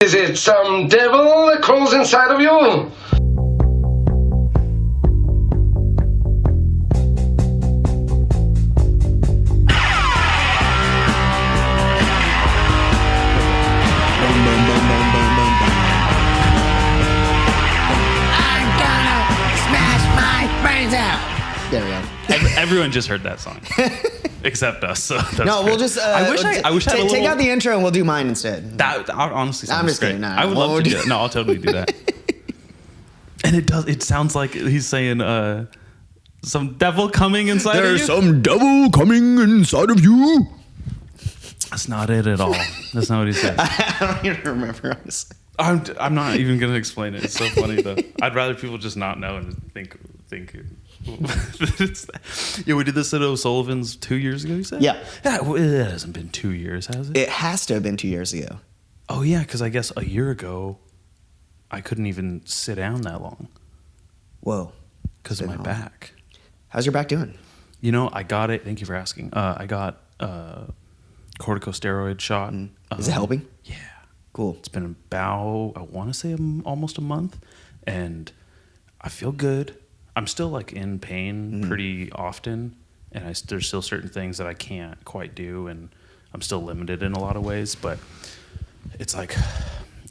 Is it some devil that crawls inside of you? There we go. Everyone just heard that song, except us. So that's No, we'll just. I wish I had a little. Take out the intro and we'll do mine instead. That honestly, I'm just great. kidding. No, I would love to do that. No, I'll totally do that. And it does. It sounds like he's saying, "Some devil coming inside of you." There's some devil coming inside of you. That's not it at all. That's not what he said. I don't even remember, honestly. I'm not even gonna explain it. It's so funny though. I'd rather people just not know and think. Yeah, we did this at O'Sullivan's 2 years ago. You said? Yeah. It hasn't been 2 years, has it? It has to have been 2 years ago. Oh yeah, because I guess a year ago, I couldn't even sit down that long. Whoa. Because of my back. How's your back doing? You know, I got it. Thank you for asking. I got a corticosteroid shot. Is it helping? Yeah. Cool. It's been about, I want to say almost a month, and I feel good. I'm still like in pain pretty often, and there's still certain things that I can't quite do, and I'm still limited in a lot of ways, but it's like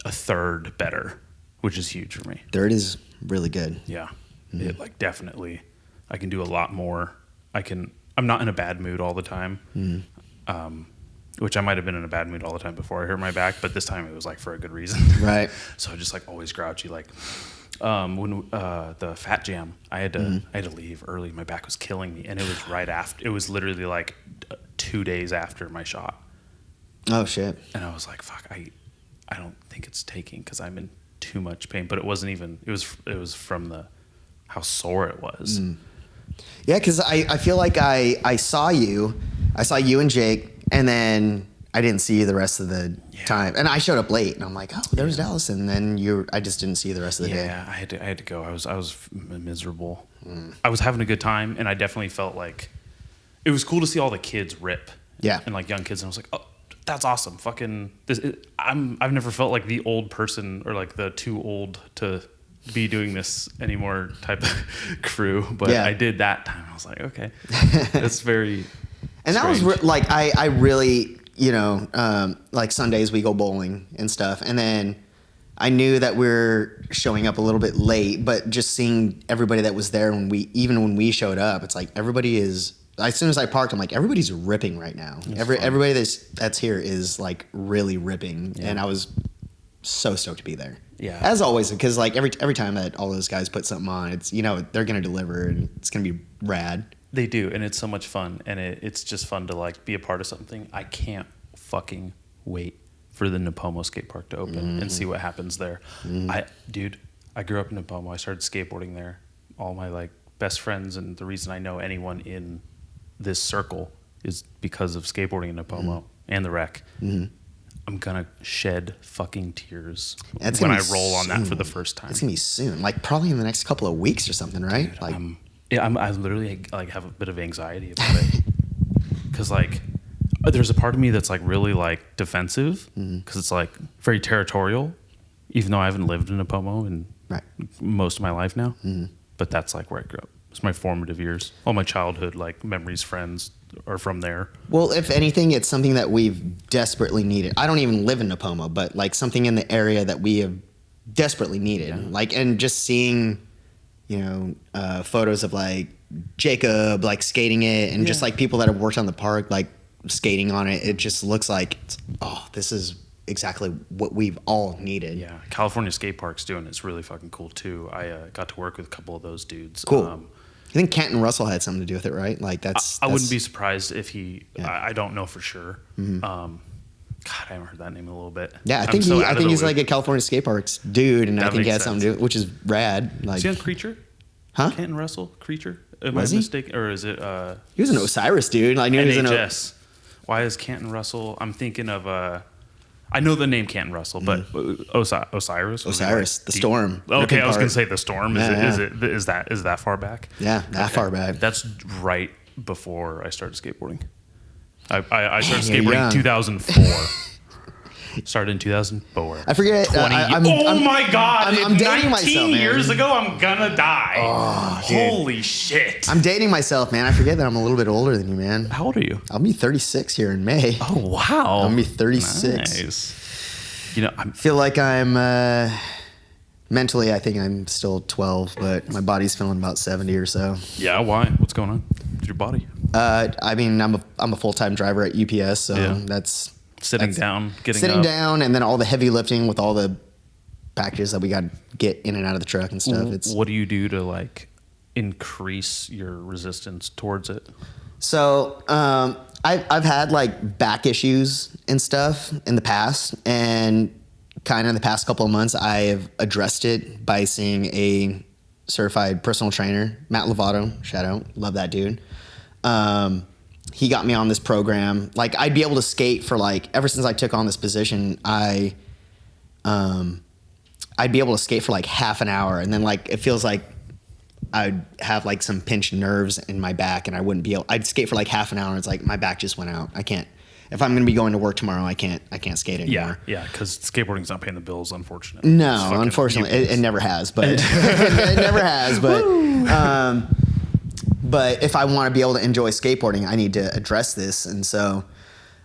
a third better, which is huge for me. Third is really good. Yeah. It like definitely, I can do a lot more. I'm not in a bad mood all the time. Which I might have been in a bad mood all the time before I hurt my back, but this time it was like for a good reason. Right. So just like always grouchy. Like when the Phat Jam, I had to leave early. My back was killing me, and it was right after. It was literally like 2 days after my shot. Oh shit. And I was like, fuck, I don't think it's taking because I'm in too much pain. But it wasn't even. It was from how sore it was. Yeah, because I feel like I saw you and Jake. And then I didn't see you the rest of the time. And I showed up late, and I'm like, oh, there's Dallas. And then I just didn't see you the rest of the day. Yeah, I had to go. I was miserable. I was having a good time, and I definitely felt like it was cool to see all the kids rip. Yeah. And like young kids, and I was like, oh, that's awesome. Fucking I've never felt like the old person or like the too old to be doing this anymore type of crew. But I did that time. I was like, okay, that's very. And that strange. was like, I really, like Sundays we go bowling and stuff. And then I knew that we're showing up a little bit late, but just seeing everybody that was there when we showed up, it's like everybody is, as soon as I parked, I'm like, everybody's ripping right now. Everybody that's here is like really ripping. Yeah. And I was so stoked to be there. Yeah. As always, because like every time that all those guys put something on, it's, they're going to deliver and it's going to be rad. They do, and it's so much fun, and it's just fun to like be a part of something. I can't fucking wait for the Nipomo skate park to open and see what happens there. I grew up in Nipomo. I started skateboarding there. All my like best friends, and the reason I know anyone in this circle is because of skateboarding in Nipomo and the rec. I'm gonna shed fucking tears when I roll on that for the first time. It's gonna be soon, like probably in the next couple of weeks or something, right? Dude, like. I literally like have a bit of anxiety about it because like there's a part of me that's like really like defensive because it's like very territorial, even though I haven't lived in Nipomo in most of my life now. But that's like where I grew up. It's my formative years. All my childhood like memories, friends are from there. Well, if anything, it's something that we've desperately needed. I don't even live in Nipomo, but like something in the area that we have desperately needed. Like, and just seeing. Photos of like Jacob like skating it and just like people that have worked on the park like skating on it. It just looks like, this is exactly what we've all needed. Yeah, California skatepark's doing it's really fucking cool too. I got to work with a couple of those dudes. Cool. I think Canton Russell had something to do with it, right? Like I wouldn't be surprised if he. Yeah. I don't know for sure. God, I haven't heard that name in a little bit. Yeah, I think he's like a California skateparks dude, and I think he had something to do with it, which is rad. Like, is he on Creature? Huh? Canton Russell, Creature? Am I mistaken? Or is it... he was an Osiris dude. I knew he was NHS. Why is Canton Russell... I'm thinking of... I know the name Canton Russell, but Osiris? Osiris, the Storm. Okay, I was going to say the Storm. Is that far back? Yeah, that far back. That's right before I started skateboarding. I started skateboarding in 2004. Started in 2004. I forget. 20. My God! I'm dating 19 myself, man. years ago, I'm gonna die. Oh, dude. Holy shit! I'm dating myself, man. I forget that I'm a little bit older than you, man. How old are you? I'll be 36 here in May. Oh wow! I'll be 36. Nice. You know, I feel like I'm mentally. I think I'm still 12, but my body's feeling about 70 or so. Yeah. Why? What's going on with your body? I mean, I'm a full-time driver at UPS, so that's sitting down, sitting up. down, and then all the heavy lifting with all the packages that we got to get in and out of the truck and stuff. What do you do to like increase your resistance towards it? So I've had like back issues and stuff in the past, and kind of in the past couple of months, I have addressed it by seeing a certified personal trainer, Matt Lovato. Shout out, love that dude. He got me on this program. Like I'd be able to skate for like ever since I took on this position, I'd be able to skate for like half an hour, and then like it feels like I'd have like some pinched nerves in my back, and I wouldn't be able. I'd skate for like half an hour, and it's like my back just went out. I can't. If I'm going to be going to work tomorrow, I can't skate anymore. Yeah, because skateboarding's not paying the bills, unfortunately. No, unfortunately, it never has. But it never has. But if I want to be able to enjoy skateboarding, I need to address this. And so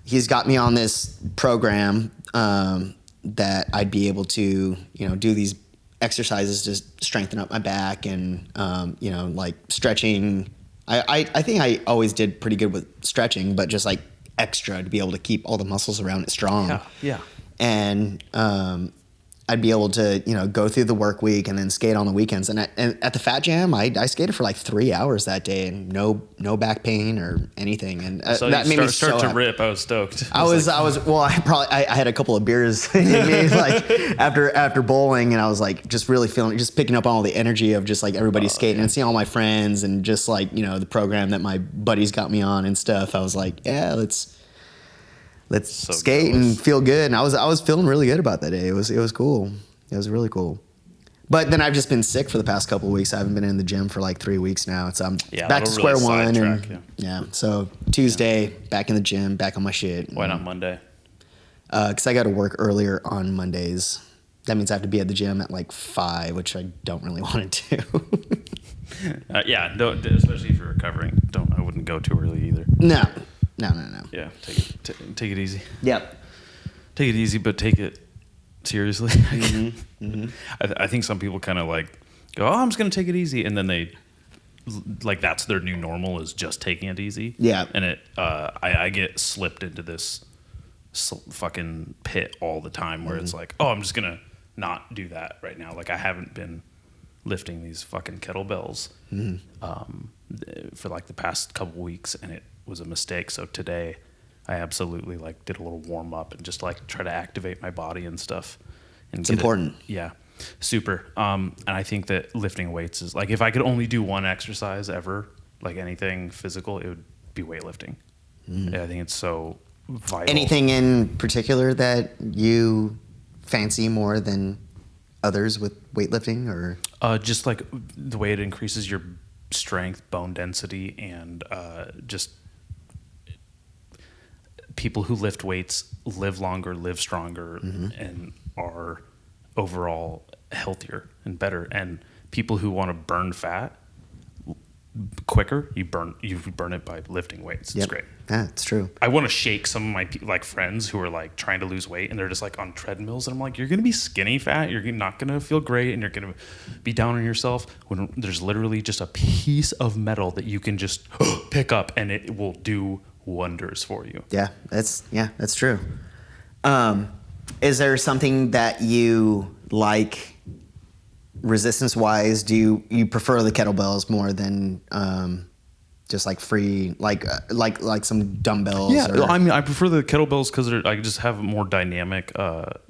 he's got me on this program that I'd be able to, do these exercises to strengthen up my back and, like stretching. I think I always did pretty good with stretching, but just like extra to be able to keep all the muscles around it strong. Yeah. And I'd be able to, go through the work week and then skate on the weekends. And at the Phat Jam, I skated for like 3 hours that day, and no back pain or anything. And so that made me so to happy. rip. I was stoked. I had a couple of beers in me, like after bowling, and I was like just really picking up on all the energy of just like everybody skating and seeing all my friends and just like the program that my buddies got me on and stuff. I was like, yeah, let's skate and feel good. And I was feeling really good about that day. It was cool. It was really cool. But then I've just been sick for the past couple of weeks. I haven't been in the gym for like 3 weeks now. So I'm back to square one. And so Tuesday, back in the gym, back on my shit. Why not Monday? Because I got to work earlier on Mondays. That means I have to be at the gym at like 5, which I don't really want to do. Don't, especially if you're recovering. I wouldn't go too early either. No. Yeah, take it easy. Yep. Take it easy, but take it seriously. I think some people kind of like go, I'm just gonna take it easy, and then they like that's their new normal is just taking it easy. Yeah. And I get slipped into this fucking pit all the time where it's like, I'm just gonna not do that right now. Like I haven't been lifting these fucking kettlebells for like the past couple weeks, and it was a mistake. So today I absolutely like did a little warm up and just like try to activate my body and stuff. And it's important. Super. And I think that lifting weights is like, if I could only do one exercise ever, like anything physical, it would be weightlifting. I think it's so vital. Anything in particular that you fancy more than others with weightlifting, or just like the way it increases your strength, bone density, and just people who lift weights live longer, live stronger, and are overall healthier and better. And people who want to burn fat quicker, you burn it by lifting weights. It's great. Yeah, it's true. I want to shake some of my like friends who are like trying to lose weight and they're just like on treadmills, and I'm like, you're gonna be skinny fat, you're not gonna feel great, and you're gonna be down on yourself when there's literally just a piece of metal that you can just pick up and it will do wonders for you. Yeah, that's true. Is there something that you like resistance wise? Do you prefer the kettlebells more than just like free like some dumbbells? Yeah, I mean I prefer the kettlebells because I just have more dynamic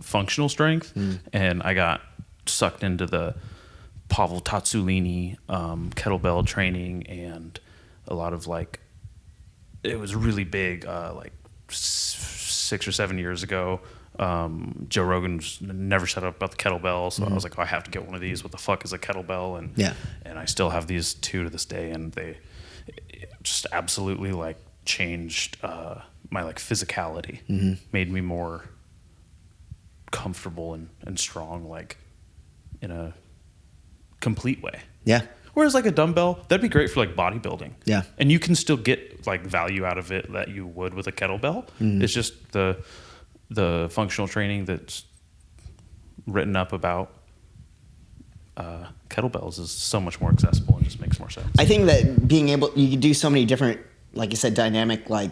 functional strength, and I got sucked into the Pavel Tatsulini kettlebell training, and a lot of like it was really big like 6 or 7 years ago. Joe Rogan never shut up about the kettlebell, so I was like, I have to get one of these. What the fuck is a kettlebell? And I still have these 2 to this day, and they just absolutely like changed my like physicality, made me more comfortable and strong, like in a complete way. Yeah. Whereas like a dumbbell, that'd be great for like bodybuilding. Yeah. And you can still get like value out of it that you would with a kettlebell. It's just the functional training that's written up about kettlebells is so much more accessible and just makes more sense. I think that being able, you can do so many different, like you said, dynamic, like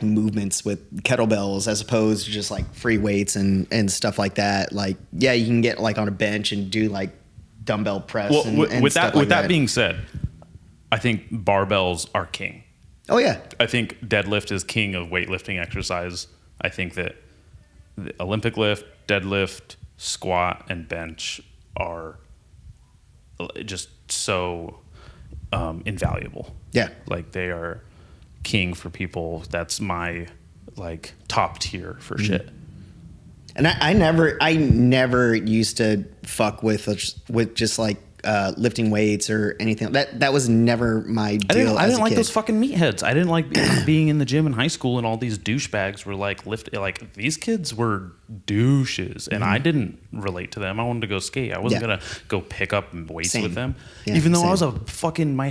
movements with kettlebells as opposed to just like free weights and stuff like that. Like, yeah, you can get like on a bench and do like dumbbell press. Well, and with stuff that, like with that being said, I think barbells are king. Oh yeah. I think deadlift is king of weightlifting exercise. I think that the Olympic lift, deadlift, squat, and bench are just so invaluable. Yeah. Like they are king for people. That's my like top tier for shit. And I never used to fuck with just like lifting weights or anything. That was never my deal. I didn't like kid. those fucking meatheads. I didn't like being in the gym in high school and all these douchebags were like like these kids were douches and I didn't relate to them. I wanted to go skate. I wasn't gonna go pick up weights with them. Yeah, even though same. I was a fucking my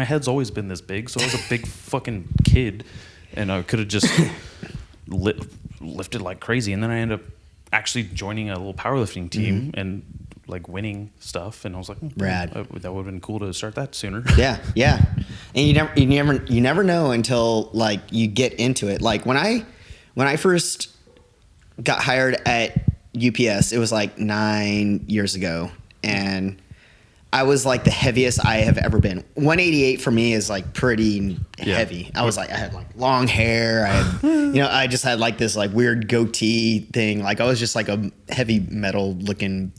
head's always been this big, so I was a big fucking kid and I could have just lifted like crazy, and then I ended up actually joining a little powerlifting team and like winning stuff, and I was like, Rad. That would have been cool to start that sooner. Yeah, and you never know until like you get into it. Like when I first got hired at UPS, it was like 9 years ago, and I was like the heaviest I have ever been. 188 for me is like pretty heavy. I was like, I had like long hair. I had, I just had like this like weird goatee thing. Like I was just like a heavy metal looking,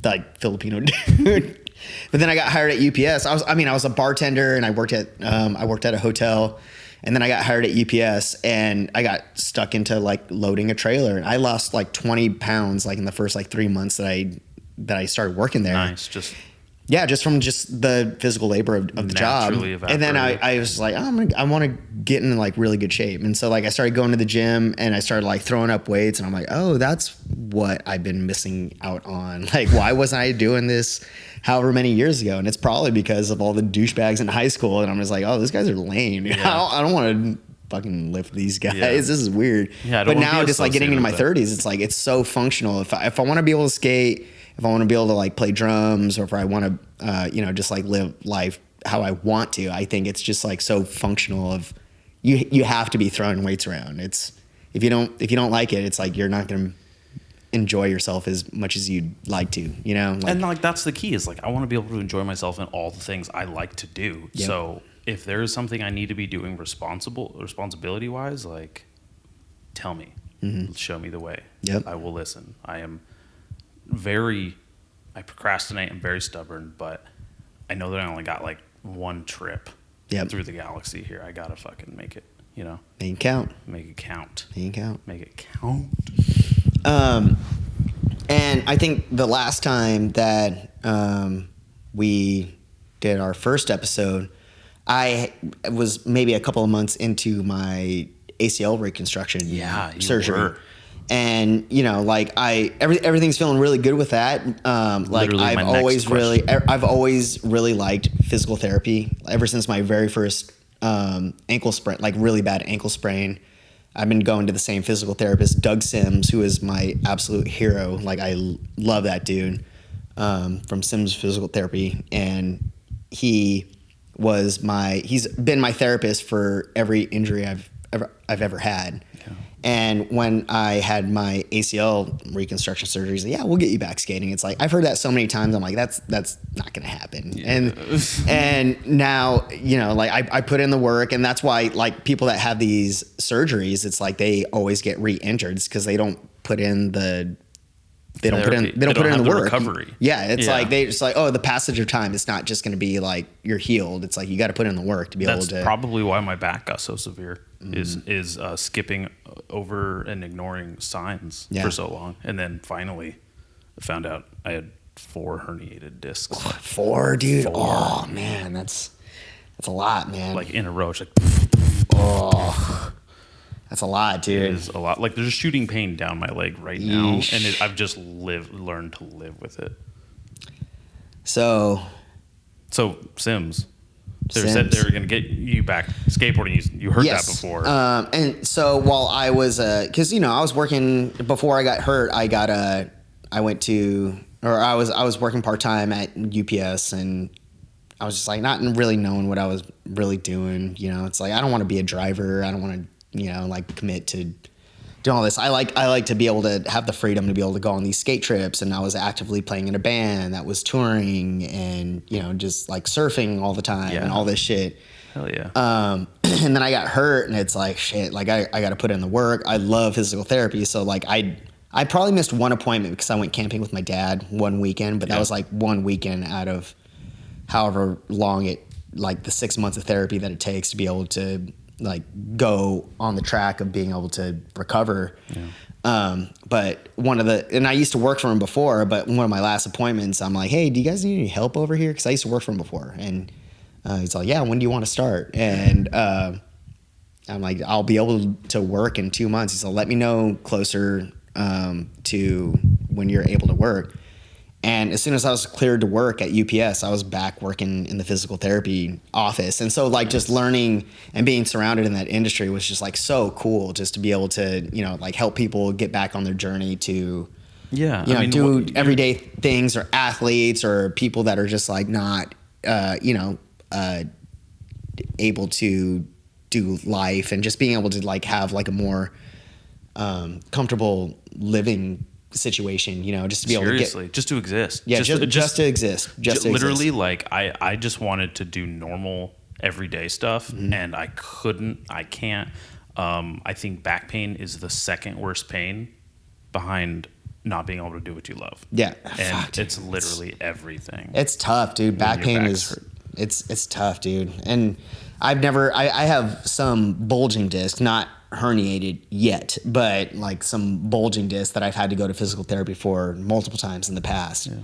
like Filipino dude. But then I got hired at UPS. I was a bartender and I worked at a hotel, and then I got hired at UPS and I got stuck into like loading a trailer, and I lost like 20 pounds like in the first like 3 months that I started working there. Nice, just from just the physical labor of the job. And then I was like, I want to get in like really good shape. And so like I started going to the gym and I started like throwing up weights, and I'm like, oh, that's what I've been missing out on. Like, why wasn't I doing this however many years ago? And it's probably because of all the douchebags in high school. And I'm just like, oh, these guys are lame. I don't want to fucking lift these guys. This is weird. But now just like getting into my 30s, it's like, it's so functional. If I want to be able to skate, if I want to be able to like play drums, or if I want to, just like live life how I want to, I think it's just like so functional. Of you have to be throwing weights around. It's if you don't like it, it's like you're not going to enjoy yourself as much as you'd like to, Like, and like that's the key is like I want to be able to enjoy myself in all the things I like to do. Yep. So if there is something I need to be doing responsibility wise, like tell me, show me the way. Yep. I will listen. I procrastinate. I'm very stubborn, but I know that I only got like one trip through the galaxy here. I gotta fucking make it, Make it count. Make it count. Make it count. Make it count. And I think the last time that we did our first episode, I was maybe a couple of months into my ACL reconstruction surgery. Were. And like everything's feeling really good with that. Like I've always really liked physical therapy ever since my very first ankle sprain, like really bad ankle sprain. I've been going to the same physical therapist, Doug Sims, who is my absolute hero. Like I love that dude from Sims Physical Therapy, and he's been my therapist for every injury I've ever had. Okay. And when I had my ACL reconstruction surgery, he's like, yeah, we'll get you back skating. It's like, I've heard that so many times. I'm like, that's not going to happen. Yeah. And now, like I put in the work, and that's why like people that have these surgeries, it's like they always get re-injured because they don't put in the work. Recovery. Yeah. It's like, they just like, oh, the passage of time, it's not just going to be like you're healed. It's like, you got to put in the work to be able to. That's probably why my back got so severe is skipping over and ignoring signs for so long. And then finally I found out I had 4 herniated discs. 4, dude. 4. Oh man, that's a lot, man. Like in a row. It's like, That's a lot, It dude. is a lot. Like there's a shooting pain down my leg right now, Yeesh. and I've just learned to live with it. So Sims. They Sims. said they were going to get you back skateboarding. You heard that before. And so while I was, because I was working before I got hurt. I was working part time at UPS, and I was just like not really knowing what I was really doing. It's like I don't want to be a driver. I don't want to like commit to doing all this. I like to be able to have the freedom to be able to go on these skate trips, and I was actively playing in a band that was touring and just like surfing all the time and all this shit. Hell yeah. And then I got hurt, and it's like shit. Like I got to put in the work. I love physical therapy, so like I probably missed one appointment because I went camping with my dad one weekend, but that was like one weekend out of however long the 6 months of therapy that it takes to be able to like go on the track of being able to recover. Yeah. But and I used to work for him before, but one of my last appointments, I'm like, hey, do you guys need any help over here? Cause I used to work for him before. And he's like, yeah, when do you want to start? And I'm like, I'll be able to work in 2 months. He's like, let me know closer to when you're able to work. And as soon as I was cleared to work at UPS, I was back working in the physical therapy office. And so like just learning and being surrounded in that industry was just like so cool, just to be able to, like help people get back on their journey to, do everyday things, or athletes or people that are just like not, able to do life, and just being able to like have like a more comfortable living situation, just to be able to just to exist. Yeah, just to exist. Just to literally, exist. like I just wanted to do normal everyday stuff, and I can't. I think back pain is the second worst pain behind not being able to do what you love. Yeah, and it's literally everything. It's tough, dude. Back pain is it's tough, dude. And I have some bulging disc, not herniated yet, but like some bulging disc that I've had to go to physical therapy for multiple times in the past. Yeah.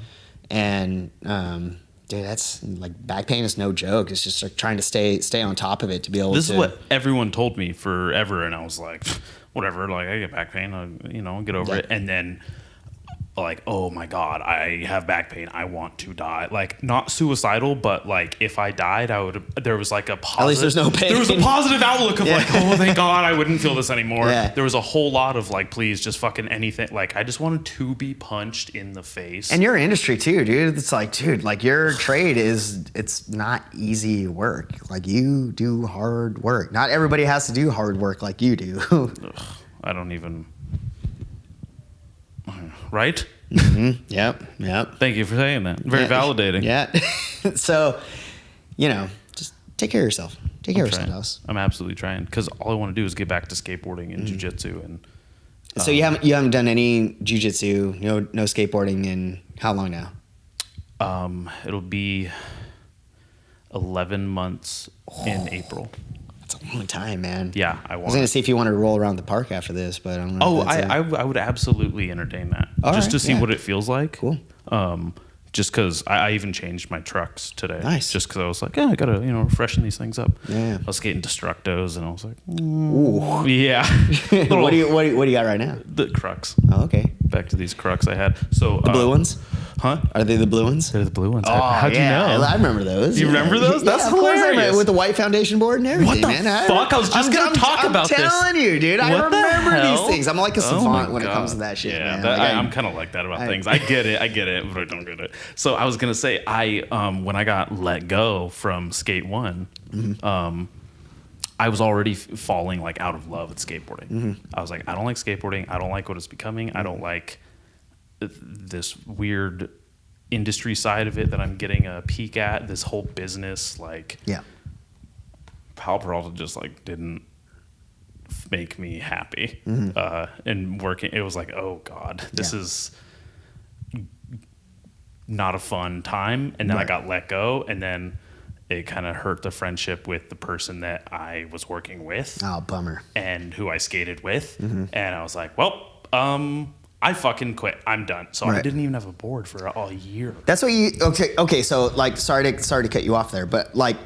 And dude, that's like back pain is no joke. It's just like trying to stay on top of it to be able to. This is what everyone told me forever, and I was like, whatever. Like I get back pain, I'll get over it. And then like, oh my God, I have back pain. I want to die. Like, not suicidal, but like, if I died, there was like a positive. At least there's no pain. There was a positive outlook of like, oh, thank God I wouldn't feel this anymore. Yeah. There was a whole lot of like, please just fucking anything. Like, I just wanted to be punched in the face. And your industry too, dude. It's like, dude, like your trade it's not easy work. Like you do hard work. Not everybody has to do hard work like you do. Ugh, I don't even. Right? Mm-hmm. Yep. Thank you for saying that. Very validating. Yeah. So, just take care of yourself. Take care of yourself. I'm absolutely trying, because all I want to do is get back to skateboarding and jiu-jitsu. And so you haven't done any jiu-jitsu, no skateboarding in how long now? It'll be 11 months in April. That's a long time, man. Yeah, I was going to see if you wanted to roll around the park after this, but I don't know. Oh, I would absolutely entertain that. Just to see what it feels like. Cool. Just because I even changed my trucks today. Nice. Just because I was like, yeah, I got to, freshen these things up. Yeah. I was skating Destructos, and I was like, ooh. Yeah. What do you got right now? The Crux. Oh, okay. Back to these Crux I had. So the blue ones? Huh? Are they the blue ones? They're the blue ones. Oh, How'd you know? I remember those. You remember those? That's hilarious. With the white foundation board and everything, what the man. fuck? I was just going to talk about this. I'm telling you, dude. I remember these things. I'm like a savant when it comes to that shit, yeah, man. I'm kind of like that about things. I get it, but I don't get it. So I was going to say, when I got let go from Skate 1, I was already falling like out of love with skateboarding. Mm-hmm. I was like, I don't like skateboarding. I don't like what it's becoming. I don't like this weird industry side of it that I'm getting a peek at. This whole business, like, Pal Peralta just like didn't make me happy. Mm-hmm. And working, it was like, oh God, this is not a fun time. And then I got let go, and then it kind of hurt the friendship with the person that I was working with. Oh, bummer. And who I skated with. Mm-hmm. And I was like, well, I fucking quit. I'm done. So I didn't even have a board for a year. That's what you okay. So like, sorry to cut you off there, but like,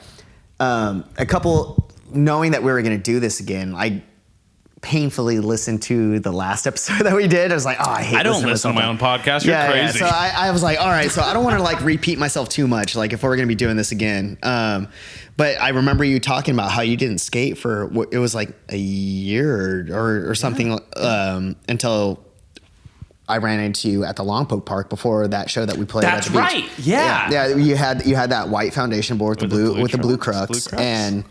knowing that we were gonna do this again, I painfully listened to the last episode that we did. I was like, oh, I hate I don't listening listen to my own podcast. You're crazy. So I was like, all right, so I don't want to like repeat myself too much, like if we're going to be doing this again. But I remember you talking about how you didn't skate for it was like a year or something until I ran into you at the Longpoke Park before that show that we played. That's at the beach. right. Yeah. Yeah. You had that white foundation board with the blue crux. And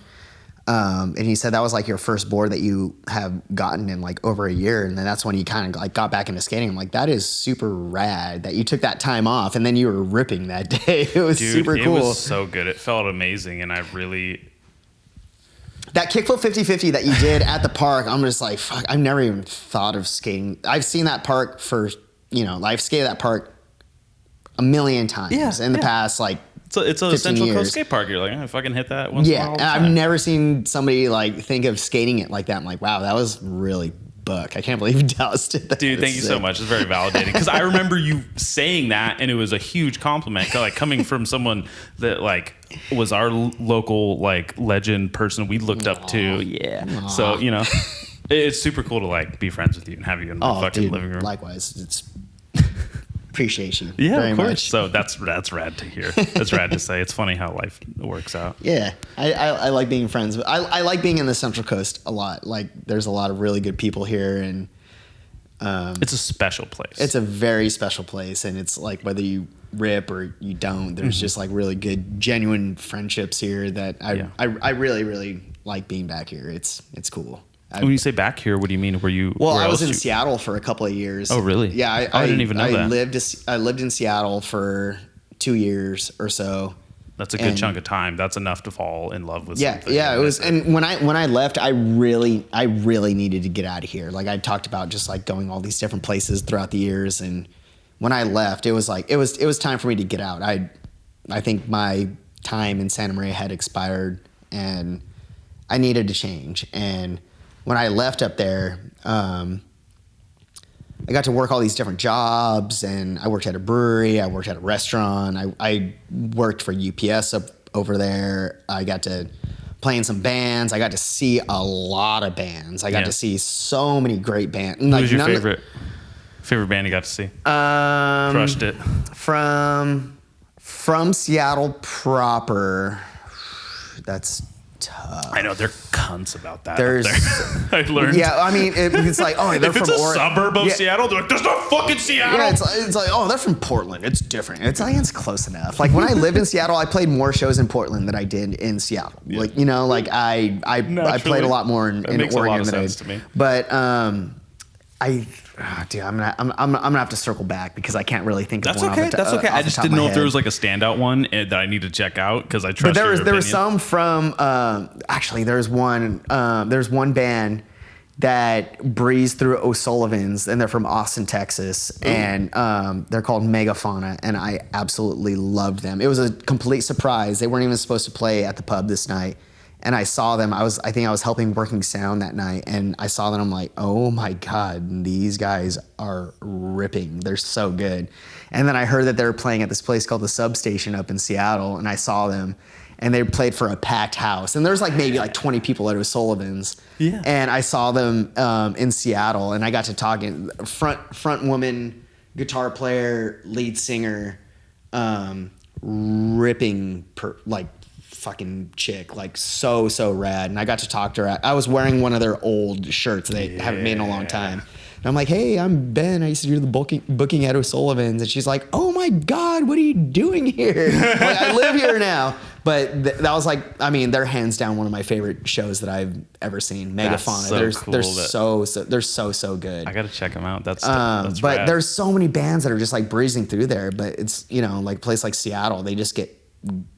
he said that was like your first board that you have gotten in like over a year. And then that's when you kind of like got back into skating. I'm like, that is super rad that you took that time off and then you were ripping that day. It was super cool. It was so good. It felt amazing. And I really... That kickflip 50-50 that you did at the park, I'm just like, fuck, I've never even thought of skating. I've seen that park I've skated that park a million times in the past, like, it's a Central years. Coast skate park. You're like, if I can hit that once in a while. Yeah, and I've never seen somebody like think of skating it like that. I'm like, wow, that was really buck. I can't believe Dallas did that. Dude, thank you so much. It's very validating because I remember you saying that, and it was a huge compliment, like coming from someone that like was our local like legend person we looked up to. Yeah, so it's super cool to like be friends with you and have you in my fucking living room. Likewise, it's appreciate you. Yeah, very of course. much. So that's rad to hear. That's rad to say. It's funny how life works out. Yeah, I like being friends. I like being in the Central Coast a lot. Like, there's a lot of really good people here, and it's a special place. It's a very special place, and it's like whether you rip or you don't, there's just like really good, genuine friendships here that I really, really like being back here. It's cool. When you say back here, what do you mean? Were you? Well, I was in Seattle for a couple of years. Oh, really? Yeah, I didn't even know that. I lived in Seattle for 2 years or so. That's a good chunk of time. That's enough to fall in love with. Something. Yeah, it was. And when I left, I really needed to get out of here. Like, I talked about just like going all these different places throughout the years, and when I left, it was like it was time for me to get out. I think my time in Santa Maria had expired, and I needed to change. And when I left up there, I got to work all these different jobs, and I worked at a brewery, I worked at a restaurant, I worked for UPS over there. I got to play in some bands. I got to see a lot of bands. I got to see so many great bands. Who was your favorite band you got to see? Crushed it. From Seattle proper, that's tough. I know they're cunts about that. There's, I learned. Yeah, I mean, it's like, oh, they're if it's from a suburb of Seattle, they're like, there's no fucking Seattle. Yeah, it's like, oh, they're from Portland. It's different. It's like, it's close enough. Like, when I lived in Seattle, I played more shows in Portland than I did in Seattle. Yeah. Like, I played a lot more in Oregon than I did. To me. But I'm gonna have to circle back because I can't really think of one. That's okay. I just didn't know if there was like a standout one that I need to check out because I trust. But there was some from actually there's one band that breezed through O'Sullivan's, and they're from Austin, Texas. Ooh. And they're called Megafauna, and I absolutely loved them. It was a complete surprise. They weren't even supposed to play at the pub this night. And I saw them. I think I was helping Working Sound that night, and I saw them. I'm like, oh my God, these guys are ripping. They're so good. And then I heard that they were playing at this place called the Substation up in Seattle, and I saw them, and they played for a packed house. And there's like maybe like 20 people at O'Sullivan's. Yeah. And I saw them in Seattle, and I got to talking. Front woman, guitar player, lead singer, ripping fucking chick, like so rad. And I got to talk to her. I was wearing one of their old shirts they haven't made in a long time. And I'm like, hey, I'm Ben. I used to do the booking at O'Sullivan's. And she's like, oh my God, what are you doing here? Like, I live here now. But that was like, I mean, they're hands down one of my favorite shows that I've ever seen. Megafauna. They're so good. I got to check them out. That's but rad. There's so many bands that are just like breezing through there. But it's, like a place like Seattle, they just get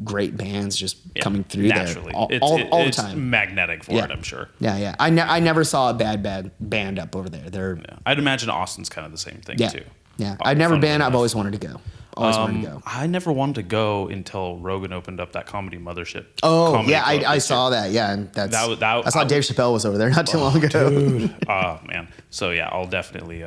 great bands just coming through naturally. There all the time. It's magnetic for it, I'm sure. Yeah. I never saw a bad band up over there. I'd imagine Austin's kind of the same thing too. Yeah, I've never been. I've always wanted to go. I never wanted to go until Rogan opened up that comedy mothership. Oh, yeah, I saw that. Yeah, and I saw Dave Chappelle was over there not too long ago. Dude. Oh, man. So, yeah, I'll definitely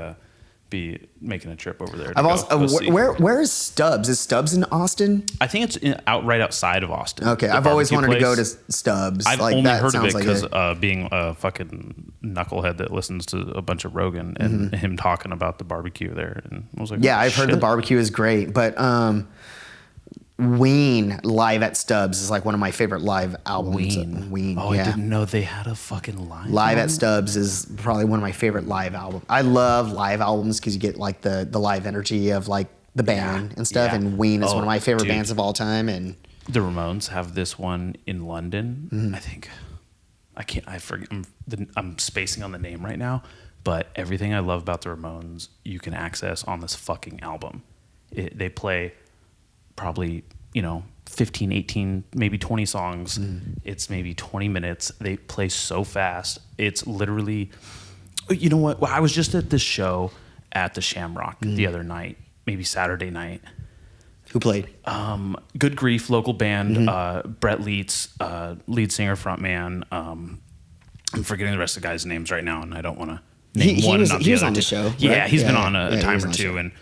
be making a trip over there. To I've also see. where is Stubbs? Is Stubbs in Austin? I think it's right outside of Austin. Okay, the I've always barbecue wanted to place. go to Stubbs. I've like, only that heard of it sounds because being a fucking knucklehead that listens to a bunch of Rogan and him talking about the barbecue there, and I was like, yeah, oh, I've heard the shit. barbecue is great, but Ween live at Stubbs is like one of my favorite live albums. Ween. Oh, yeah. I didn't know they had a fucking live. Live at album? Stubbs is probably one of my favorite live albums. I love live albums because you get like the live energy of like the band and stuff. Yeah. And Ween is one of my favorite dude. bands of all time. And The Ramones have this one in London. I think I can't. I forget. I'm spacing on the name right now. But everything I love about the Ramones, you can access on this fucking album. They play probably 15, 18, maybe 20 songs. It's maybe 20 minutes. They play so fast. It's literally. You know what? Well, I was just at this show at the Shamrock the other night, maybe Saturday night. who played? Good Grief, local band. Brett Leeds, lead singer, frontman. I'm forgetting the rest of the guys' names right now, and I don't want to name one. He not was the other on the two. show. Yeah, right? he's been on Yeah, a he time was or on the two, show. and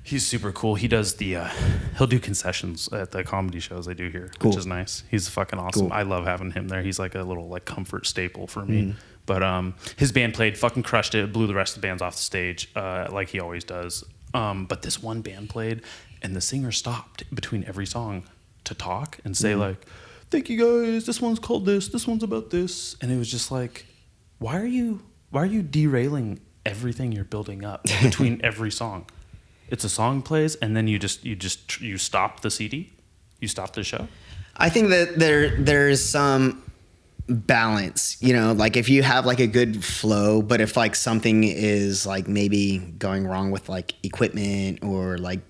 he's super cool. He does he'll do concessions at the comedy shows I do here, Cool. which is nice. He's fucking awesome. Cool. I love having him there. He's like a little like comfort staple for me. But his band played, fucking crushed it, blew the rest of the bands off the stage, like he always does. But this one band played, and the singer stopped between every song to talk and say like, "Thank you guys. This one's called this. This one's about this." And it was just like, why are you derailing everything you're building up between every song? It's a song plays, and then you stop the CD, you stop the show. I think that there's some balance, like if you have like a good flow, but if like something is like maybe going wrong with like equipment, or like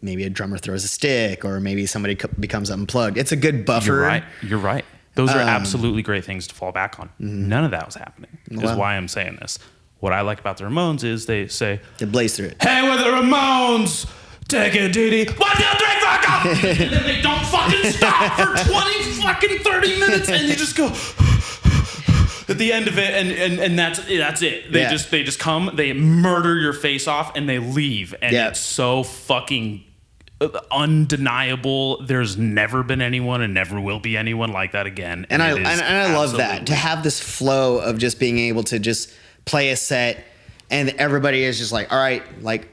maybe a drummer throws a stick, or maybe somebody becomes unplugged, it's a good buffer. You're right. Those are absolutely great things to fall back on. None of that was happening. Is Well. why I'm saying this. What I like about the Ramones is they say, They blaze through it. "Hey, we're the Ramones. Take it, Diddy. 1, 2, 3, fuck off!" And then they don't fucking stop for 20 fucking 30 minutes, and you just go at the end of it, and that's it. They Yeah. just come, they murder your face off, and they leave, and Yeah. it's so fucking undeniable. There's never been anyone, and never will be anyone like that again. And I it is love that, absolutely- to have this flow of just being able to just play a set, and everybody is just like, all right, like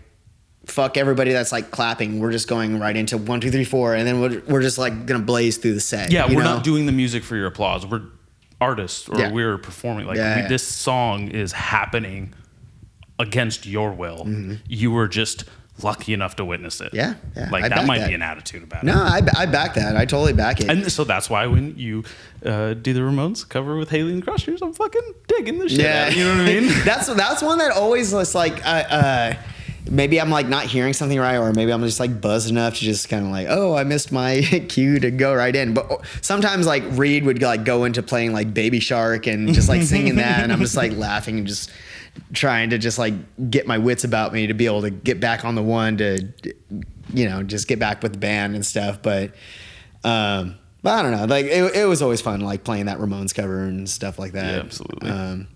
fuck everybody that's like clapping. We're just going right into 1, 2, 3, 4, and then we're just like gonna blaze through the set. Yeah, you we're know? not doing the music for your applause. We're artists, or Yeah. we're performing. Like Yeah. this song is happening against your will. You were just lucky enough to witness it. Yeah, yeah. Like I that back might that. be an attitude about No, it. I back that. I totally back it. And so that's why when you do the Ramones cover with Haley and Crushers, I'm fucking digging the shit out of it. You know what I mean? that's one that always was like, maybe I'm like not hearing something right, or maybe I'm just like buzzed enough to just kind of like, oh, I missed my cue to go right in. But sometimes like Reed would like go into playing like Baby Shark and just like singing that, and I'm just like laughing and just trying to just like get my wits about me to be able to get back on the one to, just get back with the band and stuff. But I don't know, like it was always fun like playing that Ramones cover and stuff like that. Yeah, absolutely.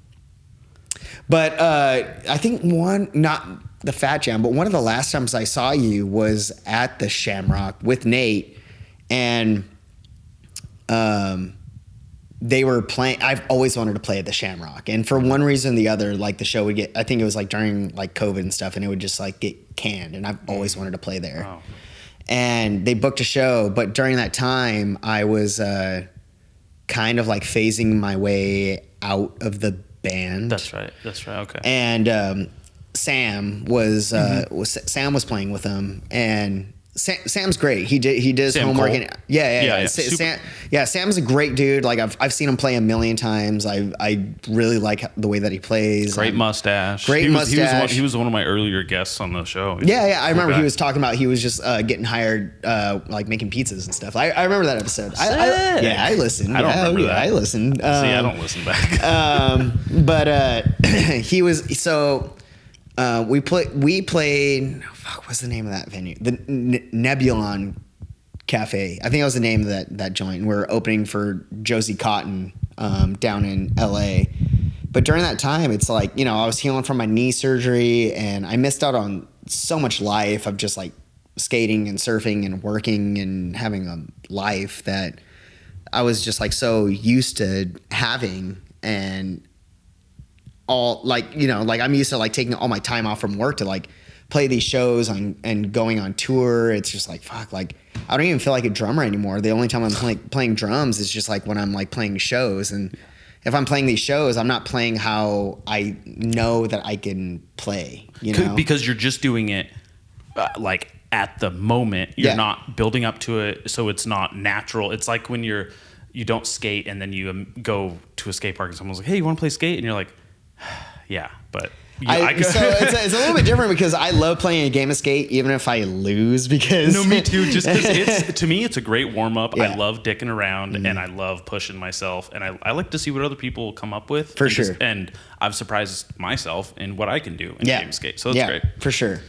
But I think not the Phat Jam, but one of the last times I saw you was at the Shamrock with Nate, and they were playing. I've always wanted to play at the Shamrock, and for one reason or the other, like the show would get, I think it was like during like COVID and stuff, and it would just like get canned, and I've always wanted to play there. Wow. And they booked a show, but during that time, I was kind of like phasing my way out of the band. That's right. Okay. And Sam was Sam was playing with them, and Sam's great. He did his Sam homework. Cole? And, yeah. Super. Sam's a great dude. Like I've seen him play a million times. I really like the way that he plays. Great mustache. Great mustache. He was one of my earlier guests on the show. Yeah. I remember guy. he was talking about he was just getting hired, like making pizzas and stuff. I remember that episode. Sick. I listened. I don't remember that. I listened. See, I don't listen back. But he was so. We played. Fuck, what's the name of that venue? The Nebulon Cafe. I think that was the name of that joint. We're opening for Josie Cotton down in L.A. But during that time, it's like, you know, I was healing from my knee surgery and I missed out on so much life of just like skating and surfing and working and having a life that I was just like so used to having. And all like, you know, like I'm used to like taking all my time off from work to like play these shows and going on tour. It's just like, fuck, like I don't even feel like a drummer anymore. The only time I'm playing drums is just like when I'm like playing shows. And if I'm playing these shows, I'm not playing how I know that I can play, you know? Because you're just doing it like at the moment. You're not building up to it, so it's not natural. It's like when you don't skate and then you go to a skate park and someone's like, hey, you want to play skate? And you're like, yeah, but... So it's a little bit different because I love playing a game of skate even if I lose because... No, me too. Just because to me, it's a great warm-up. Yeah. I love dicking around and I love pushing myself. And I like to see what other people come up with. For sure. And I've surprised myself in what I can do in game of skate. So that's great. For sure.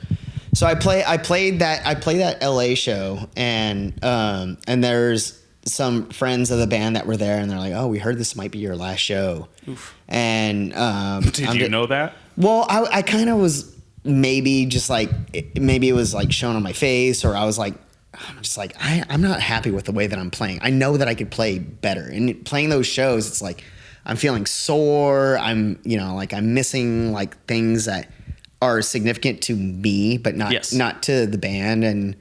So I played that LA show and there's some friends of the band that were there and they're like, oh, we heard this might be your last show. Oof. And did you know that? Well, I kind of was maybe just like, maybe it was like shown on my face or I was like, I'm just like, I'm not happy with the way that I'm playing. I know that I could play better. And playing those shows, it's like, I'm feeling sore. I'm missing like things that are significant to me, but not to the band. And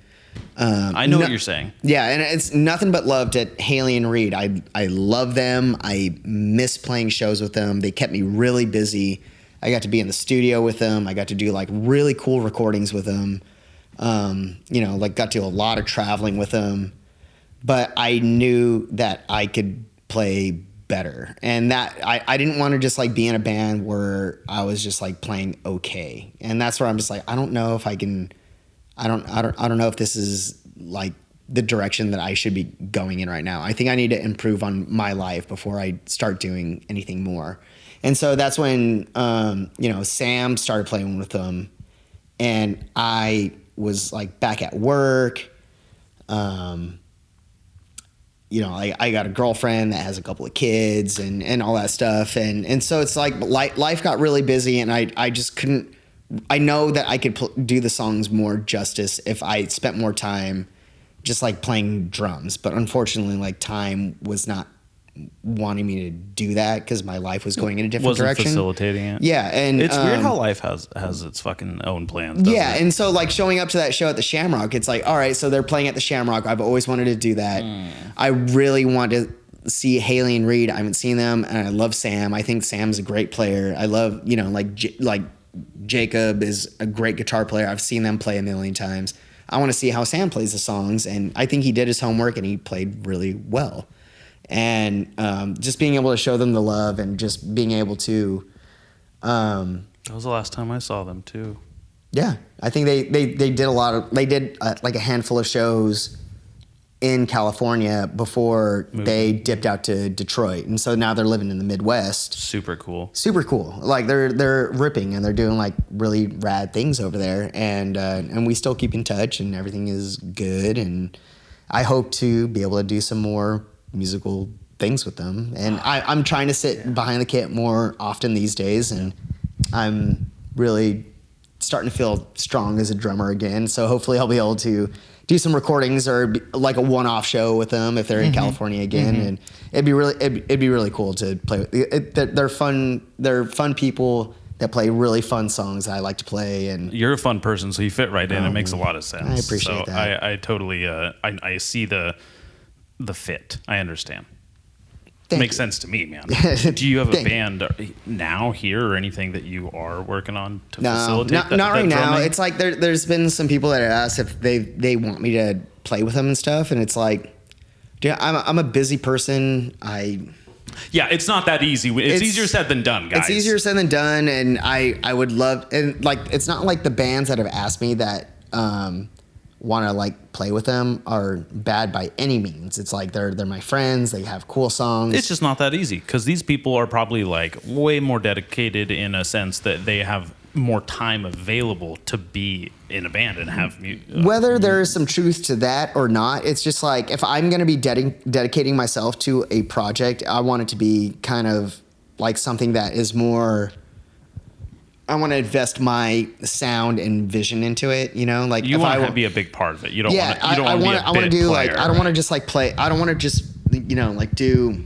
I know what you're saying. Yeah, and it's nothing but love to Haley and Reed. I love them. I miss playing shows with them. They kept me really busy. I got to be in the studio with them. I got to do like really cool recordings with them. You know, like got to do a lot of traveling with them. But I knew that I could play better, and that I didn't want to just like be in a band where I was just like playing okay. And that's where I'm just like, I don't know if I can. I don't know if this is like the direction that I should be going in right now. I think I need to improve on my life before I start doing anything more. And so that's when, you know, Sam started playing with them and I was like back at work. You know, I got a girlfriend that has a couple of kids and all that stuff. And so it's like life got really busy and I just couldn't. I know that I could do the songs more justice if I spent more time just like playing drums. But unfortunately, like time was not wanting me to do that because my life was going in a different direction. Facilitating it. Yeah, and it's weird how life has its fucking own plans. Yeah, it? And so like showing up to that show at the Shamrock, it's like, all right, so they're playing at the Shamrock. I've always wanted to do that. I really want to see Haley and Reed. I haven't seen them, and I love Sam. I think Sam's a great player. I love, you know, like Jacob is a great guitar player. I've seen them play a million times. I want to see how Sam plays the songs, and I think he did his homework and he played really well. And just being able to show them the love and just being able to... that was the last time I saw them too. Yeah, I think they did a lot of... They did like a handful of shows in California before they dipped out to Detroit. And so now they're living in the Midwest. Super cool. Super cool. Like they're ripping and they're doing like really rad things over there. And we still keep in touch and everything is good. And I hope to be able to do some more musical things with them. And I'm trying to sit behind the kit more often these days. And I'm really starting to feel strong as a drummer again. So hopefully I'll be able to do some recordings or like a one-off show with them if they're in California again, and it'd be really cool to play with. They're fun. They're fun people that play really fun songs that I like to play. And you're a fun person, so you fit right in. It makes a lot of sense. I appreciate that. I totally I see the fit. I understand. Makes sense to me, man. Do you have a band now here or anything that you are working on to facilitate that? Not right now. drumming? It's like there's been some people that have asked if they want me to play with them and stuff, and it's like, dude, I'm a busy person. Yeah, it's not that easy. It's easier said than done, guys. It's easier said than done, and I would love, and like it's not like the bands that have asked me that want to like play with them are bad by any means. It's like they're my friends. They have cool songs. It's just not that easy because these people are probably like way more dedicated in a sense that they have more time available to be in a band and have whether there is some truth to that or not. It's just like if I'm going to be dedicating myself to a project, I want it to be kind of like something that is more. I want to invest my sound and vision into it. You know, like You if want I to be a big part of it. You don't yeah, want to. You don't want to be a I want to bit do player, like I don't want to right? just like play. I don't want to just like do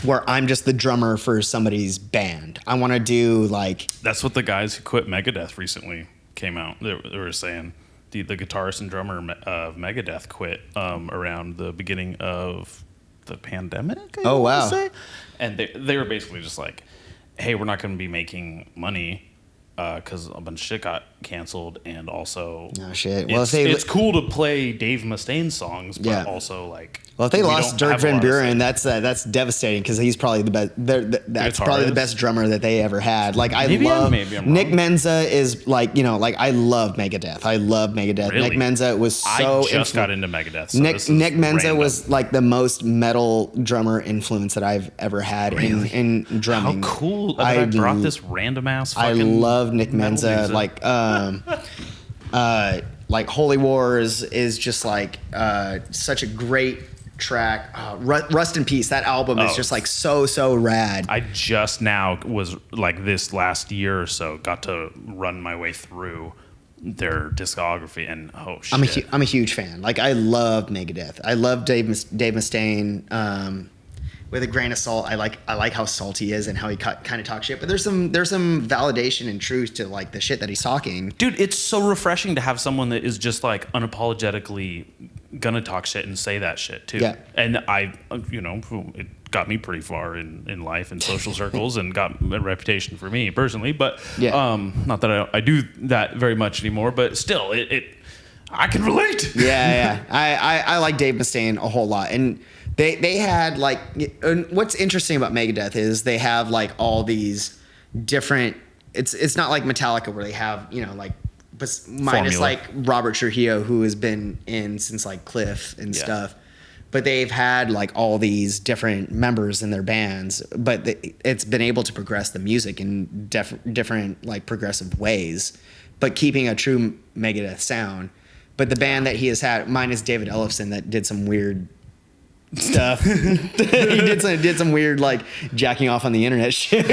where I'm just the drummer for somebody's band. I want to do like That's what the guys who quit Megadeth recently came out. They were saying the guitarist and drummer of Megadeth quit around the beginning of the pandemic. I Oh, wanna wow. say. And they were basically just like, hey, we're not going to be making money because a bunch of shit got canceled, and also oh shit. Well, it's cool to play Dave Mustaine songs, but Yeah. also like if they we lost don't Dirk have a Van lot of Buren, say. that's devastating because he's probably the best. That's probably the guitarist. best drummer that they ever had. Like I Maybe love I'm Nick wrong. Menza is like like I love Megadeth. I love Megadeth. Really? Nick Menza was so I just got into Megadeth. So this is Nick Menza random. was like the most metal drummer influence that I've ever had in How drumming. cool that I brought this random ass I fucking love Nick metal Menza. music. Like Holy Wars is just like such a great track. Rust in Peace. That album is Oh. just like so rad. I just now was like this last year or so got to run my way through their discography, and oh shit. I'm a huge fan. Like I love Megadeth. I love Dave Mustaine. With a grain of salt, I like how salty he is and how he kind of talks shit. But there's some validation and truth to like the shit that he's talking. Dude, it's so refreshing to have someone that is just like unapologetically gonna talk shit and say that shit too. Yeah. And I, it got me pretty far in life and social circles and got a reputation for me personally. But Yeah. not that I do that very much anymore, but still, I can relate. Yeah. I like Dave Mustaine a whole lot. And they had like, and what's interesting about Megadeth is they have like all these different, it's not like Metallica where they have, like, minus Formula. like Robert Trujillo, who has been in since like Cliff and Yeah. stuff. But they've had like all these different members in their bands, but it's been able to progress the music in different like progressive ways, but keeping a true Megadeth sound. But the band that he has had, mine is David Ellefson, that did some weird stuff. He did some weird like jacking off on the internet shit.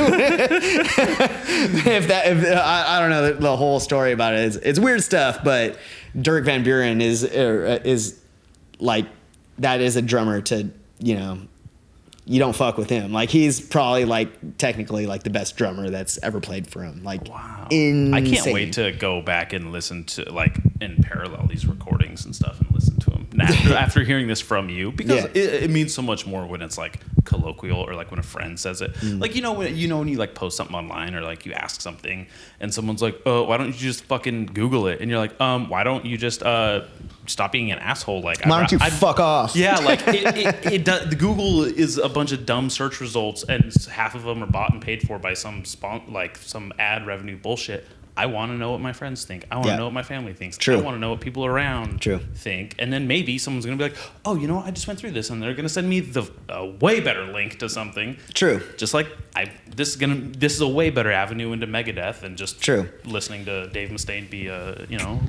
I don't know the whole story about it. It's weird stuff, but Dirk Van Buren is like that is a drummer to you don't fuck with him. Like he's probably like technically like the best drummer that's ever played for him. Like Wow. insane. I can't wait to go back and listen to like in parallel these recordings and stuff and listen to them after hearing this from you, because Yeah. it means so much more when it's like colloquial or like when a friend says it. Like when you like post something online or like you ask something and someone's like, oh, why don't you just fucking Google it? And you're like, why don't you just stop being an asshole? Like Why don't you fuck off? Yeah, like it does. The Google is a bunch of dumb search results, and half of them are bought and paid for by some ad revenue bullshit. I want to know what my friends think. I want to Yeah. know what my family thinks. True. I want to know what people around True. think. And then maybe someone's going to be like, oh, you know what? I just went through this, and they're going to send me a way better link to something. True. Just like this is a way better avenue into Megadeth than just True. listening to Dave Mustaine be a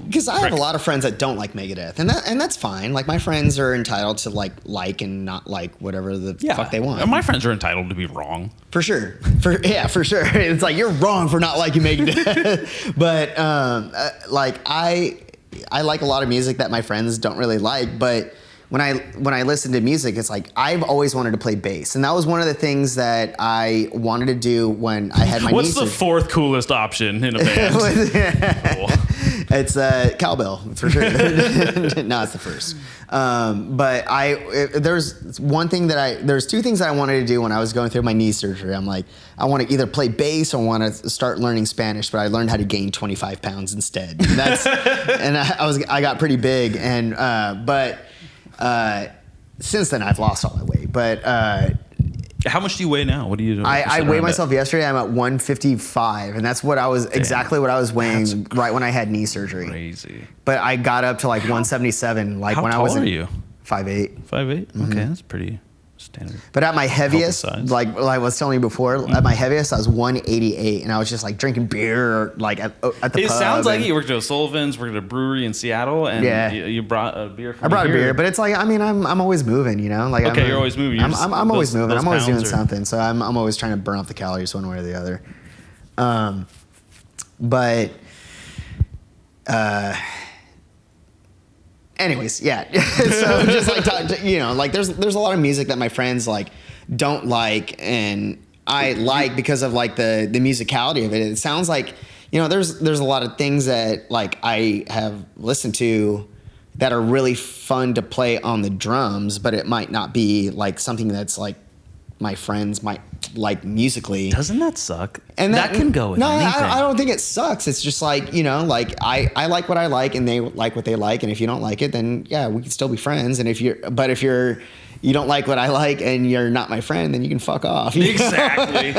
Because I have a prick. lot of friends that don't like Megadeth, and that's fine. Like my friends are entitled to like and not like whatever the fuck they want. And my friends are entitled to be wrong. For sure. For sure. It's like you're wrong for not liking Megadeth. But like I like a lot of music that my friends don't really like. But when I listen to music, it's like I've always wanted to play bass, and that was one of the things that I wanted to do when I had my What's knee the surgery. fourth coolest option in a band? Cool. It's cowbell for sure. No, it's the first. But there's two things that I wanted to do when I was going through my knee surgery. I'm like, I want to either play bass or want to start learning Spanish, but I learned how to gain 25 pounds instead. And I got pretty big, and but since then I've lost all my weight. But How much do you weigh now? What do you do? I weighed myself yesterday. I'm at 155, and that's what I was exactly what I was weighing right when I had knee surgery. Crazy. But I got up to like 177, like How when I was tall are you? 5'8". 5'8"? Okay, that's pretty Standard. But at my heaviest, size. like I was telling you before, at my heaviest, I was 188, and I was just like drinking beer, like at the pub. It sounds like you worked at O'Sullivan's, worked at a brewery in Seattle, and you brought a beer. I brought a beer, but it's like, I mean, I'm always moving, you know. Like you're always moving. I'm always moving. I'm always doing pounds something. So I'm always trying to burn off the calories one way or the other. But anyways, yeah. So just like you know, like there's a lot of music that my friends like don't like, and I like because of like the musicality of it. It sounds like, you know, there's a lot of things that like I have listened to that are really fun to play on the drums, but it might not be like something that's like my friends might like musically. Doesn't that suck? And that can go with anything. I don't think it sucks. It's just like, you know, like I like what I like and they like what they like. And if you don't like it, then yeah, we can still be friends. And if you don't like what I like and you're not my friend, then you can fuck off. Exactly.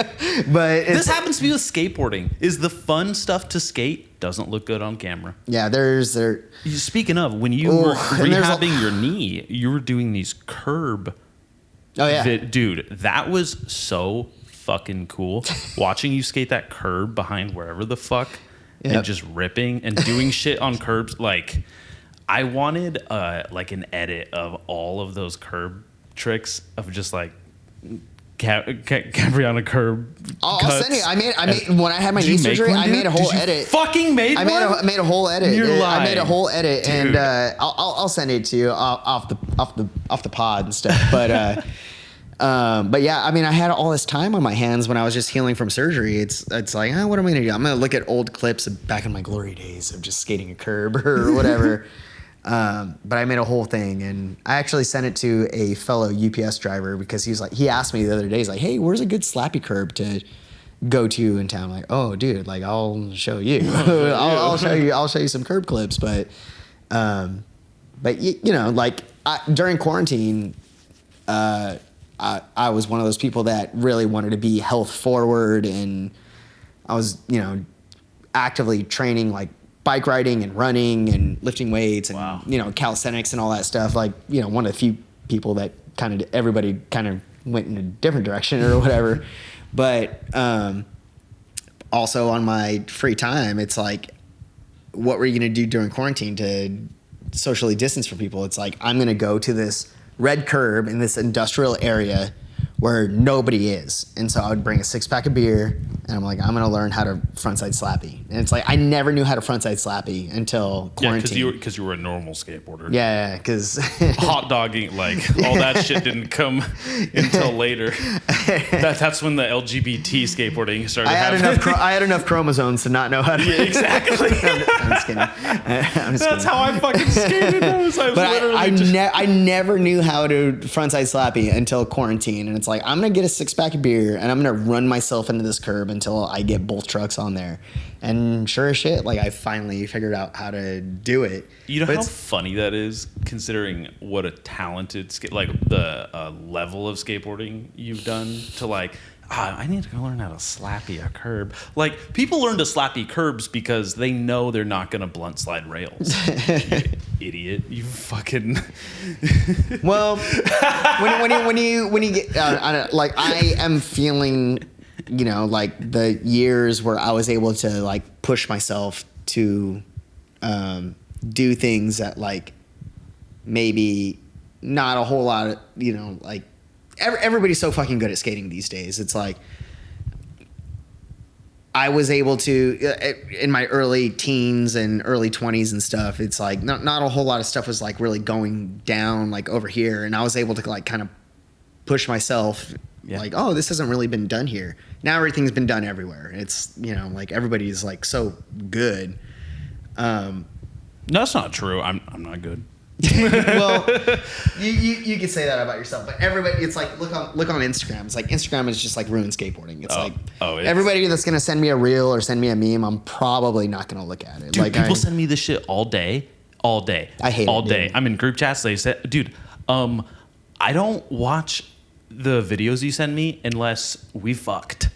But this happens to me with skateboarding. Is the fun stuff to skate doesn't look good on camera. Yeah, Speaking of, when you were rehabbing your knee, you were doing these curb. Oh yeah, dude, that was so fucking cool. Watching you skate that curb behind wherever the fuck, and just ripping and doing shit on curbs. Like, I wanted like an edit of all of those curb tricks of just like Cabreana curb. I'll send you. I made when I had my knee surgery. I made a whole edit. Fucking made one? I made a whole edit. You're lying. I made a whole edit, dude. and I'll send it to you off the pod and stuff. But but yeah, I mean, I had all this time on my hands when I was just healing from surgery. It's like, what am I gonna do? I'm gonna look at old clips of back in my glory days of just skating a curb or whatever. But I made a whole thing, and I actually sent it to a fellow UPS driver because he asked me the other day, he's like, hey, where's a good slappy curb to go to in town? I'm like, oh, dude, like I'll show you. I'll show you some curb clips. But you know, like during quarantine, I was one of those people that really wanted to be health forward, and I was, you know, actively training like bike riding and running and lifting weights and, you know, calisthenics and all that stuff. Like, you know, one of the few people that everybody kind of went in a different direction or whatever. But also on my free time, it's like, what were you going to do during quarantine to socially distance from people? It's like, I'm going to go to this red curb in this industrial area where nobody is. And so I would bring a 6-pack of beer, and I'm like, I'm going to learn how to frontside slappy. And it's like, I never knew how to frontside slappy until quarantine. Yeah, because you were a normal skateboarder. Yeah, because... hot dogging, like, all that shit didn't come until later. That's when the LGBT skateboarding started happening. I had enough chromosomes to not know how to... Yeah, exactly. I'm just kidding. That's how I fucking skated those. I never knew how to frontside slappy until quarantine. And it's like, I'm going to get a 6-pack of beer, and I'm going to run myself into this curb until I get both trucks on there. And sure as shit, like, I finally figured out how to do it. You know how funny that is, considering what a talented like the level of skateboarding you've done to like, I need to go learn how to slappy a curb. Like, people learn to slappy curbs because they know they're not going to blunt slide rails. You idiot. You fucking... Well, when you get... like, I am feeling, you know, like the years where I was able to, like, push myself to do things that, like, maybe not a whole lot of, you know, like... Everybody's so fucking good at skating these days. It's like I was able to in my early teens and early 20s and stuff. It's like not a whole lot of stuff was like really going down like over here, and I was able to like kind of push myself. Yeah. Like, oh, this hasn't really been done here. Now everything's been done everywhere. It's, you know, like everybody's like so good. No, that's not true. I'm not good. Well, you could say that about yourself, but everybody, it's like look on Instagram. It's like Instagram is just like ruined skateboarding. It's everybody that's gonna send me a reel or send me a meme, I'm probably not gonna look at it. Dude, like people send me this shit all day. I hate all it, day. dude. I'm in group chats. They said, dude, I don't watch the videos you send me unless we fucked.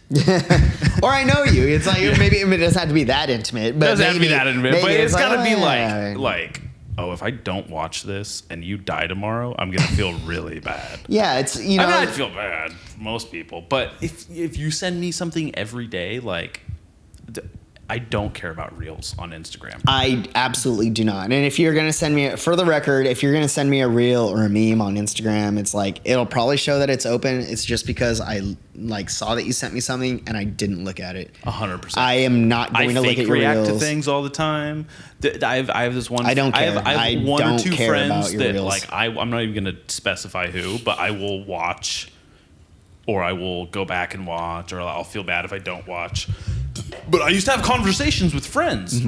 Or I know you. It's like maybe it doesn't have to be that intimate. But it doesn't have to be that intimate. But it's gotta be like oh, if I don't watch this and you die tomorrow, I'm gonna feel really bad. Yeah, it's you know. I mean, I'd feel bad for most people, but if you send me something every day, like I don't care about reels on Instagram. I absolutely do not. And if you're gonna send me, for the record, if you're gonna send me a reel or a meme on Instagram, it's like it'll probably show that it's open. It's just because I like saw that you sent me something and I didn't look at it. 100%. I am not going to look at your react reels. to things all the time. I have this one. I don't care. I have one don't or two care friends about your that reels. like I'm not even going to specify who, but I will watch, or I will go back and watch, or I'll feel bad if I don't watch. But I used to have conversations with friends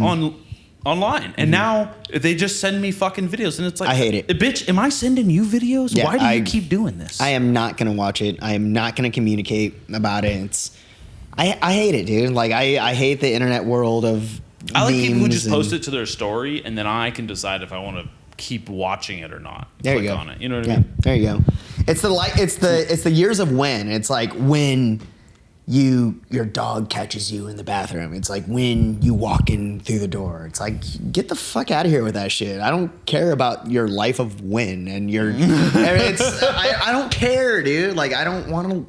online, and now they just send me fucking videos, and it's like, I hate it. Bitch, am I sending you videos? Yeah, Why do you keep doing this? I am not going to watch it. I am not going to communicate about it. I hate it, dude. Like I hate the internet world of. I like people who memes just post it to their story, and then I can decide if I want to keep watching it or not. There Click you go. on it. You know what I mean? There you go. It's the years of when. It's like when your dog catches you in the bathroom. It's like when you walk in through the door. It's like, get the fuck out of here with that shit. I don't care about your life of when and your. I don't care, dude. Like I don't want to.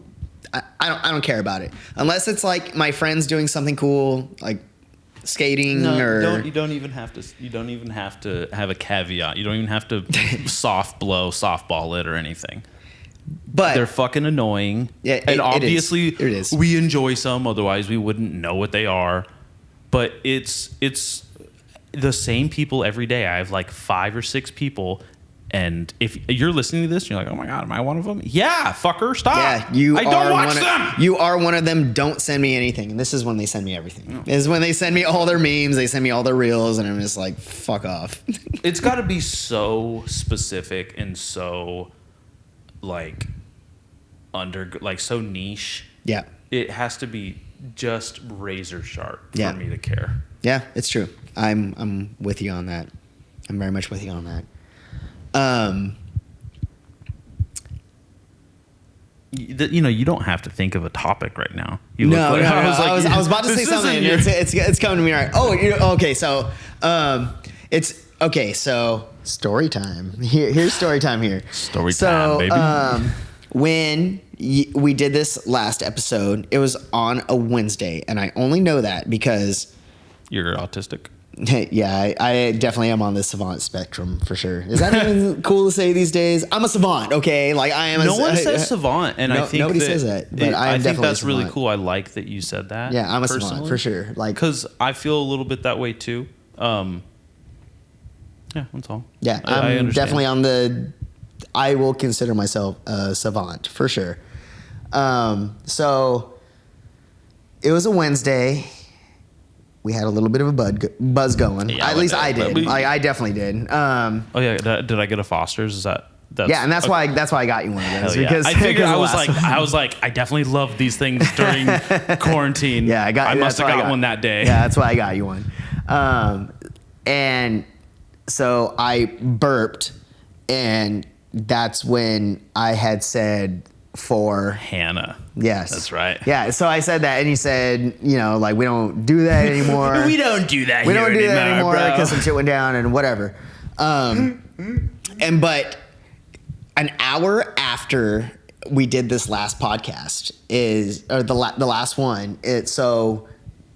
I don't care about it unless it's like my friends doing something cool, like skating you don't even have to have a caveat. You don't even have to softball it or anything. But they're fucking annoying. Yeah, and obviously it is. We enjoy some, otherwise we wouldn't know what they are. But it's the same people every day. I have like 5 or 6 people. And if you're listening to this, and you're like, oh my God, am I one of them? Yeah, fucker, stop. Yeah, I don't watch them. You are one of them. Don't send me anything. And this is when they send me everything. This is when they send me all their memes. They send me all their reels. And I'm just like, fuck off. It's got to be so specific and so like so niche. Yeah. It has to be just razor sharp Yeah. for me to care. Yeah, it's true. I'm with you on that. I'm very much with you on that. You don't have to think of a topic right now. I was about to say something. It's coming to me right. Okay. So, it's okay. So story time. Here's story time here. Story time, baby. When we did this last episode, it was on a Wednesday, and I only know that because you're autistic. Yeah, I definitely am on the savant spectrum for sure. Is that even cool to say these days? I'm a savant, okay? Like I am. No one says savant, and I think nobody says that. But I think that's really cool. I like that you said that. Yeah, I'm a savant for sure. Like because I feel a little bit that way too. Yeah, that's all. Yeah, I I'm definitely on the. I will consider myself a savant for sure. So it was a Wednesday. We had a little bit of a buzz going. Yeah, At least I did. I definitely did. Oh yeah, did I get a Foster's? That's and that's why I got you one of those. Yeah. Because I figured I was like I definitely love these things during quarantine. Yeah, I must have got one that day. Yeah, that's why I got you one. And so I burped, and that's when I had said for Hannah. Yes. That's right. Yeah, so I said that, and you said, like, we don't do that anymore. We don't do that We don't do that anymore bro. because some shit went down and whatever. But an hour after we did this last podcast the last one, so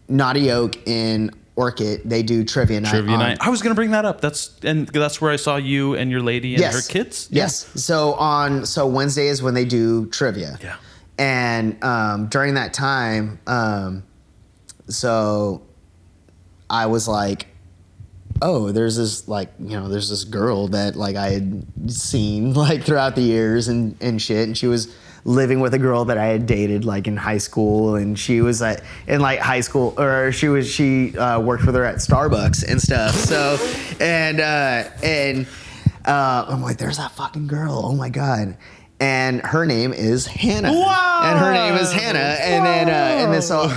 Naughty Oak in Orchid, they do trivia night. I was gonna bring that up. That's where I saw you and your lady and her kids. Yes. So Wednesday is when they do trivia. Yeah. And during that time, so I was like, oh, there's this girl that like I had seen like throughout the years and shit, and she was living with a girl that I had dated like in high school, and she was in like high school, or she worked with her at Starbucks and stuff. So and I'm like, there's that fucking girl. Oh my God. And her name is Hannah. Wow. And her name is Hannah. And then so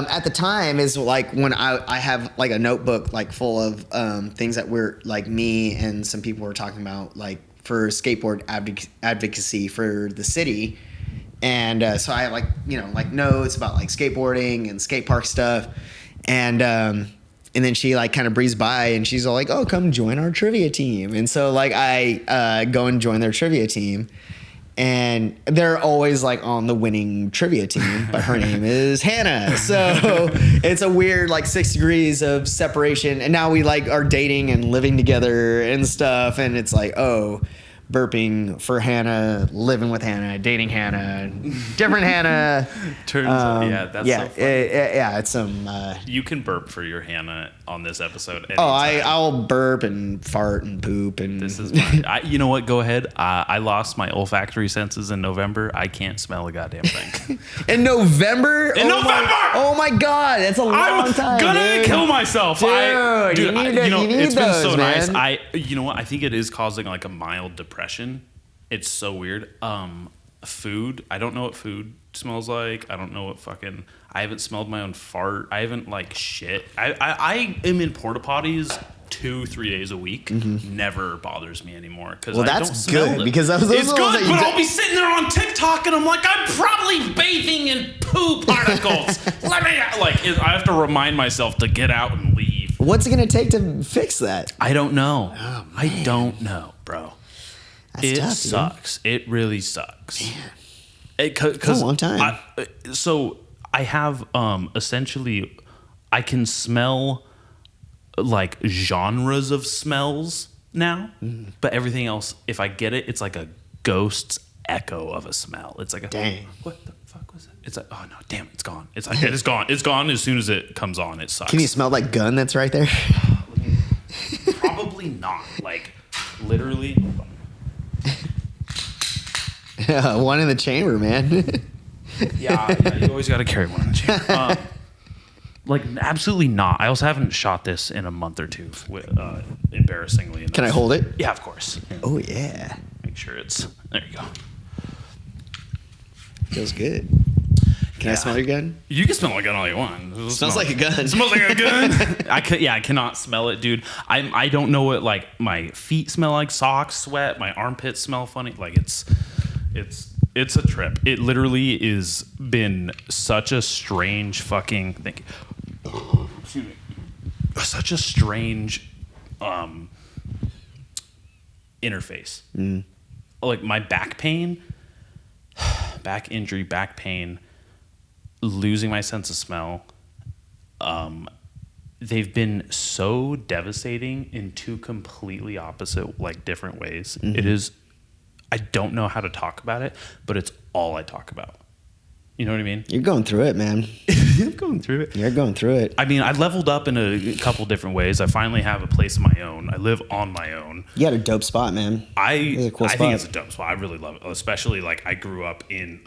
at the time is like when I have like a notebook like full of things that we're like me and some people were talking about like for skateboard advocacy for the city. And so I have like notes about like skateboarding and skate park stuff. And And then she like kind of breezed by and she's all like, oh, come join our trivia team. And so like I go and join their trivia team. And they're always like on the winning trivia team, but her name is Hannah. So it's a weird like 6 degrees of separation. And now we like are dating and living together and stuff. And it's like, oh, burping for Hannah, living with Hannah, dating Hannah, different Hannah. Turns out, yeah, that's so funny. It's some. You can burp for your Hannah on this episode. Oh, anytime. I'll burp and fart and poop and. This is my. You know what? Go ahead. I lost my olfactory senses in November. I can't smell a goddamn thing. In November. In November. Oh my God, that's a long time. I'm gonna dude. kill myself. Dude, you need it's been those, so man. nice. You know what? I think it is causing like a mild depression. It's so weird. Food. I don't know what food smells like. I don't know what fucking. I haven't smelled my own fart. I haven't like shit. I am in porta potties 2-3 days a week. Never bothers me anymore because I don't smell good it. because those it's are the ones good, that you but I'll be sitting there on TikTok and I'm like, I'm probably bathing in poo particles. Let me I have to remind myself to get out and leave. What's it gonna take to fix that? I don't know. Oh, I don't know, bro. That's it tough, sucks. Dude. It really sucks. Man. It's a long time. So I have essentially, I can smell like genres of smells now, but everything else, if I get it, it's like a ghost's echo of a smell. It's like a dang. What the fuck was that? It's like, oh no, damn, it's gone. It's like it's gone. It's gone as soon as it comes on. It sucks. Can you smell that gun that's right there? Probably not. Like literally. One in the chamber, man. Yeah, you always got to carry one in the chamber. Like, absolutely not. I also haven't shot this in a month or two, embarrassingly enough. Can I hold it? Yeah, of course. Oh, yeah. Make sure it's... There you go. Feels good. Can I smell your gun? You can smell a gun all you want. It Smells like a gun. It smells like a gun. I cannot smell it, dude. I don't know what, like, my feet smell like, socks, sweat, my armpits smell funny. Like, it's a trip. It literally is been such a strange fucking thing. Excuse me. Such a strange interface. Like my back pain, back injury, back pain, losing my sense of smell. They've been so devastating in two completely opposite, like different ways. It is. I don't know how to talk about it, but it's all I talk about. You know what I mean? You're going through it, man. I'm going through it. You're going through it. I mean, I leveled up in a couple different ways. I finally have a place of my own. I live on my own. You got a dope spot, man. I Cool think spot. it's a dope spot. I really love it. Especially like I grew up in,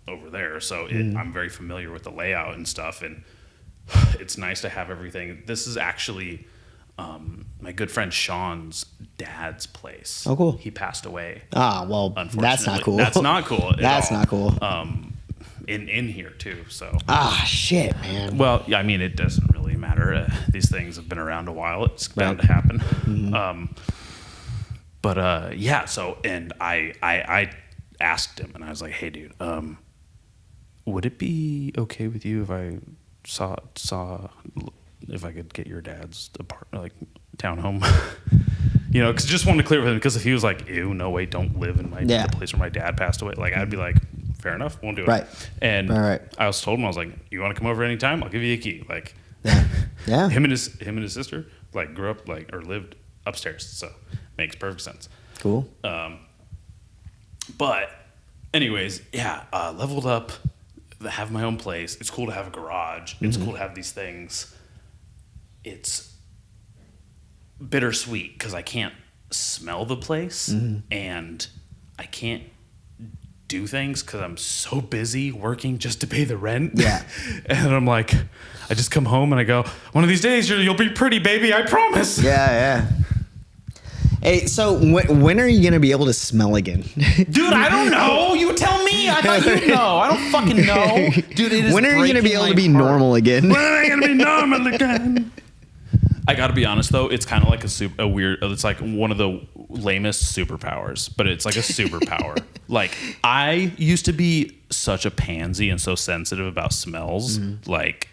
over there. So I'm very familiar with the layout and stuff. And it's nice to have everything. This is actually... my good friend Sean's dad's place. Oh, cool. He passed away. Ah, well, that's not cool. That's not cool. That's not cool. In here too. So. Ah, shit, man. Well, yeah, I mean, it doesn't really matter. These things have been around a while. It's bound to happen. Yeah. So, and I asked him, and I was like, "Hey, dude, would it be okay with you if I saw if I could get your dad's apartment, like townhome?" Because just wanted to clear with him, because if he was like, "Ew, no way, don't live in the place where my dad passed away," like I'd be like, fair enough, won't do it. Right. And right. I was told him, I was like, "You want to come over anytime? I'll give you a key." Like, yeah. Him and his sister like grew up or lived upstairs, so makes perfect sense. Cool. But anyways, yeah, leveled up, have my own place. It's cool to have a garage. It's cool to have these things. It's bittersweet because I can't smell the place and I can't do things because I'm so busy working just to pay the rent. Yeah. And I'm like, I just come home and I go, one of these days you'll be pretty, baby, I promise. Yeah. Hey, so when are you going to be able to smell again? Dude, I don't know. You tell me. I thought you'd know. I don't fucking know. Dude, it is when are you going to be able to be normal again? When am I going to be normal again? I got to be honest, though. It's kind of like a weird... It's like one of the lamest superpowers, but it's like a superpower. Like, I used to be such a pansy and so sensitive about smells. Like,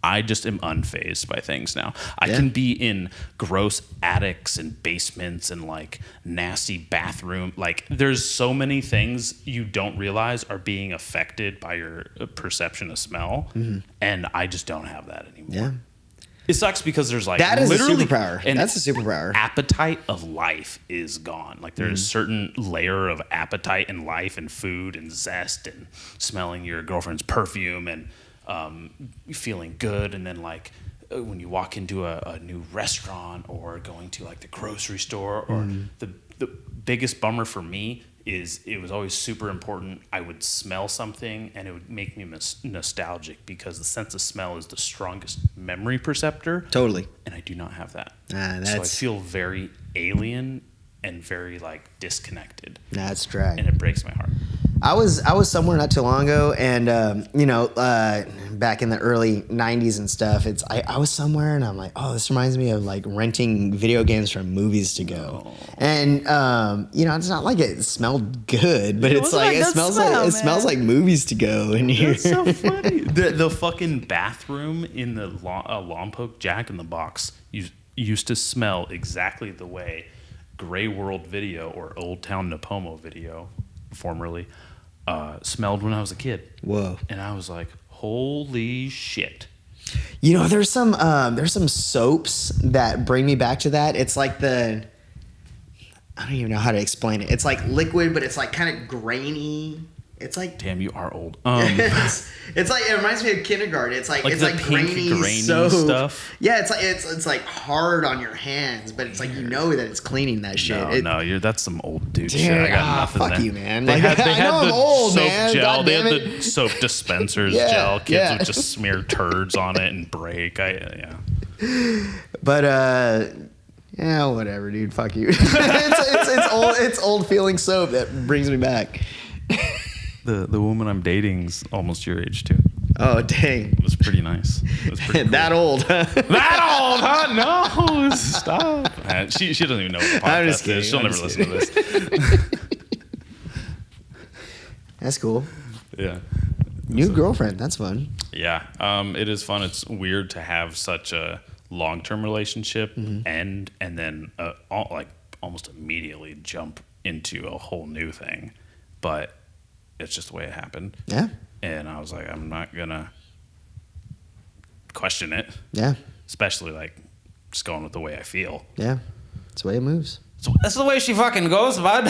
I just am unfazed by things now. I can be in gross attics and basements and like nasty bathroom. Like there's so many things you don't realize are being affected by your perception of smell. And I just don't have that anymore. Yeah. It sucks because there's like That is a literally superpower. That's a superpower. Appetite of life is gone. Like there's a certain layer of appetite in life and food and zest and smelling your girlfriend's perfume and feeling good. And then like when you walk into a new restaurant or going to like the grocery store or the biggest bummer for me is it was always super important. I would smell something and it would make me nostalgic because the sense of smell is the strongest memory perceptor. Totally. And I do not have that. So That's... I feel very alien and very like disconnected. That's drag. And it breaks my heart. I was somewhere not too long ago, and back in the early '90s and stuff. I was somewhere, and I'm like, oh, this reminds me of like renting video games from movies to go, and it's not like it smelled good, but it's like it smells like movies to go in here. That's so funny. The fucking bathroom in the Lompoc Jack in the Box used to smell exactly the way Grey World Video or Old Town Nipomo Video, formerly, smelled when I was a kid. Whoa. And I was like, holy shit. There's some soaps that bring me back to that. It's like I don't even know how to explain it. It's like liquid, but it's like kind of grainy. It's like, damn, you are old. It's like, it reminds me of kindergarten. It's like the pink, grainy soap stuff. Yeah, it's like hard on your hands, but it's like that it's cleaning that shit. That's some old dude shit. I got nothing. Fuck there. you, man. They had I'm the old, soap man. gel. God They damn had it. the soap dispensers gel. Kids would just smear turds on it and break. But whatever, dude. Fuck you. It's old feeling soap that brings me back. The woman I'm dating's almost your age too. Oh dang! It was pretty nice. It was pretty cool. That old? That old? Huh? No, stop. She doesn't even know what the podcast is. She'll never listen to this. That's cool. Yeah. New girlfriend. That's fun. Yeah. It is fun. It's weird to have such a long-term relationship and then almost immediately jump into a whole new thing, but it's just the way it happened. Yeah. And I was like, I'm not gonna question it. Yeah. Especially like just going with the way I feel. Yeah. That's the way it moves. So that's the way she fucking goes, bud.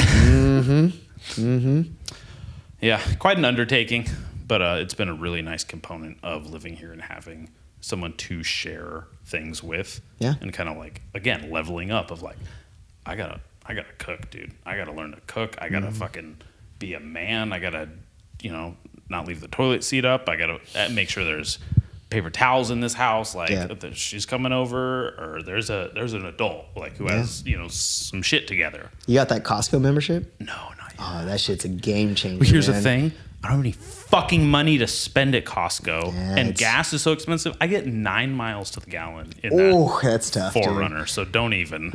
Yeah, quite an undertaking, but it's been a really nice component of living here and having someone to share things with. Yeah. And kind of like, again, leveling up of like, I gotta cook, dude. I gotta learn to cook. I gotta fucking be a man. I gotta, not leave the toilet seat up. I gotta make sure there's paper towels in this house. Like if she's coming over, or there's an adult like who has some shit together. You got that Costco membership? No, not yet. Oh, that shit's a game changer. But here's the thing: I don't have any fucking money to spend at Costco, and gas is so expensive. I get 9 miles to the gallon in that's tough, 4Runner. Dude. So don't even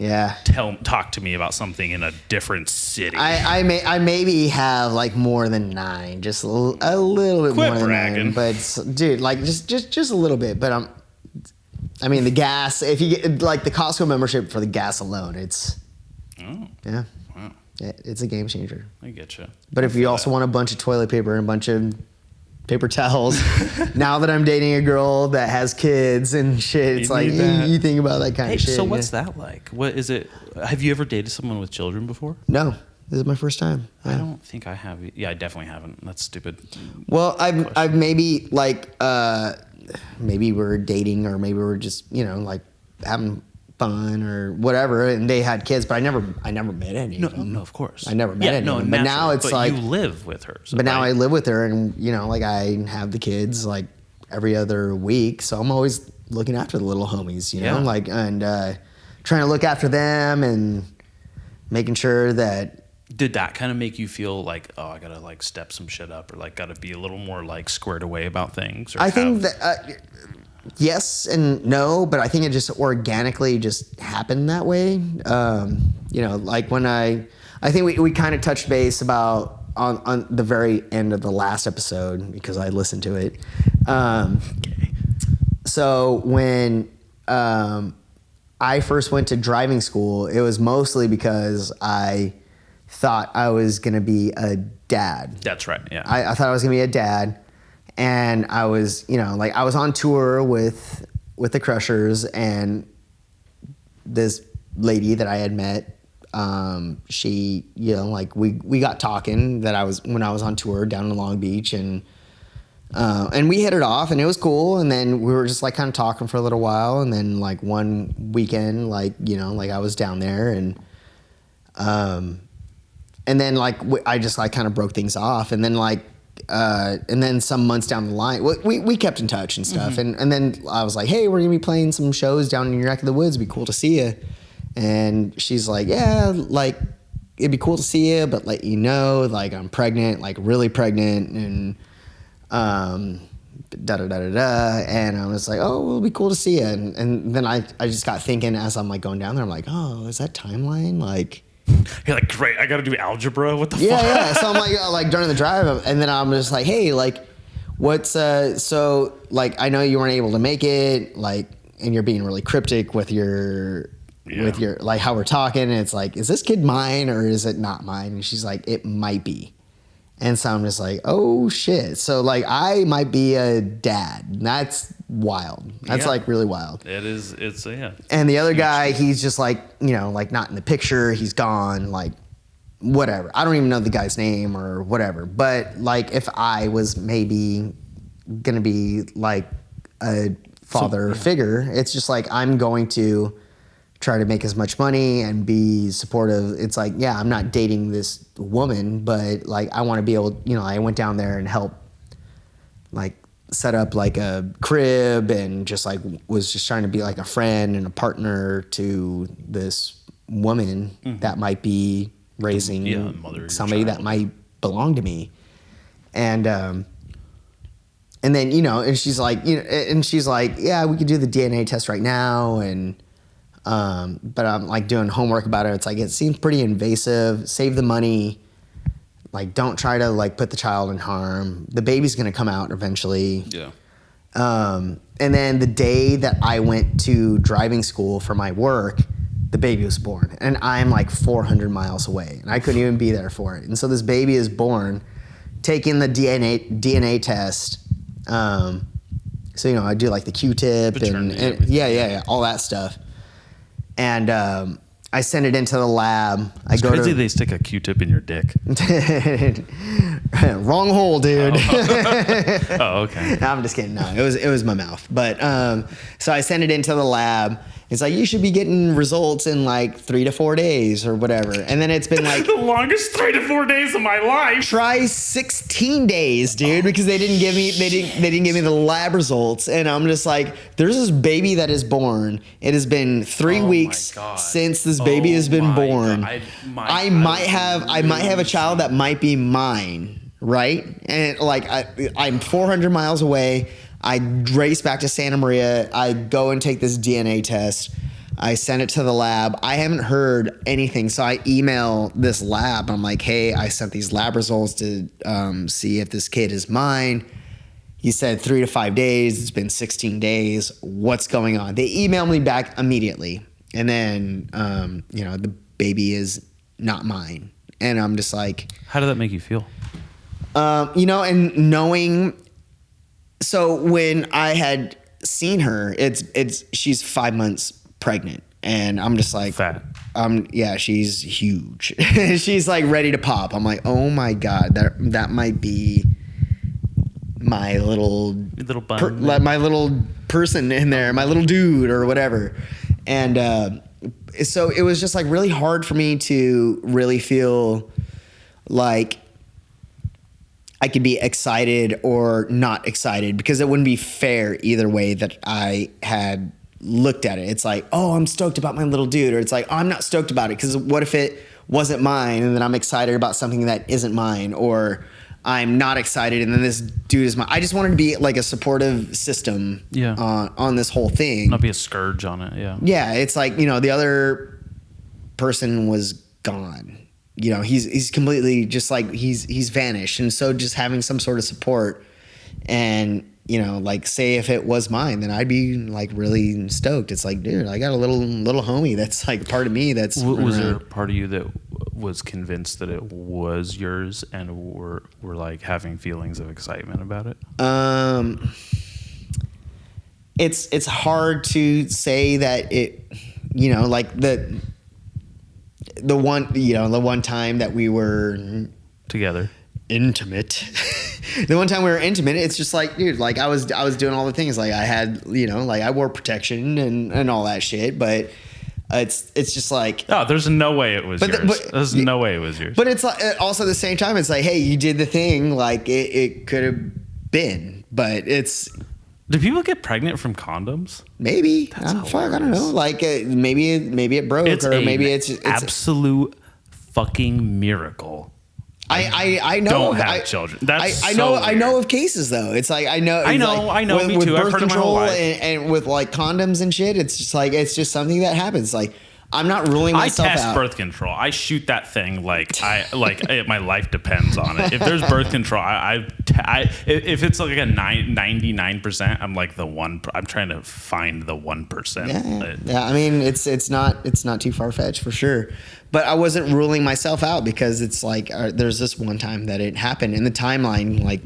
talk to me about something in a different city. I maybe have like more than 9, just a little bit more than 9. But dude, like just a little bit. But I mean the gas. If you get like the Costco membership for the gas alone, it's Wow. It's a game changer. I get you. But if you also want a bunch of toilet paper and a bunch of paper towels, now that I'm dating a girl that has kids and shit, it's like you think about that kind of shit. So what's that like? What is it? Have you ever dated someone with children before? No. This is my first time. Yeah. I don't think I have. Yeah, I definitely haven't. That's stupid. Well, I've maybe like maybe we're dating or maybe we're just like having fun or whatever, and they had kids, but I never met any of them. No, of course. I never met any of them. But now it's like you live with her. So, but now I live with her, and like I have the kids like every other week, so I'm always looking after the little homies, like and trying to look after them and making sure that. Did that kind of make you feel like, oh, I gotta like step some shit up, or like gotta be a little more like squared away about things? Or I think that. Yes and no, but I think it just organically just happened that way. Like when I think we kind of touched base about on the very end of the last episode because I listened to it. So when I first went to driving school, it was mostly because I thought I was going to be a dad. That's right. Yeah. I thought I was going to be a dad. And I was, like I was on tour with the Crushers, and this lady that I had met, she, like we got talking when I was on tour down in Long Beach, and we hit it off, and it was cool. And then we were just like kind of talking for a little while. And then like one weekend, like I was down there, and then like I just like kind of broke things off. And then like and then some months down the line, we kept in touch and stuff. Mm-hmm. And then I was like, hey, we're gonna be playing some shows down in your neck of the woods. It'd be cool to see you. And she's like, yeah, like it'd be cool to see you, but let you know, like I'm pregnant, like really pregnant, and da da da da da. And I was like, oh, well, it'll be cool to see you. And then I just got thinking as I'm like going down there, I'm like, oh, is that timeline? Like, you're like, great, I got to do algebra. What the fuck? Yeah. So I'm like during the drive, and then I'm just like, hey, like, what's so like I know you weren't able to make it, like, and you're being really cryptic with your like how we're talking. And it's like, is this kid mine or is it not mine? And she's like, it might be. And so I'm just like, oh shit. So like I might be a dad. That's wild. That's like really wild. It is. It's yeah. And the other guy, he's just like, like not in the picture. He's gone, like whatever. I don't even know the guy's name or whatever. But like if I was maybe going to be like a father figure, it's just like I'm going to try to make as much money and be supportive. It's like, yeah, I'm not dating this woman, but like I want to be able, I went down there and helped like set up like a crib, and just like was just trying to be like a friend and a partner to this woman that might be raising somebody that might belong to me. And then, and she's like, yeah, we could do the DNA test right now. And, but I'm like doing homework about it. It's like, it seems pretty invasive. Save the money. Like, don't try to like put the child in harm. The baby's going to come out eventually. Yeah. And then the day that I went to driving school for my work, the baby was born, and I'm like 400 miles away, and I couldn't even be there for it. And so this baby is born, taking the DNA test. So, I do like the Q-tip and yeah, all that stuff. And I send it into the lab. It's crazy they stick a Q-tip in your dick. Wrong hole, dude. Oh, okay. No, I'm just kidding. No, it was my mouth. But so I send it into the lab. It's like, you should be getting results in like 3 to 4 days or whatever. And then it's been like the longest 3 to 4 days of my life. Try 16 days, dude, because they didn't give me the lab results. And I'm just like, there's this baby that is born. It has been 3 weeks since this baby has been born. I might have a child that might be mine, right? And like I'm 400 miles away. I race back to Santa Maria. I go and take this DNA test. I send it to the lab. I haven't heard anything. So I email this lab. I'm like, hey, I sent these lab results to see if this kid is mine. He said 3 to 5 days. It's been 16 days. What's going on? They email me back immediately. And then, the baby is not mine. And I'm just like... How did that make you feel? And knowing... So when I had seen her, she's 5 months pregnant, and I'm just like, fat. Yeah, she's huge. She's like ready to pop. I'm like, oh my God, that might be my little bun, my little person in there, my little dude or whatever. And so it was just like really hard for me to really feel like I could be excited or not excited, because it wouldn't be fair either way that I had looked at it. It's like, oh, I'm stoked about my little dude, or it's like, oh, I'm not stoked about it because what if it wasn't mine, and then I'm excited about something that isn't mine, or I'm not excited and then this dude is mine. I just wanted to be like a supportive system on this whole thing. Not be a scourge on it, yeah. Yeah, it's like, the other person was gone. He's completely just like he's vanished. And so just having some sort of support and you know, like say if it was mine, then I'd be like really stoked. It's like, dude, I got a little homie that's like part of me. That's Was there a part of you that was convinced that it was yours and were like having feelings of excitement about it? It's hard to say that it, you know, like the one time that we were Together. intimate. The one time we were intimate, it's just like, dude, like I was doing all the things. Like I had, you know, like I wore protection and all that shit, but it's just like, Oh, there's no way it was yours. There's no way it was yours. but it's like, also at the same time, it's like, hey, you did the thing. Like it could have been, but it's Do people get pregnant from condoms? maybe, I don't know. Like maybe it broke, It's or maybe it's absolute fucking miracle. I know. Don't have children. That's I so know. I weird. know of cases though. It's like I know. Me with too. I've birth heard it my whole control life. and with like condoms and shit. It's just like it's just something that happens. Like I'm not ruling myself I test out. birth control. I shoot that thing like my life depends on it. If there's birth control, if it's like a 99%, I'm like the one. I'm trying to find the 1%. Yeah. I mean, it's not too far fetched for sure. But I wasn't ruling myself out because it's like there's this one time that it happened, and the timeline like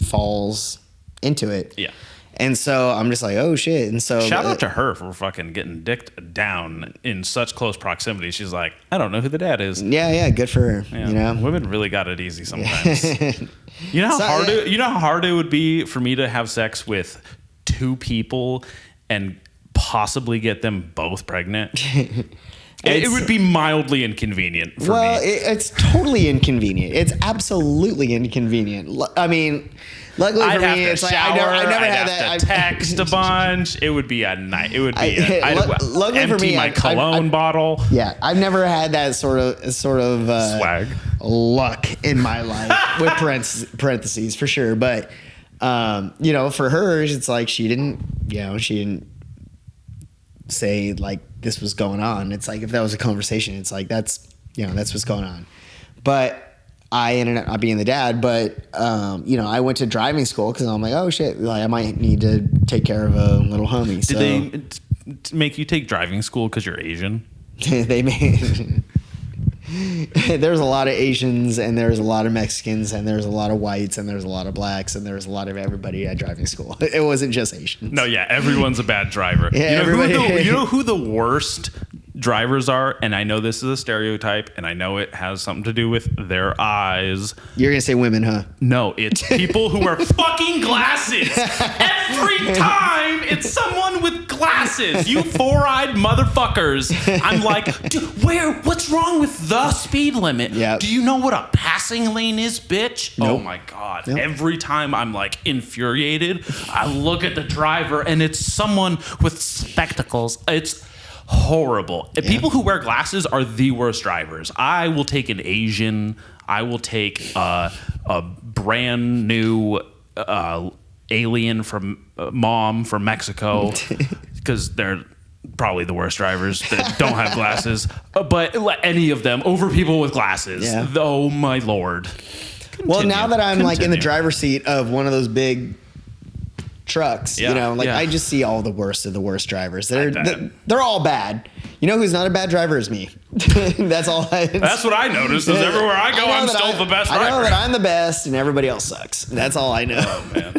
falls into it. Yeah. And so I'm just like, oh shit. And so Shout out to her for fucking getting dicked down in such close proximity. She's like, I don't know who the dad is. Yeah, good for her. Yeah. You know, Women really got it easy sometimes. You know how hard it would be for me to have sex with two people and possibly get them both pregnant? It would be mildly inconvenient for me. Well, it's totally inconvenient. It's absolutely inconvenient. I mean, luckily for me, it's like I never had that. I'd have to text a bunch. It would be a night. It would be. Luckily empty for me, my cologne bottle. Yeah, I've never had that sort of Swag luck in my life with parentheses for sure. But you know, for hers, it's like she didn't say like this was going on. It's like if that was a conversation, it's like that's what's going on. But I ended up not being the dad. But you know, I went to driving school because I'm like, oh shit, like I might need to take care of a little homie. Did they make you take driving school because you're Asian? They made. There's a lot of Asians and there's a lot of Mexicans and there's a lot of whites and there's a lot of blacks and there's a lot of everybody at driving school. It wasn't just Asians. No, yeah, everyone's a bad driver. Yeah, you know who the worst drivers are? And I know this is a stereotype and I know it has something to do with their eyes. You're going to say women, huh? No, it's people who wear fucking glasses. Every time it's someone with glasses. You four-eyed motherfuckers. I'm like, dude, what's wrong with the speed limit? Yep. Do you know what a passing lane is, bitch? Nope. Oh my God. Nope. Every time I'm like infuriated, I look at the driver and it's someone with spectacles. It's horrible. Yeah. People who wear glasses are the worst drivers. I will take an Asian. I will take a brand new alien from mom from Mexico because they're probably the worst drivers that don't have glasses. But any of them over people with glasses. Yeah. Oh my Lord. Well, now that I'm like in the driver's seat of one of those big trucks, you know, like I just see all the worst of the worst drivers. They're all bad. You know who's not a bad driver is me. That's all. That's what I noticed. Is everywhere I go, I'm still the best driver. I know that I'm the best, and everybody else sucks. That's all I know. Oh man.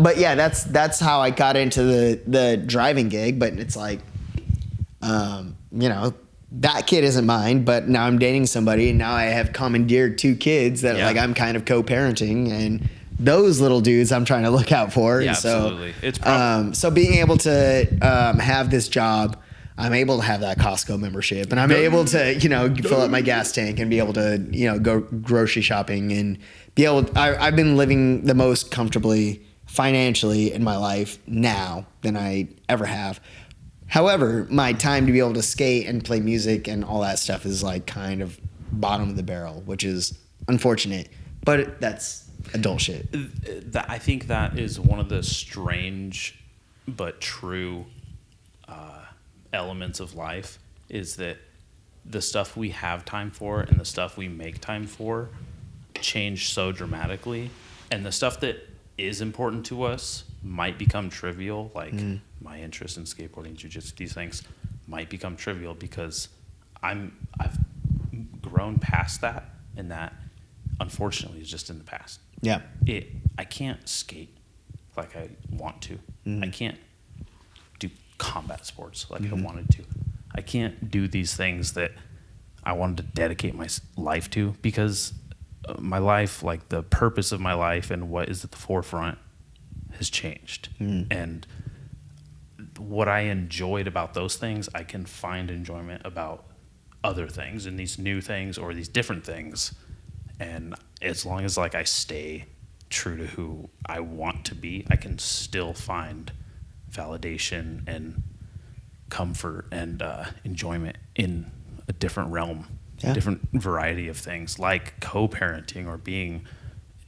But yeah, that's how I got into the driving gig. But it's like, you know, that kid isn't mine. But now I'm dating somebody, and now I have commandeered two kids that like I'm kind of co-parenting and. Those little dudes I'm trying to look out for. Yeah, and so, absolutely. It's so being able to have this job, I'm able to have that Costco membership, and I'm able to, you know, fill up my gas tank and be able to, you know, go grocery shopping and be able. I've been living the most comfortably financially in my life now than I ever have. However, my time to be able to skate and play music and all that stuff is like kind of bottom of the barrel, which is unfortunate, but that's adult shit. I think that is one of the strange but true elements of life is that the stuff we have time for and the stuff we make time for change so dramatically, and the stuff that is important to us might become trivial. Like my interest in skateboarding, jiu-jitsu, these things might become trivial because I've grown past that, and that unfortunately is just in the past. Yeah. I can't skate like I want to. I can't do combat sports like I wanted to. I can't do these things that I wanted to dedicate my life to, because my life, like the purpose of my life and what is at the forefront, has changed. And what I enjoyed about those things, I can find enjoyment about other things and these new things or these different things. And as long as like I stay true to who I want to be, I can still find validation and comfort and enjoyment in a different realm, a different variety of things, like co-parenting or being,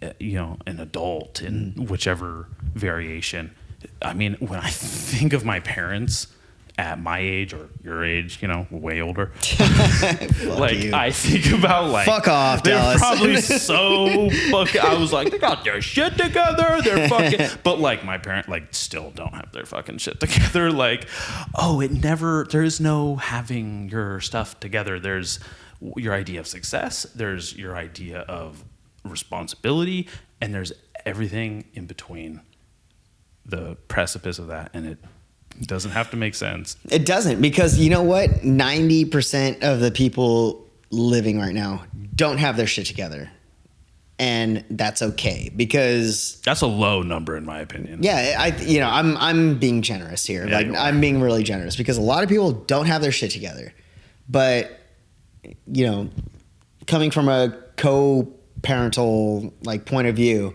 an adult in whichever variation. I mean, when I think of my parents at my age or your age, way older, like you. I think about like, fuck off, they're Dallas. probably so fucking, I was like, they got their shit together. They're fucking, but like my parents like still don't have their fucking shit together. Like, there's no having your stuff together. There's your idea of success. There's your idea of responsibility, and there's everything in between the precipice of that. And it doesn't have to make sense. It doesn't, because you know what? 90% of the people living right now don't have their shit together. And that's okay, because that's a low number in my opinion. Yeah, I'm being generous here. Yeah, like I'm being really generous, because a lot of people don't have their shit together. But coming from a co-parental like point of view,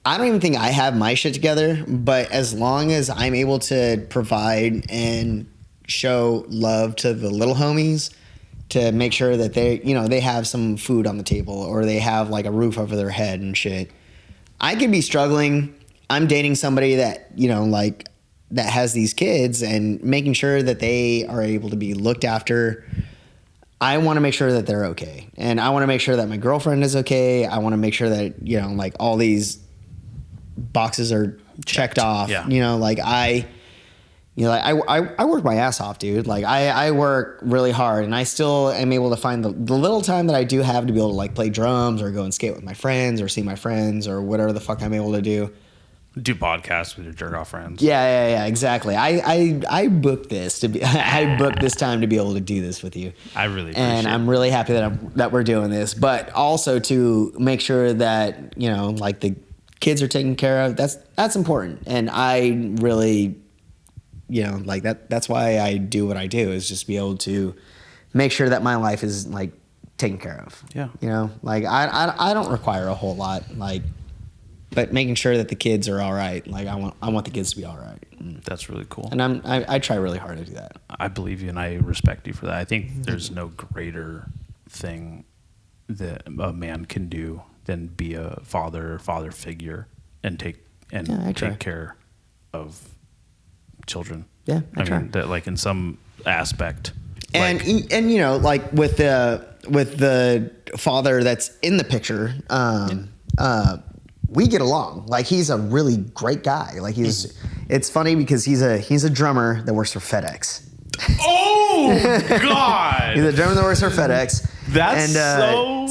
I don't even think I have my shit together, but as long as I'm able to provide and show love to the little homies, to make sure that they have some food on the table, or they have like a roof over their head and shit. I could be struggling. I'm dating somebody that, that has these kids, and making sure that they are able to be looked after. I want to make sure that they're okay. And I want to make sure that my girlfriend is okay. I want to make sure that, like all these boxes are checked off. Yeah. I work my ass off, dude. Like I work really hard, and I still am able to find the little time that I do have to be able to like play drums or go and skate with my friends or see my friends or whatever the fuck I'm able to do. Do podcasts with your jerk off friends. Yeah, exactly. I booked this to be. I booked this time to be able to do this with you. I really appreciate it. And I'm really happy that we're doing this, but also to make sure that like the kids are taken care of. That's important, and I really, like that. That's why I do what I do, is just be able to make sure that my life is like taken care of. Yeah. Like I don't require a whole lot, like. But making sure that the kids are all right. Like I want the kids to be all right. That's really cool. And I try really hard to do that. I believe you, and I respect you for that. I think there's no greater thing that a man can do than be a father figure and take care of children. Yeah, I try. mean, that like in some aspect. And like with the father that's in the picture, we get along. Like he's a really great guy. Like it's funny because he's a drummer that works for FedEx. Oh God! He's a drummer that works for FedEx. That's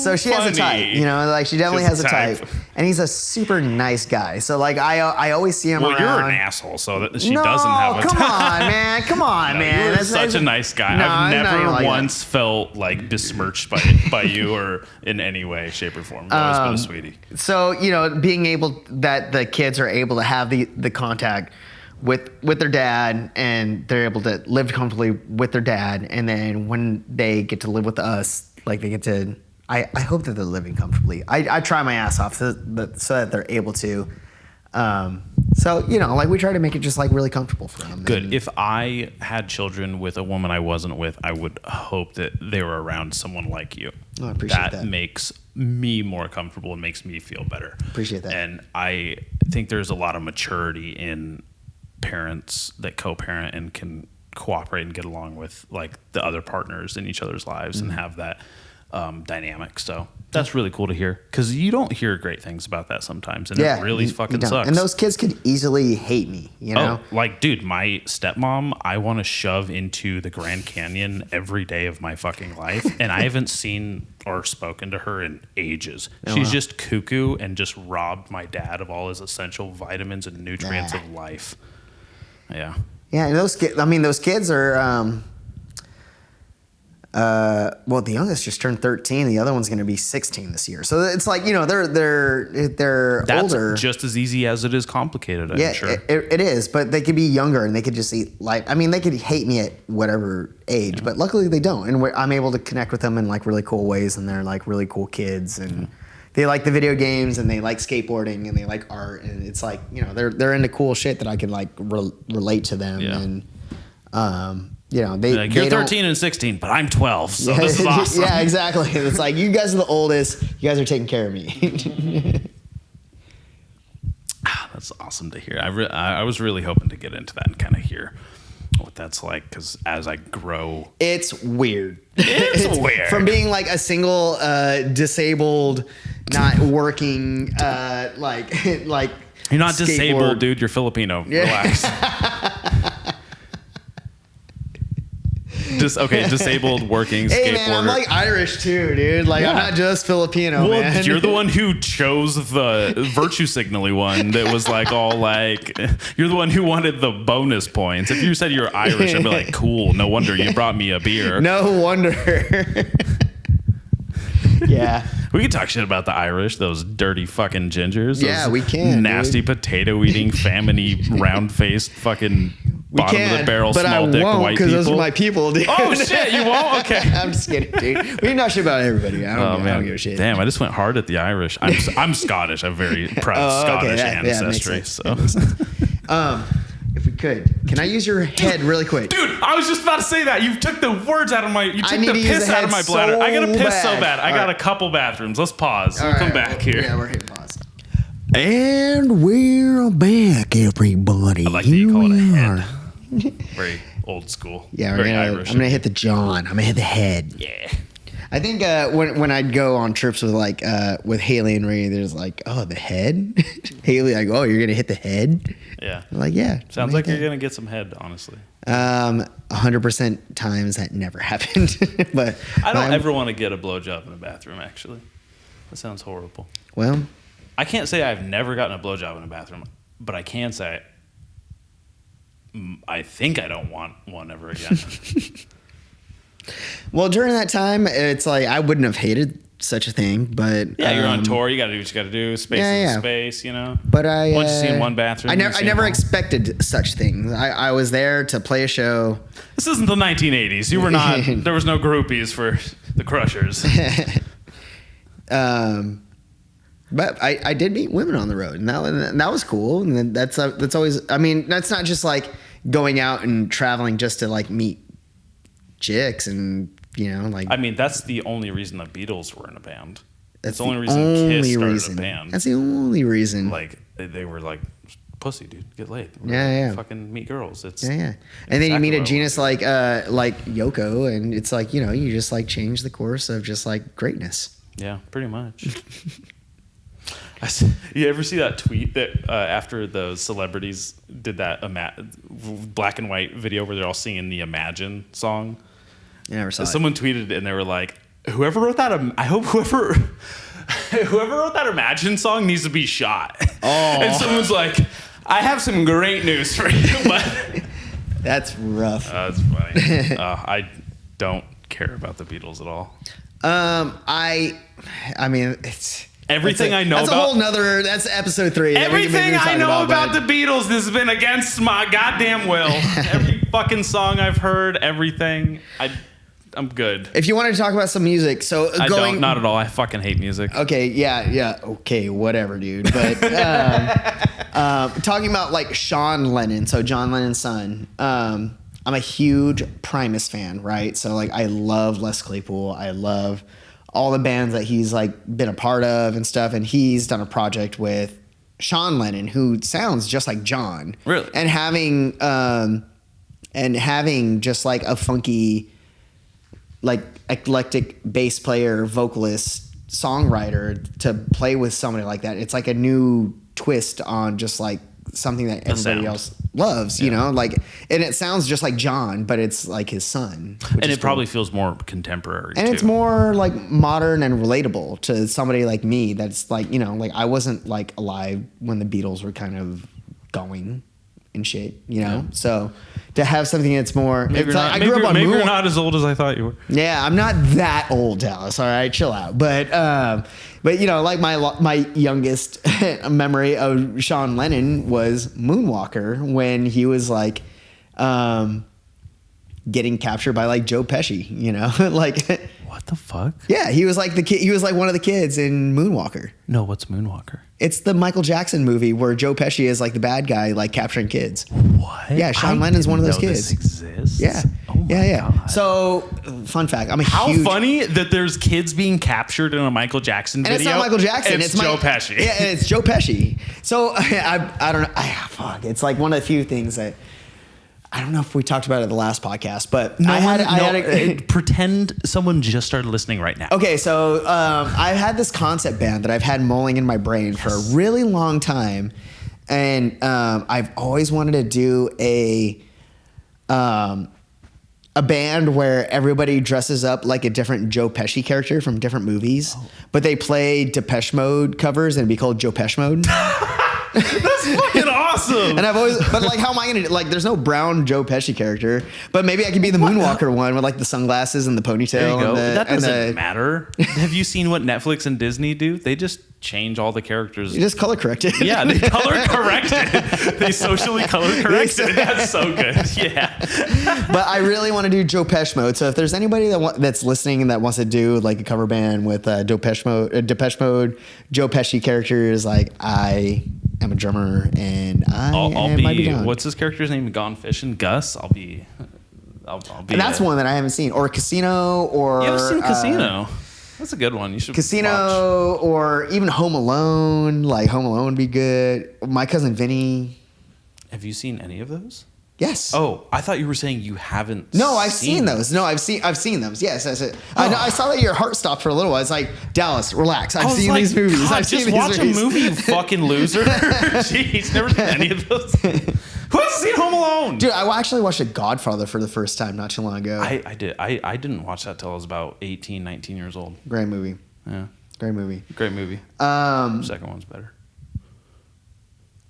so she has a type. Like she definitely has a type. And he's a super nice guy. So like I always see him around. Well, you're an asshole, so that she doesn't have a type. Come on, man. You're such a nice guy. No, I've never like once felt like besmirched by you or in any way, shape, or form. You've always been a sweetie. So being able that the kids are able to have the contact with their dad, and they're able to live comfortably with their dad, and then when they get to live with us, like they get to. I hope that they're living comfortably. I try my ass off so that they're able to. Like we try to make it just like really comfortable for them. Good. And if I had children with a woman I wasn't with, I would hope that they were around someone like you. Oh, I appreciate that. That makes me more comfortable and makes me feel better. Appreciate that. And I think there's a lot of maturity in parents that co-parent and can cooperate and get along with like the other partners in each other's lives and have that dynamic. So that's really cool to hear, because you don't hear great things about that sometimes, and it really fucking sucks. And those kids could easily hate me, you know? Like, dude, my stepmom, I want to shove into the Grand Canyon every day of my fucking life, and I haven't seen or spoken to her in ages. She's just cuckoo and just robbed my dad of all his essential vitamins and nutrients of life. Yeah. Yeah, and those kids are... well, the youngest just turned 13. The other one's going to be 16 this year. So it's like, you know, they're That's older. just as easy as it is complicated, I'm sure. It is, but they could be younger and they could just eat like, I mean, they could hate me at whatever age, but luckily they don't. And I'm able to connect with them in like really cool ways, and they're like really cool kids, and they like the video games, and they like skateboarding, and they like art, and it's like, you know, they're into cool shit that I can like relate to them. And you know, you're 13 and 16, but I'm 12, so this is awesome. Yeah, exactly. It's like, you guys are the oldest. You guys are taking care of me. That's awesome to hear. I was really hoping to get into that and kind of hear what that's like, because as I grow, it's weird. It's weird. From being like a single, disabled, not working, like you're not disabled, dude. You're Filipino. Yeah. Relax. Disabled working skateboarder. Hey man, I'm like Irish too, dude. Like, I'm not just Filipino, man. You're the one who chose the virtue signaling one that was like all like, you're the one who wanted the bonus points. If you said you're Irish, I'd be like, cool, no wonder you brought me a beer. No wonder. Yeah. We can talk shit about the Irish, those dirty fucking gingers. Yeah, we can. Nasty potato eating, famine-y, round-faced fucking bottom of the barrel, small dick white people. Because those are my people, dude. Oh shit, you won't? Okay. I'm just kidding, dude. We can talk shit about everybody. I don't give a shit. Damn, I just went hard at the Irish. I'm Scottish. I'm very proud Scottish ancestry. If we could, can I use your head really quick? Dude, I was just about to say that. You took the words out of my... You took the use piss the out of my bladder. I got to piss so bad. I got right. a couple bathrooms. Let's pause. We'll come back here. Yeah, we're hitting pause. And we're back, everybody. I like that you call it a head. Very old school. Yeah, very Irish. I'm going to hit the John. I'm going to hit the head. Yeah. I think when I'd go on trips with like with Haley and Ray, there's like, oh, the head. Haley, like, oh, you're gonna hit the head. Yeah. I'm like, yeah. Sounds like you're gonna get some head, honestly. 100% times that never happened. But I don't ever want to get a blowjob in a bathroom. Actually, that sounds horrible. Well, I can't say I've never gotten a blowjob in a bathroom, but I can say I think I don't want one ever again. Well, during that time, it's like I wouldn't have hated such a thing, but yeah, you're on tour. You got to do what you got to do. Space is space, you know. But once you see in one bathroom, I never expected such things. I was there to play a show. This isn't the 1980s. You were not. There was no groupies for the Crushers. But I did meet women on the road, and that was cool. And that's always. I mean, that's not just like going out and traveling just to like meet chicks and, you know, like. I mean, that's the only reason the Beatles were in a band. That's the only reason Kiss started a band. That's the only reason. Like, they were like, pussy, dude, get laid. Yeah. Fucking meet girls. It's yeah. And then you meet a genius like Yoko, and it's like, you know, you just like change the course of just like greatness. Yeah, pretty much. You ever see that tweet that after the celebrities did that black and white video where they're all singing the Imagine song? I never saw it. Someone tweeted it and they were like, whoever wrote that whoever wrote that Imagine song needs to be shot. Oh. And someone's like, I have some great news for you, but that's rough. That's funny. I don't care about the Beatles at all. I mean, it's everything I know that's about. That's a whole nother. That's episode 3. Everything I know about the Beatles has been against my goddamn will. Every fucking song I've heard, everything. I'm good. If you wanted to talk about some music, so I don't, not at all. I fucking hate music. Okay, yeah. Okay, whatever, dude. But talking about like Sean Lennon, so John Lennon's son. I'm a huge Primus fan, right? So like I love Les Claypool. I love all the bands that he's like been a part of and stuff. And he's done a project with Sean Lennon, who sounds just like John. Really? And having just like a funky like eclectic bass player, vocalist, songwriter to play with somebody like that. It's like a new twist on just like something that everybody else loves, you know, like, and it sounds just like John, but it's like his son. And it probably feels more contemporary and too. It's more like modern and relatable to somebody like me. That's like, you know, like I wasn't like alive when the Beatles were kind of going and shit, you know? So to have something that's more, maybe it's like, I grew up on maybe you're not as old as I thought you were. Yeah, I'm not that old, Dallas. All right, chill out. But you know, like my youngest memory of Sean Lennon was Moonwalker when he was like getting captured by like Joe Pesci, you know? Like What the fuck? yeah, he was like the kid. He was like one of the kids in Moonwalker. No, what's Moonwalker? It's the Michael Jackson movie where Joe Pesci is like the bad guy, like capturing kids. What? Yeah, Sean Lennon's one of those kids. This exists? Yeah. Oh my God. So, fun fact. I'm a How huge... funny that there's kids being captured in a Michael Jackson And video. it's not Michael Jackson. It's Joe Pesci. Yeah, and it's Joe Pesci. So, I don't know. Fuck. It's like one of the few things that... I don't know if we talked about it at the last podcast, but pretend someone just started listening right now. Okay, so I've had this concept band that I've had mulling in my brain for a really long time, and I've always wanted to do a band where everybody dresses up like a different Joe Pesci character from different movies, but they play Depeche Mode covers and it'd be called Joe Pesci Mode. That's fucking awesome. And I've always, but like, how am I going to, like, there's no brown Joe Pesci character, but maybe I could be the Moonwalker one with like the sunglasses and the ponytail. There you go. And That doesn't matter. Have you seen what Netflix and Disney do? They just change all the characters. You just color correct it. Yeah, they color correct it. They socially color correct it. That's so good. Yeah. But I really want to do Joe Pesci Mode. So if there's anybody that's listening and that wants to do like a cover band with Depeche Mode, Joe Pesci characters, like I am a drummer and I'll might be down. What's his character's name? Gone Fishing? Gus? I'll be And that's one that I haven't seen. Or Casino or... You ever seen Casino? That's a good one. You should Casino watch. Or even Home Alone. Like Home Alone would be good. My Cousin Vinny. Have you seen any of those? Yes. Oh, I thought you were saying you haven't. No, I've seen those. No, I've seen them. Yes, that's it. I saw that your heart stopped for a little while. It's like, Dallas, relax. I've seen these movies. God, I've seen just these watch movies. a movie, you fucking loser. Jeez, never seen any of those. Who hasn't seen Home Alone? Dude, I actually watched The Godfather for the first time not too long ago. I did. I didn't watch that till I was about 18, 19 years old. Great movie. Yeah. Great movie. Great movie. Second one's better.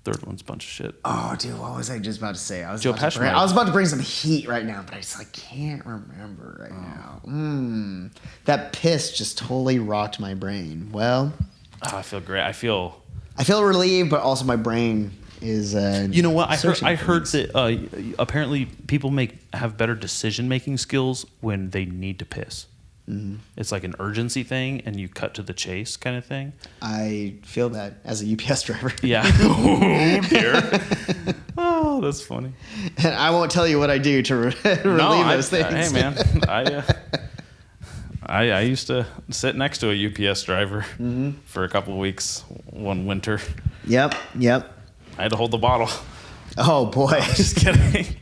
Third one's a bunch of shit. Oh, dude, what was I just about to say? I was about to bring some heat right now, but I just like can't remember right now. That piss just totally rocked my brain. Well, I feel great. I feel relieved, but also my brain is. You know what? I heard that apparently people have better decision making skills when they need to piss. Mm-hmm. It's like an urgency thing, and you cut to the chase kind of thing. I feel that as a UPS driver. Yeah. Oh dear. Oh, that's funny. And I won't tell you what I do to relieve those things. Hey man, I used to sit next to a UPS driver for a couple of weeks one winter. Yep. I had to hold the bottle. Oh boy. Just kidding.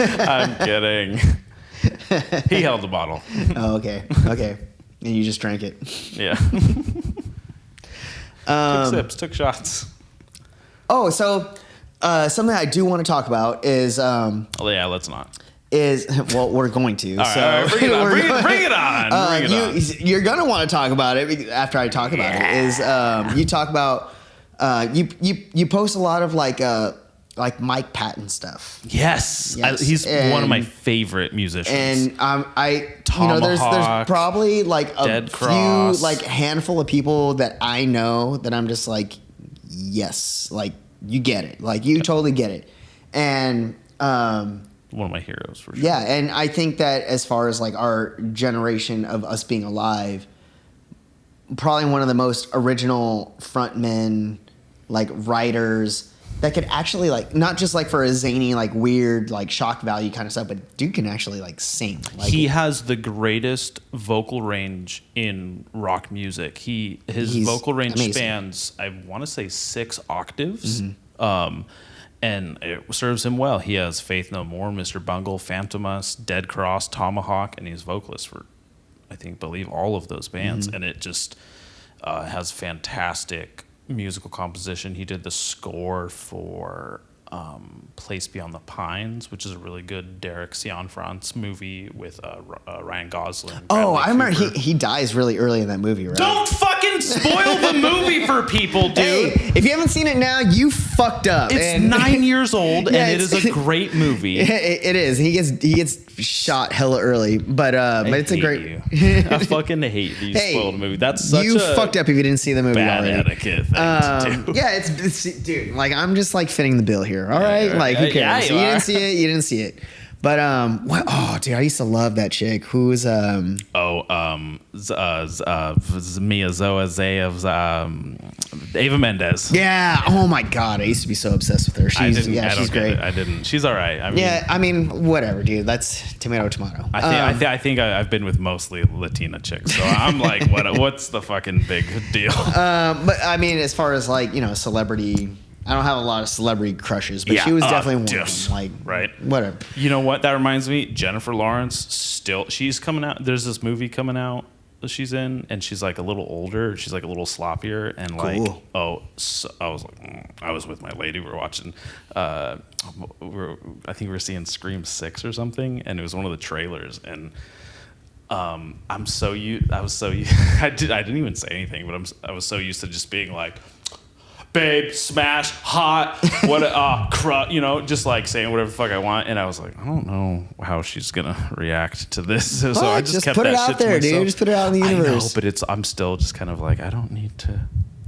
I'm kidding. He held the bottle. Oh, okay. And you just drank it. Yeah. Took sips, took shots. Oh, so something I do want to talk about is... yeah, let's not. We're going to. All right, bring it on. You're going to want to talk about it after I talk about it. Is you talk about... You post a lot of like Mike Patton stuff. Yes. He's one of my favorite musicians. And there's probably like a few like handful of people that I know that I'm just like, yes, like you get it, like you totally get it, and one of my heroes for sure. Yeah, and I think that as far as like our generation of us being alive, probably one of the most original frontmen, like writers that could actually like not just like for a zany like weird like shock value kind of stuff, but dude can actually like sing. Like, he has the greatest vocal range in rock music. His vocal range spans, I want to say 6 octaves, and it serves him well. He has Faith No More, Mr. Bungle, Phantom Us, Dead Cross, Tomahawk, and he's vocalist for believe all of those bands, and it just has fantastic musical composition. He did the score for Place Beyond the Pines, which is a really good Derek Cianfrance movie with Ryan Gosling. Oh, Bradley I remember Cooper. he dies really early in that movie, right? Don't fucking spoil the movie for people, dude. Hey, if you haven't seen it now, you fucked up. It's 9 years old, Yeah, and it is a great movie. It is. He gets shot hella early, but it's a great. I fucking hate these spoiled movies. That's such you a fucked up if you didn't see the movie bad already. etiquette thing to do. Yeah, it's dude. Like I'm just like fitting the bill here. All right, yeah, like who cares? yeah, you you are. didn't see it. You didn't see it. But what? Oh, dude, I used to love that chick. Who's Mia Zoa Zay of Ava Mendes. Yeah. Oh my God, I used to be so obsessed with her. She's She's great. I didn't. She's all right. I mean, Yeah, I mean, whatever, dude. That's tomato. I think I've been with mostly Latina chicks, so I'm like, what's the fucking big deal? But I mean, as far as like celebrity, I don't have a lot of celebrity crushes, but Yeah, she was definitely one of yes, them. Like, right. Whatever. You know what? That reminds me, Jennifer Lawrence. She's coming out. There's this movie coming out that she's in, and she's like a little older. She's like a little sloppier, and Cool. I was like, I was with my lady. We were watching. I think we were seeing Scream 6 or something, and it was one of the trailers, and. I didn't even say anything, but I was so used to just being like, babe, smash, hot, just like saying whatever the fuck I want. And I was like, I don't know how she's gonna react to this. So I just kept put that it out shit to there, myself. dude. Just put it out in the universe. I know, but I'm still just kind of like, I don't need to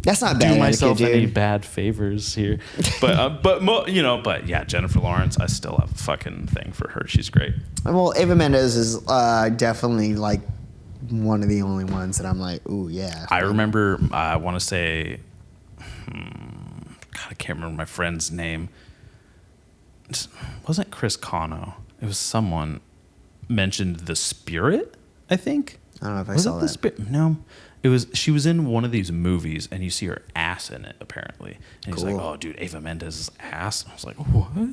That's not bad do myself etiquette, any dude. bad favors here. But yeah, Jennifer Lawrence, I still have a fucking thing for her. She's great. Well, Ava Mendes is definitely like one of the only ones that I'm like, ooh, yeah. I remember, I want to say, God, I can't remember my friend's name. It wasn't Chris Cano. It was someone mentioned The Spirit, I think. I don't know if I Was saw it The that. Spirit? No. It was. She was in one of these movies, and you see her ass in it, apparently. And he's like, Cool. oh, dude, Ava Mendes' ass. And I was like, what?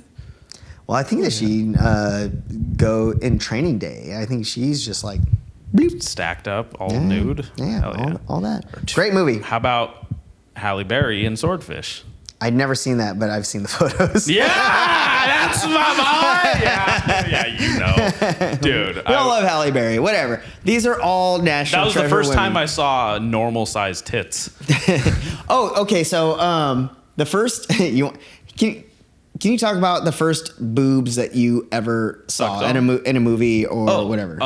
Well, I think that she go in Training Day. I think she's just like, bleep. Stacked up, all Yeah, nude. Yeah, Hell all that. Great movie. How about Halle Berry in Swordfish? I'd never seen that, but I've seen the photos. Yeah, that's my boy. Yeah, you know, dude. We all love Halle Berry. Whatever. These are all national. That was the treasure first time women. I saw normal sized tits. Oh, okay. So the first can you talk about the first boobs that you ever saw Sucked in a movie or whatever?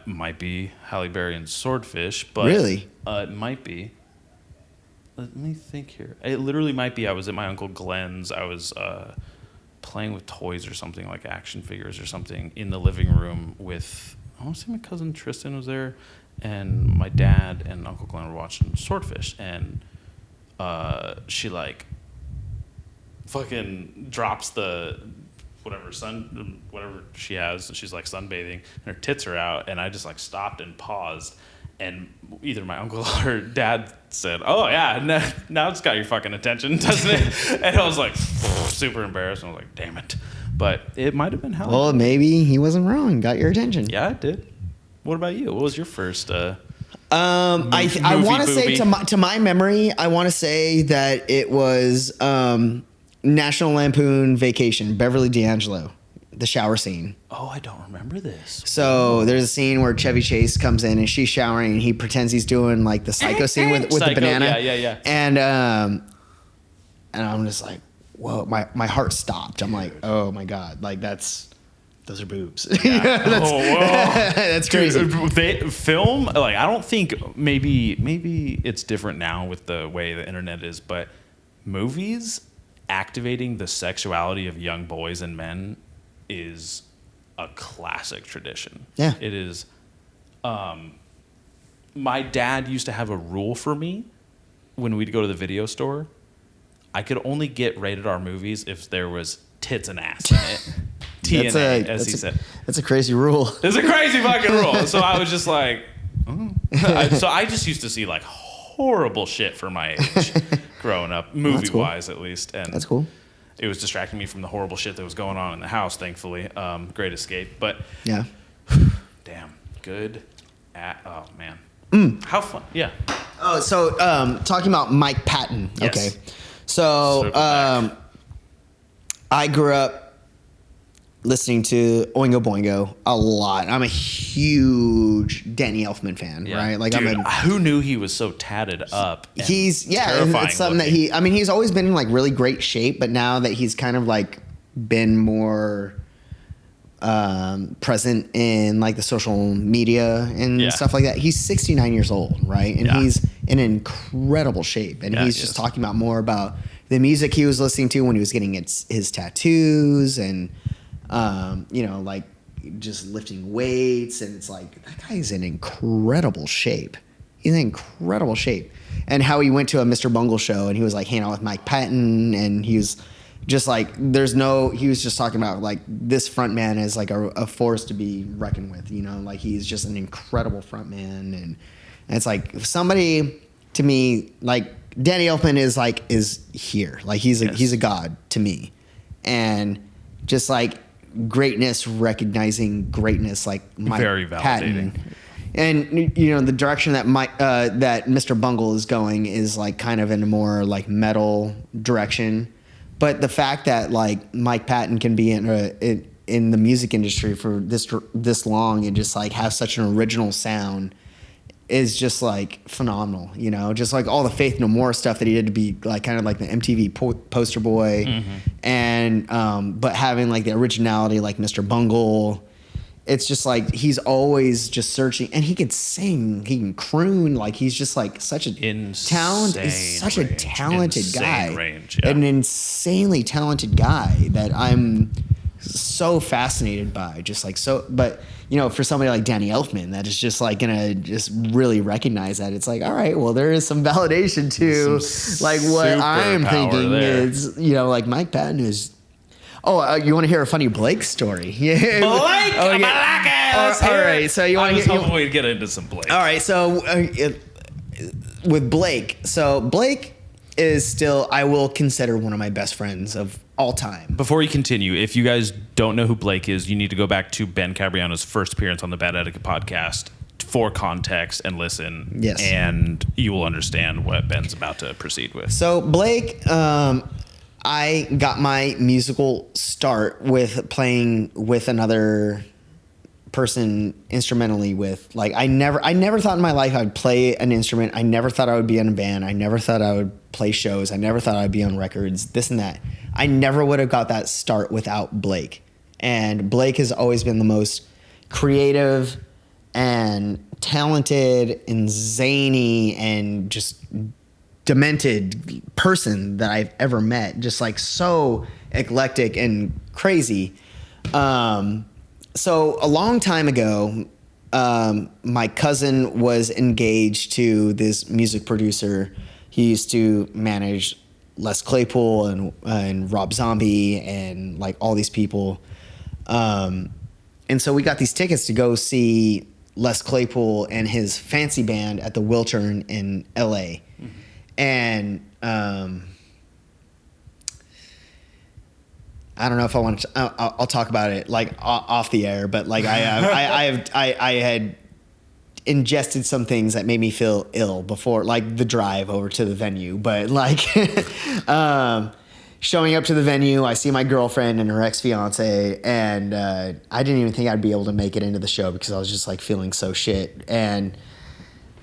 Might be Halle Berry in Swordfish, but Really? It might be. Let me think here. It literally might be. I was at my uncle Glenn's. I was playing with toys or something, like action figures or something, in the living room with. I want to say my cousin Tristan was there, and my dad and Uncle Glenn were watching Swordfish, and she like fucking drops the whatever she has, and she's like sunbathing, and her tits are out, and I just like stopped and paused. And either my uncle or dad said, "Oh yeah, now it's got your fucking attention, doesn't it?" And I was like, super embarrassed. And I was like, "Damn it!" But it might have been Halle. Well, maybe he wasn't wrong. Got your attention. Yeah, it did. What about you? What was your first? I want to say to my memory, I want to say that it was National Lampoon Vacation, Beverly D'Angelo, the shower scene. Oh, I don't remember this. So there's a scene where Chevy Chase comes in and she's showering and he pretends he's doing like the psycho scene with the Psycho, banana. yeah. And I'm just like, whoa, my heart stopped. I'm like, oh my God, like those are boobs. That's, Oh, whoa. that's crazy. Dude, film, like, I don't think maybe it's different now with the way the internet is, but movies activating the sexuality of young boys and men is a classic tradition. Yeah. It is. My dad used to have a rule for me when we'd go to the video store. I could only get rated R movies if there was tits and ass in it. TNA, as he said. That's a crazy rule. It's a crazy fucking rule. So I was just like, oh. So I just used to see like horrible shit for my age growing up, movie-wise at least. And That's cool. it was distracting me from the horrible shit that was going on in the house, thankfully. Great escape. But Yeah. damn, good Oh man. How fun? Yeah. Oh, so talking about Mike Patton. Yes. Okay. So Circle back. I grew up listening to Oingo Boingo a lot. I'm a huge Danny Elfman fan, right? Like, dude, who knew he was so tatted up? He's terrifying it's something looking. that he's always been in like really great shape, but now that he's kind of like been more present in like the social media and stuff like that. He's 69 years old, right? And he's in incredible shape. And he's just talking about more about the music he was listening to when he was getting his tattoos and like just lifting weights. And it's like, that guy's in incredible shape. He's in incredible shape. And how he went to a Mr. Bungle show and he was like hanging out with Mike Patton, and he was just like, he was just talking about like this front man is like a force to be reckoned with, like he's just an incredible front man. And it's like somebody to me, like Danny Elfman is here. Like he's a god to me. And just like greatness, recognizing greatness, like Mike Very validating. Patton. And the direction that that Mr. Bungle is going is like kind of in a more like metal direction. But the fact that like Mike Patton can be in the music industry for this long and just like have such an original sound is just like phenomenal. Just like all the Faith No More stuff that he did to be like kind of like the MTV poster boy, and but having like the originality like Mr. Bungle. It's just like he's always just searching, and he can sing, he can croon, like he's just like such a talented guy, an insanely talented guy that I'm so fascinated by. Just like so, but for somebody like Danny Elfman, that is just like gonna just really recognize that it's like, all right, well, there is some validation to like what I'm thinking is, like Mike Patton is. Oh, you want to hear a funny Blake story? Yeah. Blake, all right. So you want to hear? I was hoping we'd get into some Blake. All right. So with Blake, Blake is still, I will consider one of my best friends of all time. Before you continue, if you guys don't know who Blake is, you need to go back to Ben Cabreana's first appearance on the Bad Etiquette podcast for context and listen. Yes. And you will understand what Ben's about to proceed with. So Blake, I got my musical start with playing with another person instrumentally with, like, I never thought in my life I would play an instrument. I never thought I would be in a band. I never thought I would play shows. I never thought I'd be on records, this and that. I never would have got that start without Blake. And Blake has always been the most creative and talented and zany and just demented person that I've ever met. Just like so eclectic and crazy. So a long time ago, my cousin was engaged to this music producer. He used to manage Les Claypool and Rob Zombie and like all these people. And so we got these tickets to go see Les Claypool and his fancy band at the Wiltern in LA. Mm-hmm. And I don't know if I want to. I'll talk about it like off the air, but like I had ingested some things that made me feel ill before, like the drive over to the venue. But like showing up to the venue, I see my girlfriend and her ex-fiance, and I didn't even think I'd be able to make it into the show because I was just like feeling so shit. And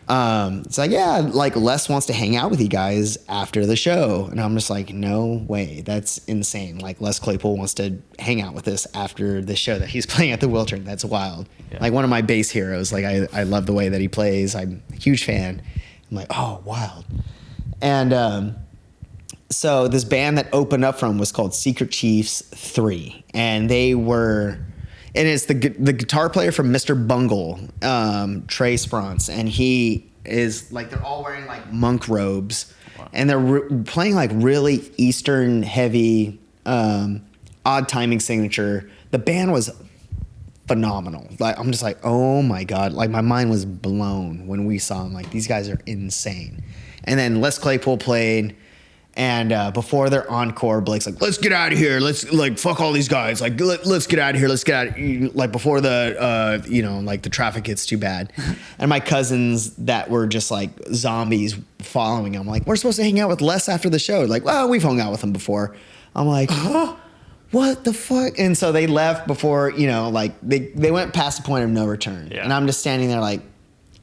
it's like, yeah, like Les wants to hang out with you guys after the show. And I'm just like, no way. That's insane. Like Les Claypool wants to hang out with us after the show that he's playing at the Wiltern. That's wild. Yeah. Like one of my bass heroes. Like I love the way that he plays. I'm a huge fan. I'm like, oh, wild. And, so this band that opened up from was called Secret Chiefs 3. And they were, and it's the guitar player from Mr. Bungle, Trey Sprance, and he is like, they're all wearing like monk robes. Wow. And they're playing like really Eastern heavy, odd timing signature. The band was phenomenal. Like I'm just like, oh my God, like my mind was blown when we saw them. Like these guys are insane. And then Les Claypool played, And before their encore, Blake's like, let's get out of here. Let's like fuck all these guys. Like let's get out of here. Let's get out. Like before the like the traffic gets too bad. And my cousins that were just like zombies following him. Like, we're supposed to hang out with Les after the show. Like, well, we've hung out with him before. I'm like, what the fuck? And so they left before, like they went past the point of no return. Yeah. And I'm just standing there like,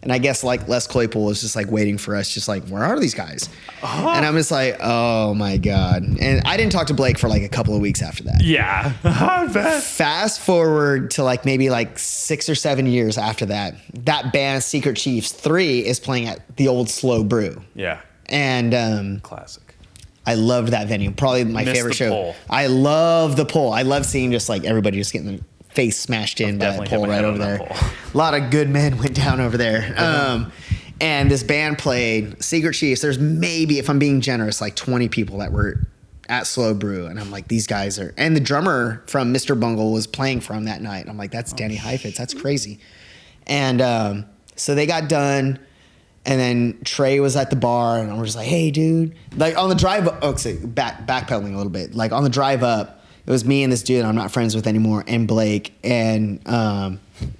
and I guess like Les Claypool was just like waiting for us, just like, where are these guys? And I'm just like, oh my God. And I didn't talk to Blake for like a couple of weeks after that. Yeah. I bet. Fast forward to like maybe like 6 or 7 years after that, that band Secret Chiefs 3 is playing at the old Slow Brew. Yeah. And Classic. I loved that venue. Probably my Missed favorite the show. pole. I love the pole. I love seeing just like everybody just getting their face smashed in by that definitely pole hit my right head over on there. that pole. A lot of good men went down over there. And this band played Secret Chiefs. There's maybe, if I'm being generous, like 20 people that were at Slow Brew. And I'm like, these guys are, and the drummer from Mr. Bungle was playing from that night. I'm like, that's Danny Heifetz. That's crazy. And so they got done. And then Trey was at the bar, and I was just like, "Hey, dude!" Like on the drive up, backpedaling a little bit. Like on the drive up, it was me and this dude I'm not friends with anymore, and Blake. And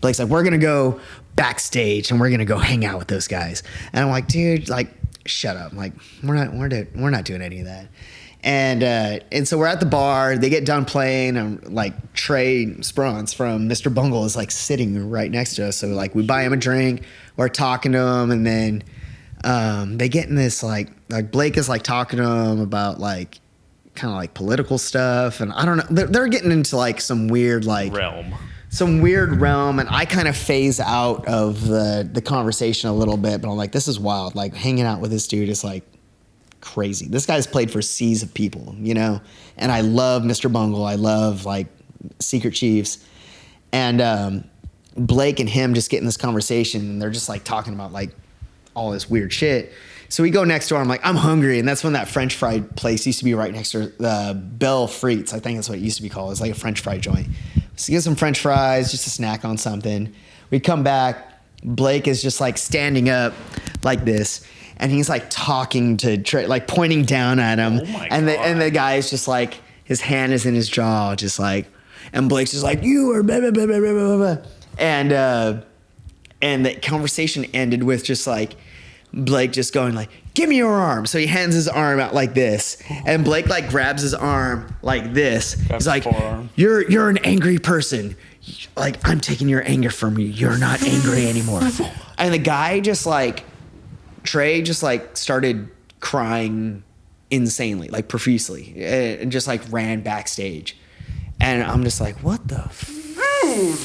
Blake's like, "We're gonna go backstage, and we're gonna go hang out with those guys." And I'm like, "Dude, like, shut up! Like, we're not doing any of that." And so we're at the bar. They get done playing, and like Trey Sprons from Mr. Bungle is like sitting right next to us. So like we buy him a drink. We're talking to him, and then they get in this like Blake is like talking to him about like kind of like political stuff, and I don't know. They're getting into like some weird like realm, and I kind of phase out of the conversation a little bit. But I'm like, this is wild. Like hanging out with this dude is like crazy. This guy's played for seas of people, and I love Mr. Bungle. I love like Secret Chiefs, and Blake and him just get in this conversation, and they're just like talking about like all this weird shit. So we go next door. I'm like, I'm hungry, and that's when that French fry place used to be right next to Belle Frites. I think that's what it used to be called. It's like a French fry joint. So get some French fries, just a snack on something. We come back. Blake is just like standing up like this. And he's like talking to Trey, like pointing down at him. Oh my and God. the guy's just like, his hand is in his jaw, just like, and Blake's just like, you are blah, blah, blah, blah, blah, blah, blah. And the conversation ended with just like, Blake just going like, give me your arm. So he hands his arm out like this. And Blake like grabs his arm like this. Grabs He's like, his forearm. you're an angry person. Like, I'm taking your anger from you. You're not angry anymore. And the guy just like, Trey just like started crying insanely, like profusely, and just like ran backstage. And I'm just like, what the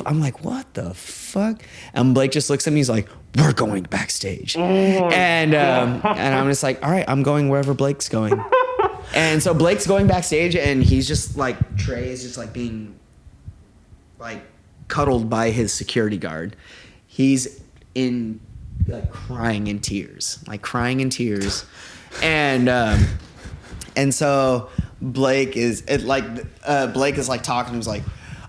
I'm like, what the fuck? And Blake just looks at me. He's like, we're going backstage. And I'm just like, all right, I'm going wherever Blake's going. And so Blake's going backstage, and he's just like, Trey is just like being like cuddled by his security guard. He's in like crying in tears. And so Blake is like talking to him. He's like,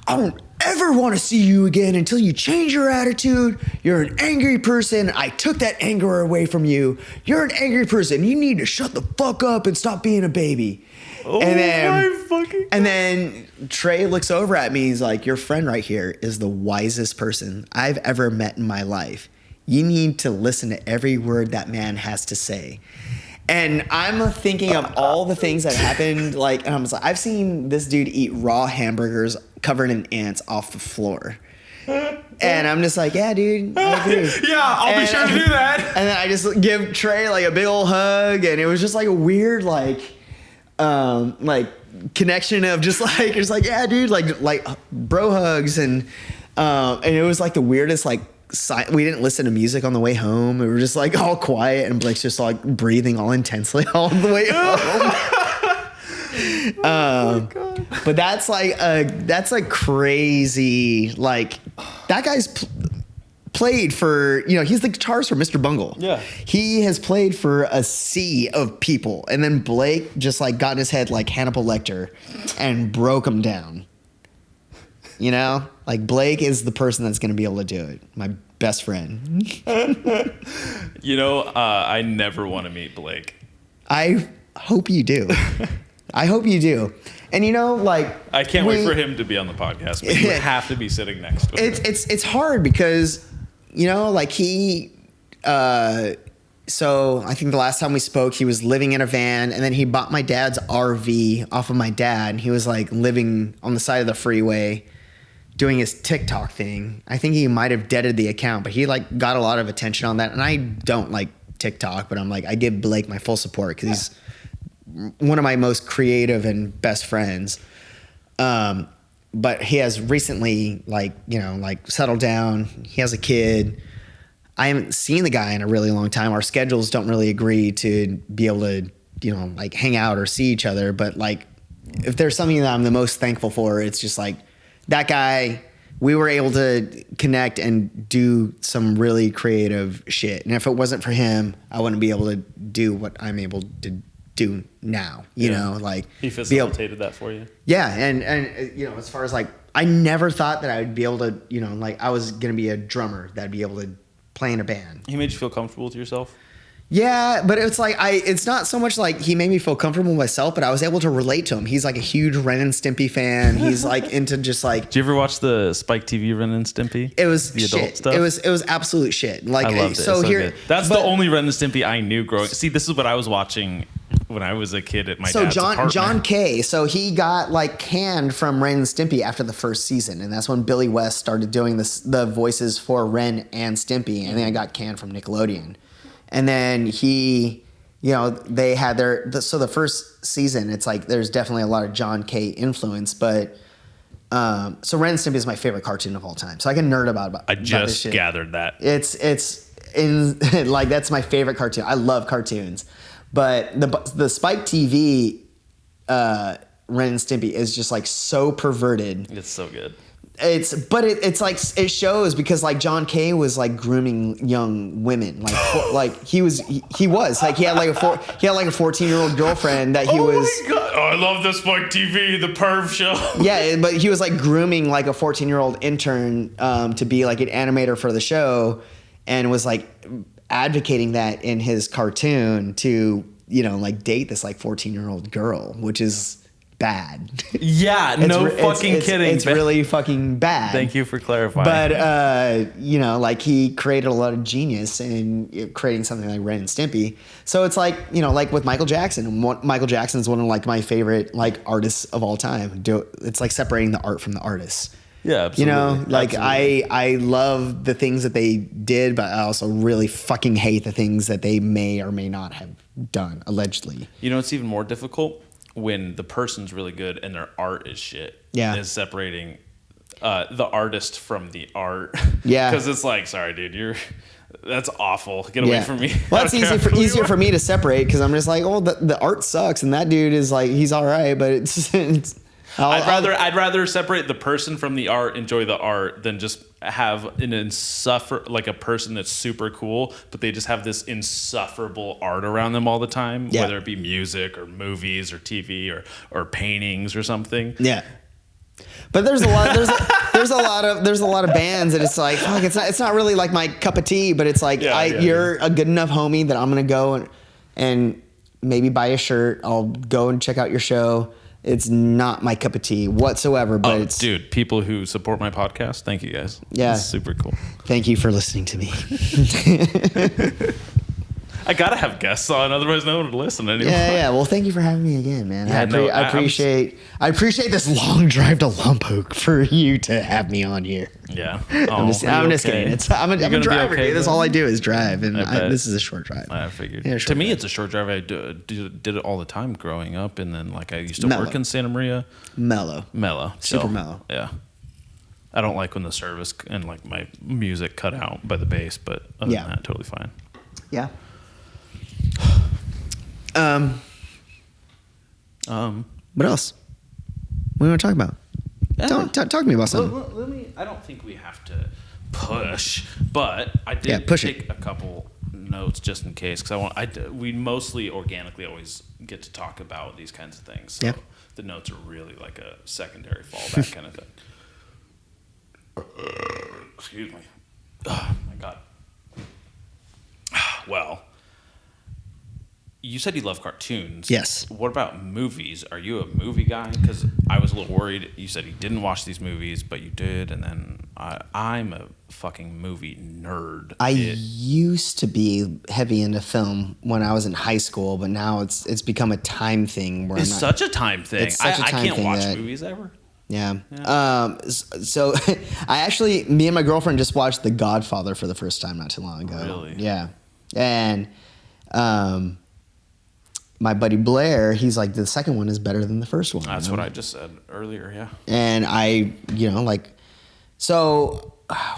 I don't ever want to see you again until you change your attitude. You're an angry person. I took that anger away from you. You're an angry person. You need to shut the fuck up and stop being a baby. Oh and then, my fucking God. And then Trey looks over at me. He's like, your friend right here is the wisest person I've ever met in my life. You need to listen to every word that man has to say. And I'm thinking of all the things that happened. Like, and I'm just like, I've seen this dude eat raw hamburgers covered in ants off the floor. And I'm just like, yeah, dude, I agree. Yeah, I'll be sure to do that. And then I just give Trey like a big old hug, and it was just like a weird like connection of just like yeah, dude, like bro hugs, and it was like the weirdest like. We didn't listen to music on the way home. We were just like all quiet, and Blake's just like breathing all intensely all the way home. But that's like crazy. Like that guy's played for, he's the guitarist for Mr. Bungle. Yeah. He has played for a sea of people, and then Blake just like got in his head like Hannibal Lecter and broke him down. Like Blake is the person that's going to be able to do it. My best friend. I never want to meet Blake. I hope you do. I hope you do. And you know, like, I can't wait for him to be on the podcast, but you have to be sitting next to him. It's hard because, you know, like so I think the last time we spoke, he was living in a van, and then he bought my dad's RV off of my dad, and he was like living on the side of the freeway doing his TikTok thing. I think he might have deaded the account, but he like got a lot of attention on that. And I don't like TikTok, but I'm like, I give Blake my full support because he's one of my most creative and best friends. But he has recently settled down. He has a kid. I haven't seen the guy in a really long time. Our schedules don't really agree to be able to, like hang out or see each other. But like, if there's something that I'm the most thankful for, it's just like that guy. We were able to connect and do some really creative shit. And if it wasn't for him, I wouldn't be able to do what I'm able to do now, you know, like he facilitated that for you. Yeah. And, as far as like, I never thought that I would be able to, like I was going to be a drummer that'd be able to play in a band. He made you feel comfortable with yourself? Yeah, but it's like it's not so much like he made me feel comfortable with myself, but I was able to relate to him. He's like a huge Ren and Stimpy fan. He's like into just like. Did you ever watch the Spike TV Ren and Stimpy? It was the shit. Adult stuff. It was absolute shit. Like I loved it. So here, good. That's the only Ren and Stimpy I knew growing. See, this is what I was watching when I was a kid at my dad's apartment. John Kay. So he got like canned from Ren and Stimpy after the first season, and that's when Billy West started doing the voices for Ren and Stimpy, and then I got canned from Nickelodeon. And then they had so the first season, it's like there's definitely a lot of John Kay influence, but so Ren and Stimpy is my favorite cartoon of all time. So I can nerd about I just gathered that. It's in like that's my favorite cartoon. I love cartoons, but the Spike TV Ren and Stimpy is just like so perverted. It's so good. It's like it shows because like John Kay was like grooming young women like he was like he had like a 14-year-old girlfriend that he was. Oh my God. Oh, I love the Spike TV, the perv show. Yeah, but he was like grooming like a 14-year-old intern to be like an animator for the show, and was like advocating that in his cartoon to like date this like 14-year-old girl, which is bad. Yeah, kidding. It's really fucking bad. Thank you for clarifying. But like he created a lot of genius in creating something like Ren and Stimpy. So it's like like with Michael Jackson. Michael Jackson is one of like my favorite like artists of all time. It's like separating the art from the artist. Yeah, absolutely. Like absolutely. I love the things that they did, but I also really fucking hate the things that they may or may not have done allegedly. It's even more difficult when the person's really good and their art is shit. Yeah. Is separating the artist from the art. Yeah. Because it's like, sorry, dude, that's awful. Get away from me. Well, it's easier for me to separate because I'm just like, oh, the art sucks and that dude is like, he's all right, but I'd rather separate the person from the art, enjoy the art, than just have like a person that's super cool, but they just have this insufferable art around them all the time, whether it be music or movies or TV or paintings or something. Yeah. But there's a lot of bands that it's like, fuck, it's not really like my cup of tea, but it's like you're a good enough homie that I'm gonna go and maybe buy a shirt. I'll go and check out your show. It's not my cup of tea whatsoever, but it's... Dude, people who support my podcast, thank you guys. Yeah. It's super cool. Thank you for listening to me. I gotta have guests on, otherwise no one would listen anymore. Yeah. Well, thank you for having me again, man. Yeah, I appreciate this long drive to Lompoc for you to have me on here. Yeah. I'm just kidding. I'm a driver. Okay, that's all I do is drive, and this is a short drive. I figured. Yeah, to me, it's a short drive. I did it all the time growing up, and then like I used to work in Santa Maria. Mellow. Super mellow. Yeah. I don't like when the service and like my music cut out by the bass, but other than that, totally fine. Yeah. What else? What do you want to talk about? Talk to me about something. I don't think we have to push, but I did take a couple notes just in case because we mostly organically always get to talk about these kinds of things. So the notes are really like a secondary fallback kind of thing. Excuse me. Oh my God. Well, you said you love cartoons. Yes. What about movies? Are you a movie guy? Because I was a little worried. You said you didn't watch these movies, but you did. And then I'm a fucking movie nerd. I used to be heavy into film when I was in high school, but now it's become a time thing. Where It's such a time thing. It's such a time I can't thing watch that- movies ever. Yeah. So me and my girlfriend just watched The Godfather for the first time not too long ago. Really? Yeah. And my buddy Blair, he's like, the second one is better than the first one. That's what I just said earlier, yeah. And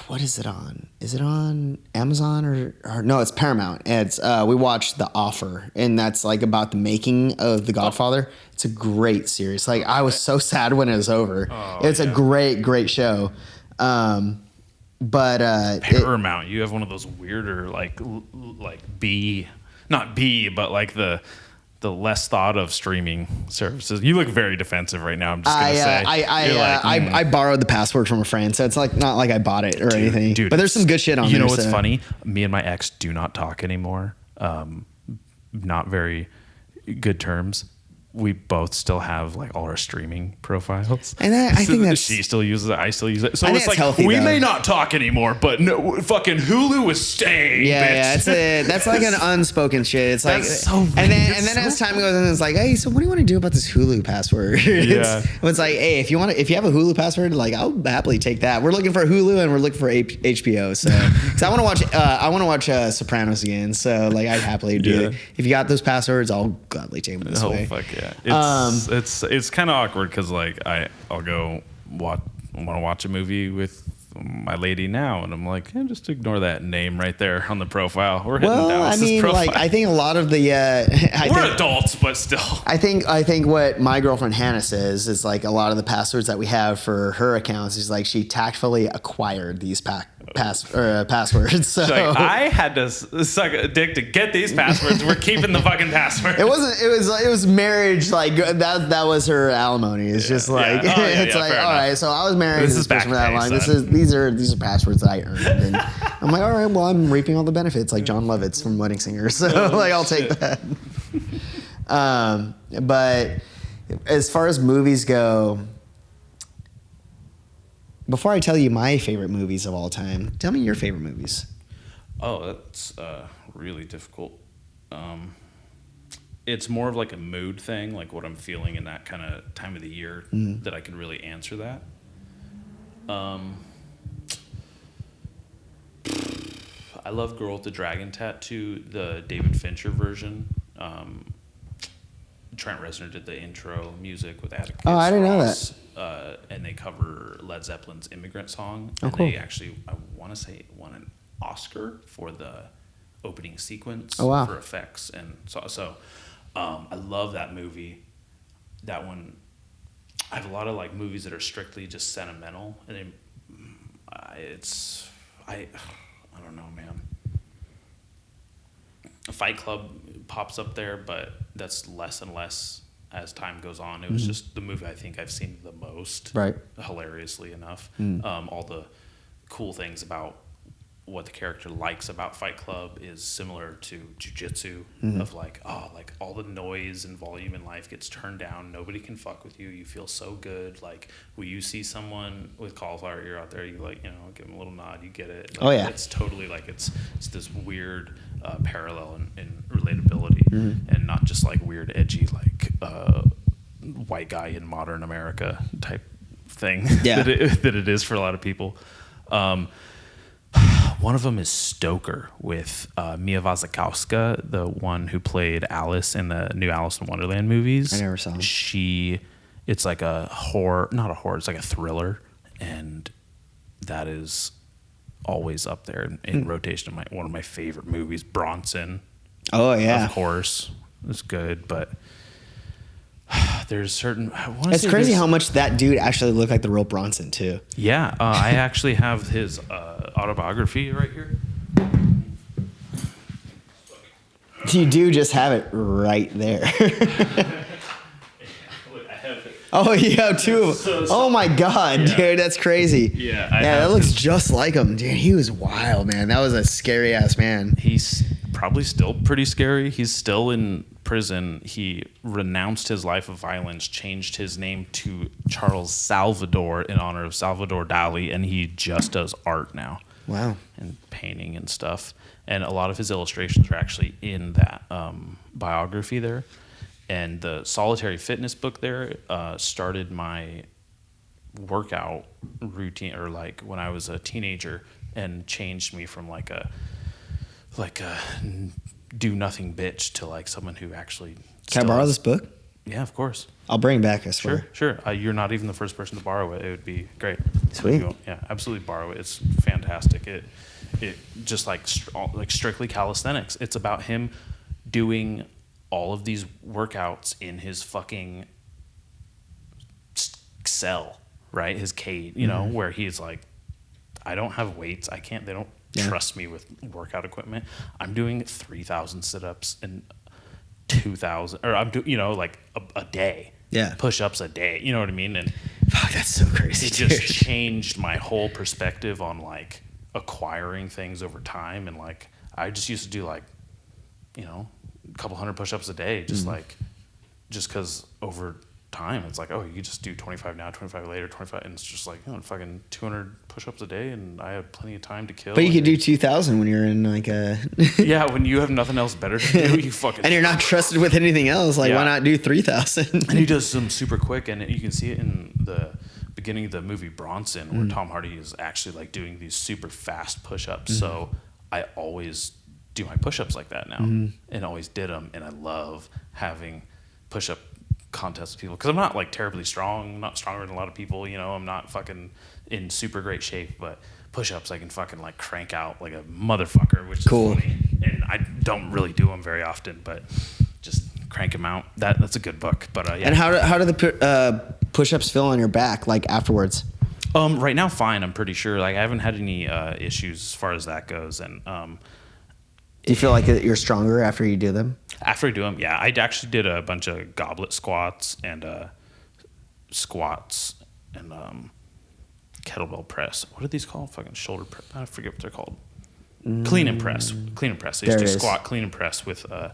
what is it on? Is it on Amazon or no, it's Paramount. And it's we watched The Offer, and that's like about the making of The Godfather. It's a great series. Like I was so sad when it was over. It's a great show. But Paramount, you have one of those weirder like B, not B, but like the less thought of streaming services. You look very defensive right now. I'm just gonna say. I borrowed the password from a friend, so it's like not like I bought it or anything. Dude, but there's some good shit on there. You know what's funny? Me and my ex do not talk anymore. Not very good terms. We both still have like all our streaming profiles, and I think that's she still uses it. I still use it. So I think it's that's like healthy, we though. may not talk anymore, but no, fucking Hulu is staying. Yeah, bitch. that's like an unspoken shit. It's like, That's so and weird. then It's as so time goes on, it's like, hey, so what do you want to do about this Hulu password? Yeah. It's like, hey, if you have a Hulu password, like I'll happily take that. We're looking for Hulu and we're looking for HBO. So, because I want to watch Sopranos again. So, like, I'd happily do it. If you got those passwords, I'll gladly take them this way. Fuck yeah! It's kind of awkward because like I'll go want to watch a movie with my lady now, and I'm like, just ignore that name right there on the profile. We're hitting Dallas's profile. like I think a lot of the we're adults, but still. I think what my girlfriend Hannah says is like a lot of the passwords that we have for her accounts is like she tactfully acquired these passwords. So Like, I had to suck a dick to get these passwords. We're keeping the fucking password. it was marriage, like that was her alimony. It's just like it's like, all right, so I was married to this person for that long. These are passwords that I earned, and I'm like, all right, well, I'm reaping all the benefits, like John Lovitz from Wedding Singer. So like, I'll take that. But as far as movies go, before I tell you my favorite movies of all time, tell me your favorite movies. Oh, that's really difficult. It's more of like a mood thing, like what I'm feeling in that kind of time of the year that I can really answer that. I love Girl with the Dragon Tattoo, the David Fincher version. Trent Reznor did the intro music with Atticus Oh, I didn't know Ross, and they cover Led Zeppelin's Immigrant Song. Oh, And cool. they actually, I want to say, won an Oscar for the opening sequence Oh, wow. for effects. And so I love that movie. That one, I have a lot of like movies that are strictly just sentimental. And I don't know, man. Fight Club pops up there, but that's less and less as time goes on. It was just the movie I think I've seen the most, Right. hilariously enough. All the cool things about what the character likes about Fight Club is similar to jiu-jitsu, of like, like all the noise and volume in life gets turned down. Nobody can fuck with you. You feel so good. Like, when you see someone with cauliflower ear out there, you like, give them a little nod. You get it. Like, Oh, yeah. It's totally like it's this weird parallel in relatability, and not just like weird, edgy, like white guy in modern America type thing Yeah. that it is for a lot of people. One of them is Stoker with Mia Wasikowska, the one who played Alice in the new Alice in Wonderland movies. I never saw them. It's like a horror, not a horror, it's like a thriller, and that is always up there in rotation. One of my favorite movies, Bronson. Oh yeah, Of course, it's good, but there's certain. It's crazy how much that dude actually looked like the real Bronson too. Yeah, I actually have his autobiography right here. You do just have it right there. Oh, you have two of them. Oh my God, dude, that's crazy. Yeah, that looks just like him, dude. He was wild, man. That was a scary ass man. He's probably still pretty scary. He's still in prison, he renounced his life of violence, changed his name to Charles Salvador in honor of Salvador Dali, and he just does art now. Wow. And painting and stuff. And a lot of his illustrations are actually in that biography there. And the Solitary Fitness book there started my workout routine, or like when I was a teenager, and changed me from like a do nothing bitch to like someone who actually. Can I borrow this book? Yeah, of course. I'll bring it back, I swear. Sure. You're not even the first person to borrow it. It would be great. Sweet. Yeah, absolutely borrow it. It's fantastic. It just like strictly calisthenics. It's about him doing all of these workouts in his fucking cell, right? His cage, you know, where he's like, I don't have weights. I can't. They don't trust me with workout equipment. I'm doing 3,000 sit-ups and 2,000, or I'm doing, like a day. Yeah. Push-ups a day. You know what I mean? And fuck, that's so crazy. It just changed my whole perspective on like acquiring things over time. And like, I just used to do like, a couple hundred push-ups a day, just because over time it's like, oh, you just do 25 now, 25 later, 25, and it's just like, fucking 200 push-ups a day, and I have plenty of time to kill. But you could do 2,000 when you're in like a yeah, when you have nothing else better to do, you fucking and you're not trusted with anything else. Like, why not do 3,000? And he does them super quick, and you can see it in the beginning of the movie Bronson, where Tom Hardy is actually like doing these super fast push-ups. So I always do my push-ups like that now, and always did them, and I love having push-up contests with people, because I'm not like terribly strong. I'm not stronger than a lot of people, I'm not fucking in super great shape, but push-ups I can fucking like crank out like a motherfucker, which is funny. And I don't really do them very often, but just crank them out. That's a good book. But yeah. And how do the push-ups feel on your back like afterwards? Right now fine, I'm pretty sure. Like I haven't had any issues as far as that goes. And do you feel like you're stronger after you do them? After I do them, yeah. I actually did a bunch of goblet squats and kettlebell press. What are these called? Fucking shoulder press. I forget what they're called. Clean and press. Clean and press. I used to squat, clean and press with a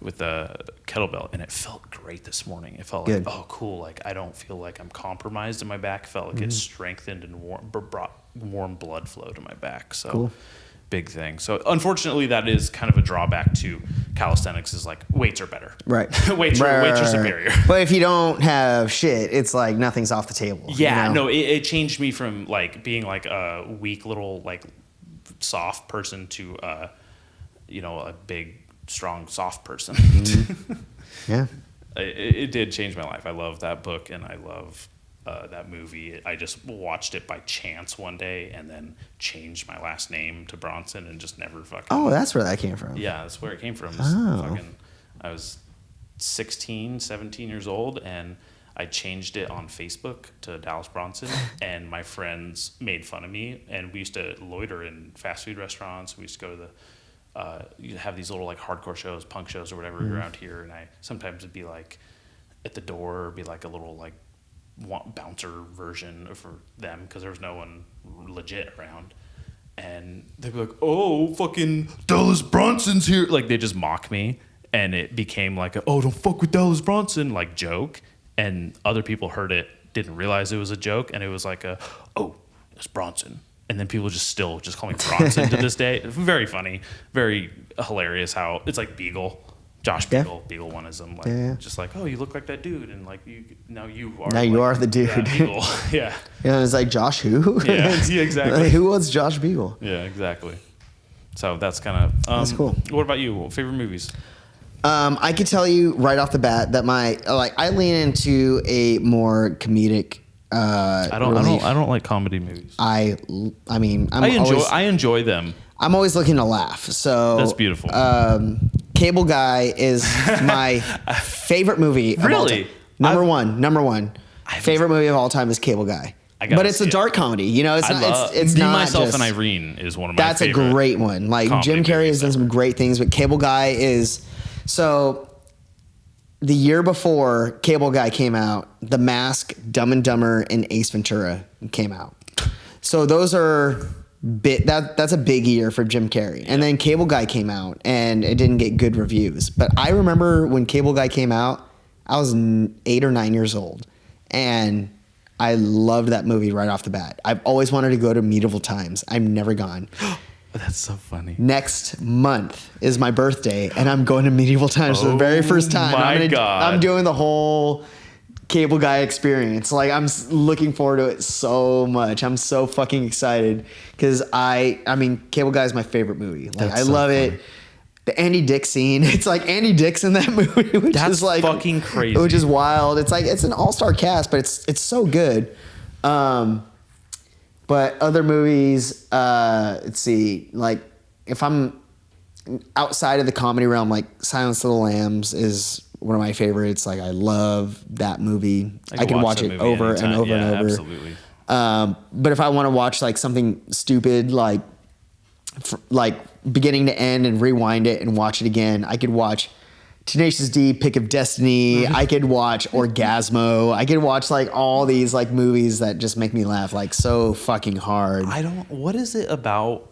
kettlebell, and it felt great this morning. It felt like, oh, cool. Like I don't feel like I'm compromised in my back. It felt like it strengthened and brought warm blood flow to my back. So. Cool. Big thing. So unfortunately, that is kind of a drawback to calisthenics. Is like weights are better, right? weights are superior. But if you don't have shit, it's like nothing's off the table. Yeah, no, it changed me from like being like a weak little like soft person to a big strong soft person. Yeah, it did change my life. I love that book, and I love. That movie. I just watched it by chance one day and then changed my last name to Bronson and just never fucking... Oh, that's where that came from. Yeah, that's where it came from. I was 16, 17 years old, and I changed it on Facebook to Dallas Bronson, and my friends made fun of me, and we used to loiter in fast food restaurants. We used to go to you have these little like hardcore shows, punk shows or whatever around here, and I sometimes would be like at the door, or be like a little like bouncer version for them, because there was no one legit around, and they'd be like, oh, fucking Dallas Bronson's here, like they just mock me, and it became like oh, don't fuck with Dallas Bronson like joke, and other people heard it, didn't realize it was a joke, and it was like oh, it's Bronson, and then people just call me Bronson to this day. It's very funny, very hilarious how it's like Beagle. Josh Beagle, Beagle-oneism, like just like, oh, you look like that dude, and like you are the dude. Yeah, Beagle. Yeah. Yeah, it's like Josh who? Yeah, exactly. Like, who was Josh Beagle? Yeah, exactly. So that's kind of that's cool. What about you? Favorite movies? I could tell you right off the bat that I lean into a more comedic. I don't like comedy movies. I enjoy them. I'm always looking to laugh. So that's beautiful. Cable Guy is my favorite movie of all time. Number one. Favorite movie of all time is Cable Guy. But it's a dark comedy. It's Me, not Myself, just, and Irene is one of my that's favorite. That's a great one. Like Jim Carrey has done some great things, but Cable Guy is... So the year before Cable Guy came out, The Mask, Dumb and Dumber, and Ace Ventura came out. So those are that's a big year for Jim Carrey. And then Cable Guy came out, and it didn't get good reviews. But I remember when Cable Guy came out, I was 8 or 9 years old, and I loved that movie right off the bat. I've always wanted to go to Medieval Times. I've never gone. That's so funny. Next month is my birthday, and I'm going to Medieval Times for the very first time. I'm doing the whole Cable Guy experience. Like, I'm looking forward to it so much. I'm so fucking excited because I mean, Cable Guy is my favorite movie. Like, I love it. The Andy Dick scene. It's like Andy Dick's in that movie, which is like fucking crazy. Which is wild. It's like it's an all-star cast, but it's so good. But other movies, let's see, like if I'm outside of the comedy realm, like Silence of the Lambs is one of my favorites. Like, I love that movie. I can watch it over and over and over. Absolutely. But if I want to watch like something stupid, like beginning to end and rewind it and watch it again, I could watch Tenacious D, Pick of Destiny. I could watch Orgasmo. I could watch like all these like movies that just make me laugh like so fucking hard. What is it about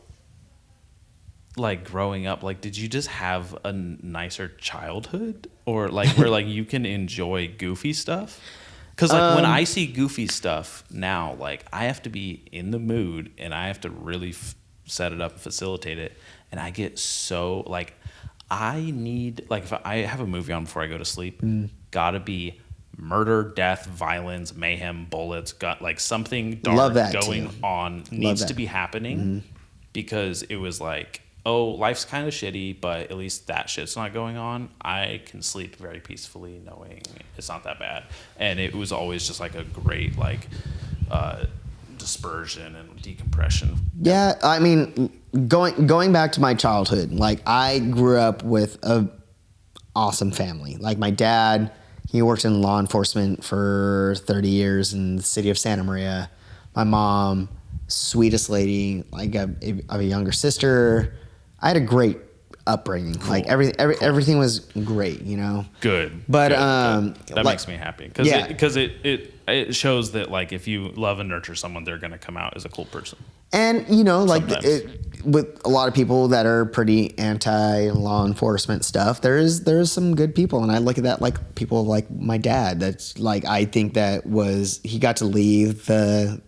like growing up? Like, did you just have a nicer childhood, or like where like you can enjoy goofy stuff? Because like when I see goofy stuff now, like I have to be in the mood and I have to really set it up and facilitate it. And I get so like, I need, like, if I have a movie on before I go to sleep, gotta be murder, death, violence, mayhem, bullets, got like something dark going on needs to be happening, because it was like, oh, life's kind of shitty, but at least that shit's not going on. I can sleep very peacefully knowing it's not that bad. And it was always just like a great like dispersion and decompression. Yeah, I mean, going back to my childhood, like I grew up with a awesome family. Like my dad, he worked in law enforcement for 30 years in the city of Santa Maria. My mom, sweetest lady. Like I have a younger sister. I had a great upbringing. Cool. Like everything was great, you know. Good. But that makes me happy because it shows that like if you love and nurture someone, they're gonna come out as a cool person. And you know, like with a lot of people that are pretty anti law enforcement stuff, there's some good people, and I look at that like people like my dad. That's like I think he got to leave the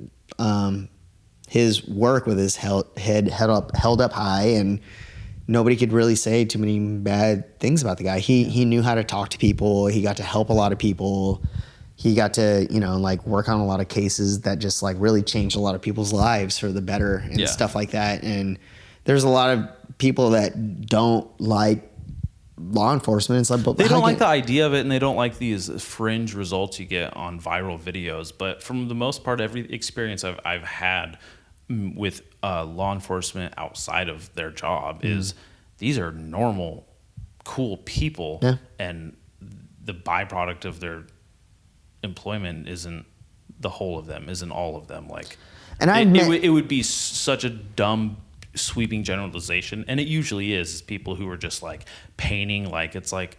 his work with his head held up high, and nobody could really say too many bad things about the guy. He knew how to talk to people. He got to help a lot of people. He got to, you know, like work on a lot of cases that just like really changed a lot of people's lives for the better and stuff like that. And there's a lot of people that don't like law enforcement. It's like, but they don't like the idea of it, and they don't like these fringe results you get on viral videos. But from the most part, every experience I've had with law enforcement outside of their job is these are normal, cool people, and the byproduct of their employment isn't the whole of them, isn't all of them. Like, and it would be such a dumb sweeping generalization, and it usually is people who are just like painting, like it's like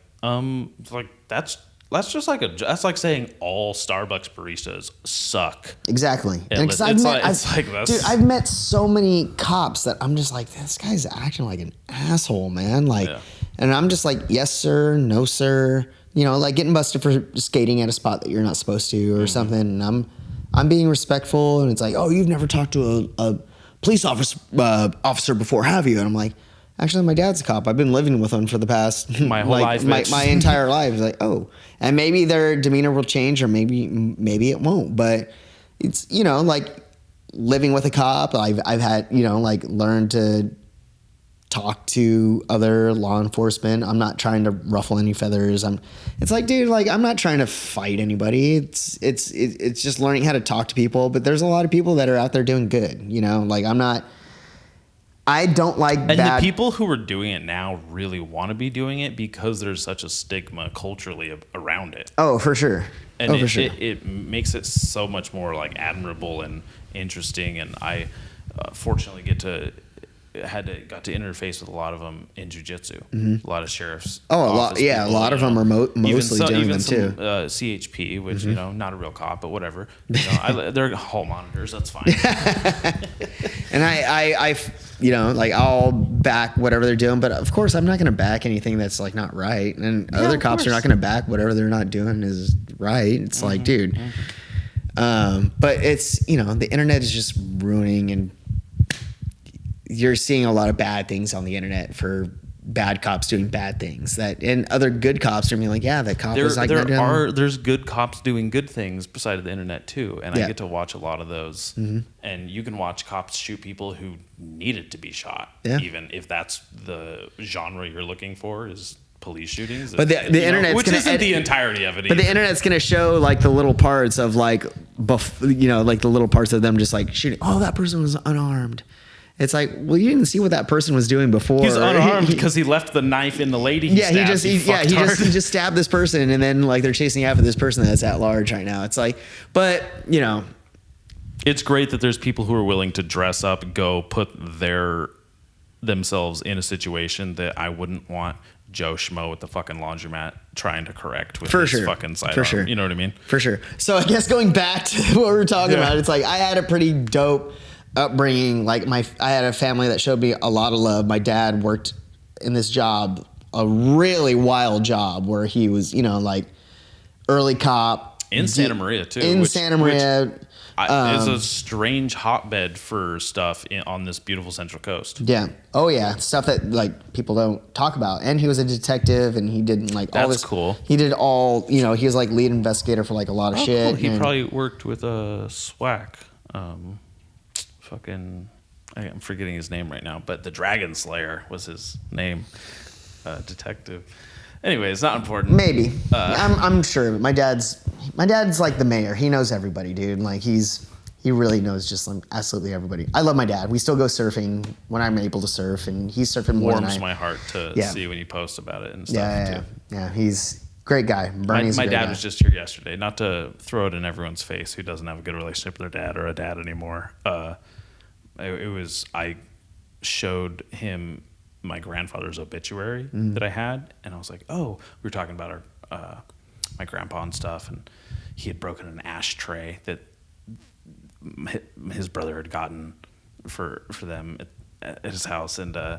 that's just like that's like saying all Starbucks baristas suck. Exactly. And I've met so many cops that I'm just like, this guy's acting like an asshole, man. Like, and I'm just like, yes sir, no sir. You know, like getting busted for skating at a spot that you're not supposed to or something. And I'm being respectful, and it's like, oh, you've never talked to a police officer before, have you? And I'm like, actually, my dad's a cop. I've been living with him for the past my whole life, my entire life. It's like, oh, and maybe their demeanor will change, or maybe it won't. But it's, you know, like living with a cop. I've had, you know, like learned to talk to other law enforcement. I'm not trying to ruffle any feathers. It's like, dude, like I'm not trying to fight anybody. It's just learning how to talk to people. But there's a lot of people that are out there doing good. You know, like I don't like and the people who are doing it now really want to be doing it because there's such a stigma culturally around it. Oh, for sure. And it makes it so much more like admirable and interesting. And I fortunately get to got to interface with a lot of them in jujitsu. A lot of sheriffs. Oh, a lot. Yeah, people, a lot of them are mostly doing them too. CHP, which not a real cop, but whatever. They're hall monitors. That's fine. And I, like I'll back whatever they're doing, but of course I'm not going to back anything that's like not right. And other cops are not going to back whatever they're not doing is right. It's like, dude. But it's the internet is just ruining, and you're seeing a lot of bad things on the internet for bad cops doing bad things, and other good cops are being like, yeah, that cop was like there's good cops doing good things beside the internet too, and I get to watch a lot of those. And you can watch cops shoot people who needed to be shot, even if that's the genre you're looking for is police shootings. But the internet's which isn't the entirety of it either. But the internet's going to show like the little parts of like like the little parts of them just like shooting. Oh, that person was unarmed. It's like, well, you didn't see what that person was doing before. He's unarmed because he left the knife in the lady. He just stabbed this person, and then like they're chasing after this person that's at large right now. It's like, but it's great that there's people who are willing to dress up, go put themselves in a situation that I wouldn't want Joe Schmo at the fucking laundromat trying to correct with his fucking sidearm. Sure. You know what I mean? For sure. So I guess going back to what we were talking about, it's like I had a pretty dope upbringing. Like I had a family that showed me a lot of love. My dad worked in this job, a really wild job where he was, like early cop in Santa Maria too. Santa Maria. It's a strange hotbed for stuff on this beautiful Central Coast. Yeah. Oh yeah. Stuff that like people don't talk about. And he was a detective, and he did like all this. That's cool. He did all. He was like lead investigator for like a lot of shit. Cool. He probably worked with SWAC. I'm forgetting his name right now, but the Dragon Slayer was his name. Detective. Anyway, it's not important. Maybe. I'm sure. My dad's like the mayor. He knows everybody, dude. Like he really knows just like absolutely everybody. I love my dad. We still go surfing when I'm able to surf, and he's surfing more than I. Warms my heart to see when you post about it and stuff too. Yeah, he's a great guy. My dad was just here yesterday. Not to throw it in everyone's face who doesn't have a good relationship with their dad or a dad anymore. I showed him my grandfather's obituary that I had, and I was like, oh, we were talking about my grandpa and stuff, and he had broken an ashtray that his brother had gotten for them at his house, and I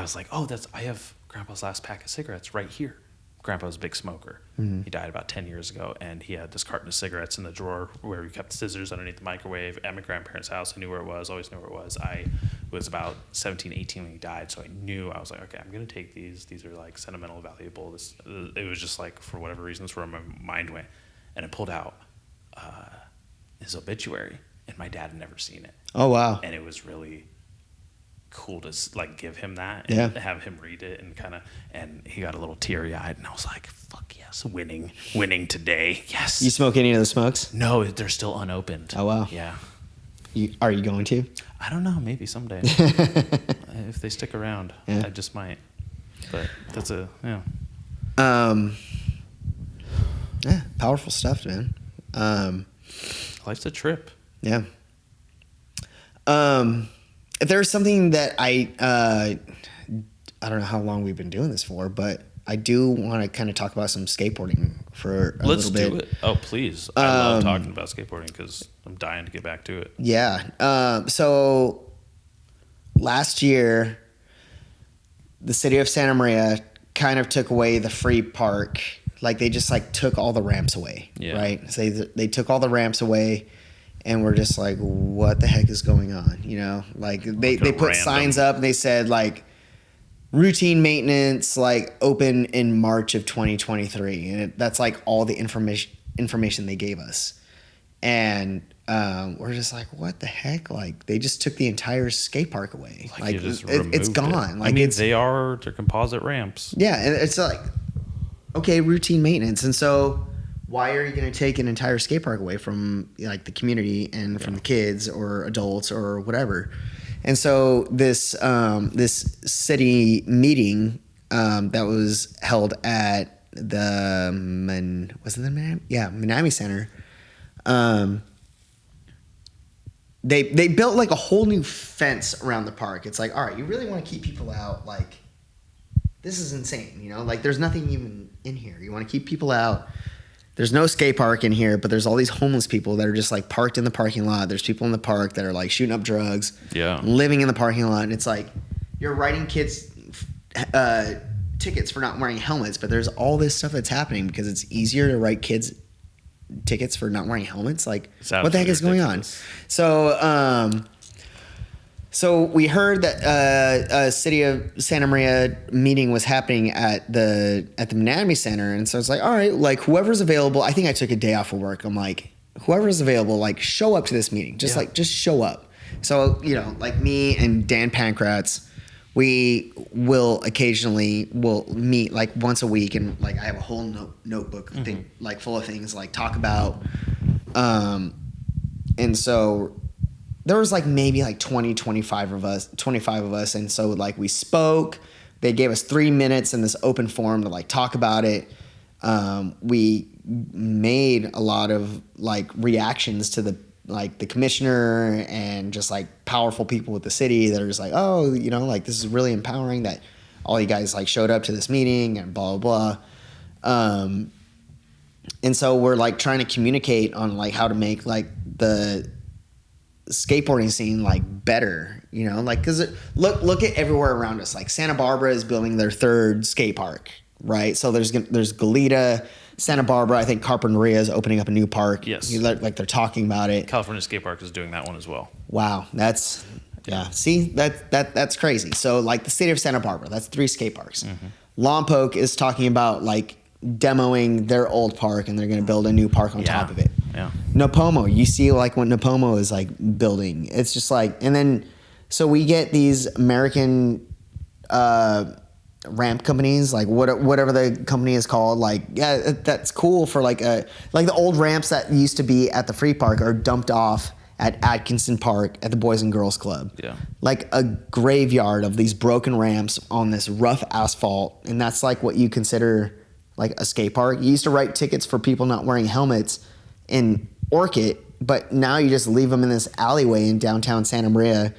was like, oh, I have grandpa's last pack of cigarettes right here. Grandpa was a big smoker. He died about 10 years ago, and he had this carton of cigarettes in the drawer where we kept scissors underneath the microwave at my grandparents' house. I knew where it was, always knew where it was. I was about 17, 18 when he died, so I was like, okay, I'm going to take these. These are like sentimental, valuable. It was just like, for whatever reason, that's where my mind went. And I pulled out his obituary, and my dad had never seen it. Oh, wow. And it was really cool to like give him that and have him read it and he got a little teary-eyed, and I was like, fuck yes, winning today. Yes. You smoke any of the smokes? No, they're still unopened. Oh wow. Yeah. Are you going to? I don't know, maybe someday. If they stick around, I just might. But that's powerful stuff, man. Life's a trip. Yeah. If there's something that I don't know how long we've been doing this for, but I do want to kind of talk about some skateboarding for a little bit. Let's do it. Oh, please. I love talking about skateboarding because I'm dying to get back to it. Yeah. So last year, the city of Santa Maria kind of took away the free park. Like they just like took all the ramps away, right? So they took all the ramps away. And we're just like, what the heck is going on? Like they put signs up and they said like routine maintenance, like open in March of 2023. And that's like all the information they gave us. And we're just like, what the heck? Like they just took the entire skate park away. Like it's gone. Like they're composite ramps. Yeah. And it's like, okay, routine maintenance. And so why are you going to take an entire skate park away from like the community and from the kids or adults or whatever? And so this city meeting that was held at the Minami Center. they built like a whole new fence around the park. It's like, all right, you really want to keep people out? Like, this is insane, you know? Like, there's nothing even in here. You want to keep people out. There's no skate park in here, but there's all these homeless people that are just like parked in the parking lot. There's people in the park that are like shooting up drugs, living in the parking lot. And it's like, you're writing kids tickets for not wearing helmets, but there's all this stuff that's happening because it's easier to write kids tickets for not wearing helmets. Like, what the heck is going on? So we heard that a City of Santa Maria meeting was happening at the Anatomy Center, and so it's like, all right, like whoever's available. I think I took a day off of work. I'm like, whoever's available, like show up to this meeting. Just show up. So like me and Dan Pankratz, we will occasionally meet like once a week, and like I have a whole notebook thing like full of things like talk about, and so. There was like maybe like 25 of us. And so like we spoke, they gave us 3 minutes in this open forum to like talk about it. We made a lot of like reactions to the commissioner and just like powerful people with the city that are just like, oh, like this is really empowering that all you guys like showed up to this meeting and blah, blah, blah. And so we're like trying to communicate on like how to make like the skateboarding scene like better, like because look at everywhere around us. Like Santa Barbara is building their 3rd skate park, right? So there's Goleta, Santa Barbara. I think Carpinteria is opening up a new park. Yes, like they're talking about it. California Skate Park is doing that one as well. Wow, that's See, that's crazy. So like the city of Santa Barbara, that's 3 skate parks. Lompoc is talking about like demoing their old park, and they're going to build a new park on top of it. Yeah. Nipomo, you see like what Nipomo is like building. It's just like, and then so we get these American ramp companies, like whatever the company is called. Like, yeah, that's cool for like the old ramps that used to be at the free park are dumped off at Atkinson Park at the Boys and Girls Club. Yeah. Like a graveyard of these broken ramps on this rough asphalt, and that's like what you consider like a skate park. You used to write tickets for people not wearing helmets in Orchid, but now you just leave them in this alleyway in downtown Santa Maria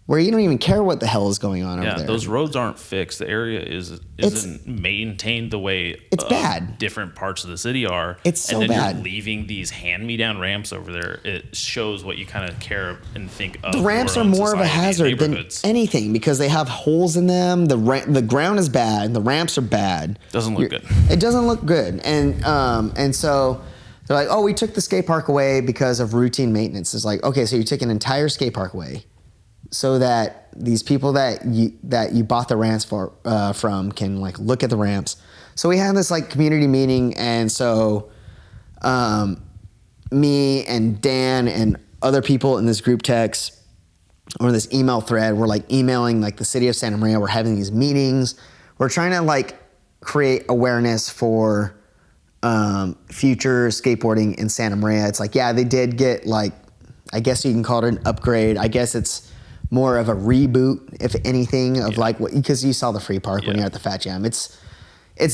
where you don't even care what the hell is going on over there. Yeah, those roads aren't fixed. The area isn't maintained the way it's bad. Different parts of the city are. It's so bad. And then you're leaving these hand-me-down ramps over there. It shows what you kind of care and think of. The ramps are more of a hazard than anything because they have holes in them. The ground is bad. The ramps are bad. Doesn't look good. It doesn't look good. And so they're like, oh, we took the skate park away because of routine maintenance. It's like, okay, so you took an entire skate park away so that these people that you bought the ramps from can like look at the ramps. So we had this like community meeting, and so me and Dan and other people in this group text or this email thread, we're like emailing like the city of Santa Maria. We're having these meetings. We're trying to like create awareness for future skateboarding in Santa Maria. It's like, yeah, they did get like, I guess you can call it an upgrade. I guess it's more of a reboot, if anything, of like what, because you saw the free park when you're at the Phat Jam. It's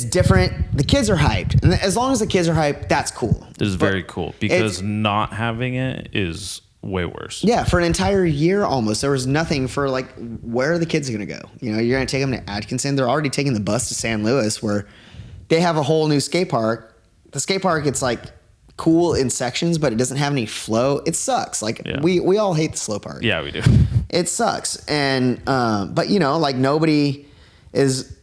different. The kids are hyped, and as long as the kids are hyped, that's cool. This is very cool because not having it is way worse. Yeah, for an entire year almost, there was nothing for like where are the kids going to go? You're going to take them to Atkinson. They're already taking the bus to San Luis, where they have a whole new skate park. The skate park, it's like cool in sections, but it doesn't have any flow. It sucks. Like we all hate the slow part. Yeah, we do. It sucks. And but like nobody is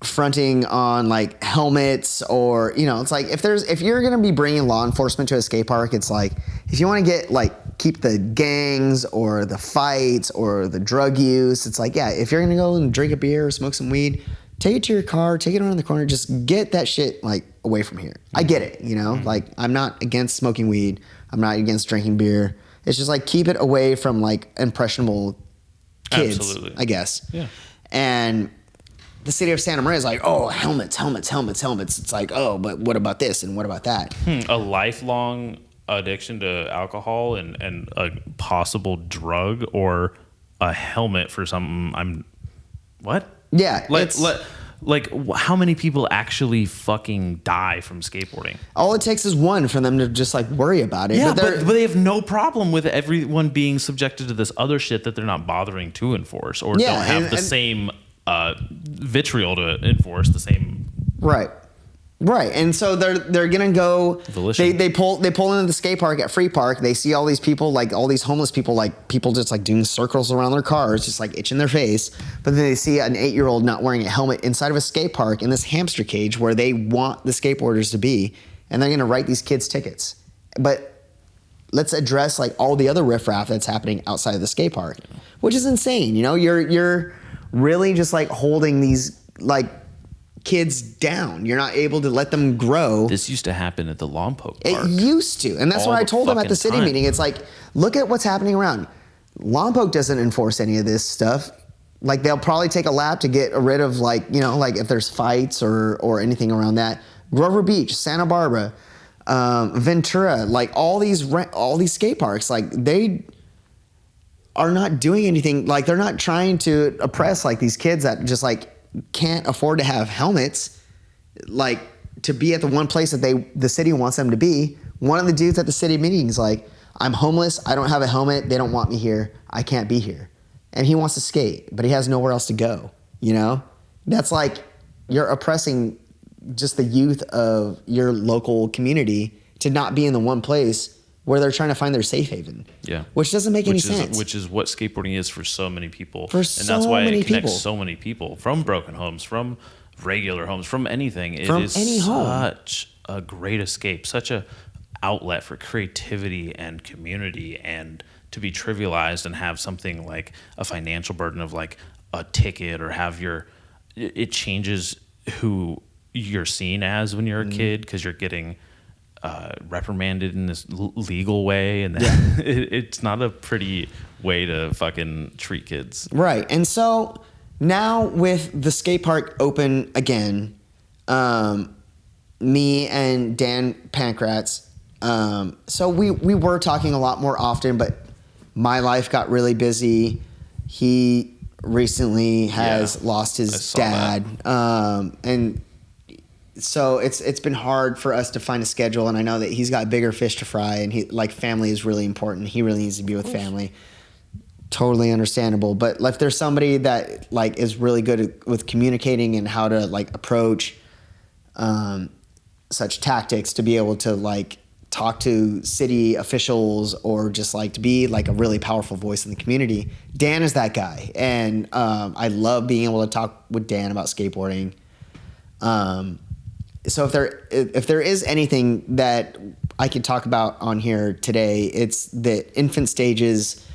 fronting on like helmets or it's like if you're gonna be bringing law enforcement to a skate park, it's like if you want to get like keep the gangs or the fights or the drug use, it's like if you're gonna go and drink a beer or smoke some weed, take it to your car, take it around the corner, just get that shit like away from here. I get it, like I'm not against smoking weed. I'm not against drinking beer. It's just like keep it away from like impressionable kids, Absolutely. I guess. Yeah. And the city of Santa Maria is like, oh, helmets. It's like, oh, but what about this and what about that? A lifelong addiction to alcohol and a possible drug or a helmet for something. What? Yeah. Like, how many people actually fucking die from skateboarding? All it takes is one for them to just like worry about it. Yeah, but they have no problem with everyone being subjected to this other shit that they're not bothering to enforce, or don't have the same vitriol to enforce, the same. Right, and so they're gonna go. They pull into the skate park at Free Park. They see all these people, like all these homeless people, like people just like doing circles around their cars, just like itching their face. But then they see an 8-year-old not wearing a helmet inside of a skate park in this hamster cage where they want the skateboarders to be, and they're gonna write these kids tickets. But let's address like all the other riffraff that's happening outside of the skate park, which is insane. You know, you're really just like holding these like kids down. You're not able to let them grow. This used to happen at the Lompoc Park. It used to. And that's what I told them at the city meeting. It's like, look at what's happening around. Lompoc doesn't enforce any of this stuff. Like they'll probably take a lap to get rid of like, you know, like if there's fights or anything around that. Grover Beach, Santa Barbara, Ventura, like all these skate parks, like they are not doing anything. Like they're not trying to oppress like these kids that just like can't afford to have helmets, like to be at the one place that the city wants them to be. One of the dudes at the city meeting is like, I'm homeless, I don't have a helmet, they don't want me here, I can't be here. And he wants to skate, but he has nowhere else to go, you know? That's like, you're oppressing just the youth of your local community to not be in the one place where they're trying to find their safe haven. Yeah. Which doesn't make any sense. Which is what skateboarding is for so many people. And that's why it connects so many people from broken homes, from regular homes, from anything. It is such a great escape, such a outlet for creativity and community, and to be trivialized and have something like a financial burden of like a ticket, or have it changes who you're seen as when you're a kid, because you're getting reprimanded in this legal way, and it's not a pretty way to fucking treat kids. Right. And so now with the skate park open again, me and Dan Pankratz, so we were talking a lot more often, but my life got really busy. He recently has lost his dad. And so it's been hard for us to find a schedule, and I know that he's got bigger fish to fry, and he like family is really important. He really needs to be with family. Totally understandable. But if there's somebody that like is really good with communicating and how to like approach such tactics to be able to like talk to city officials, or just like to be like a really powerful voice in the community, Dan is that guy. And I love being able to talk with Dan about skateboarding. So if there is anything that I could talk about on here today, it's the infant stages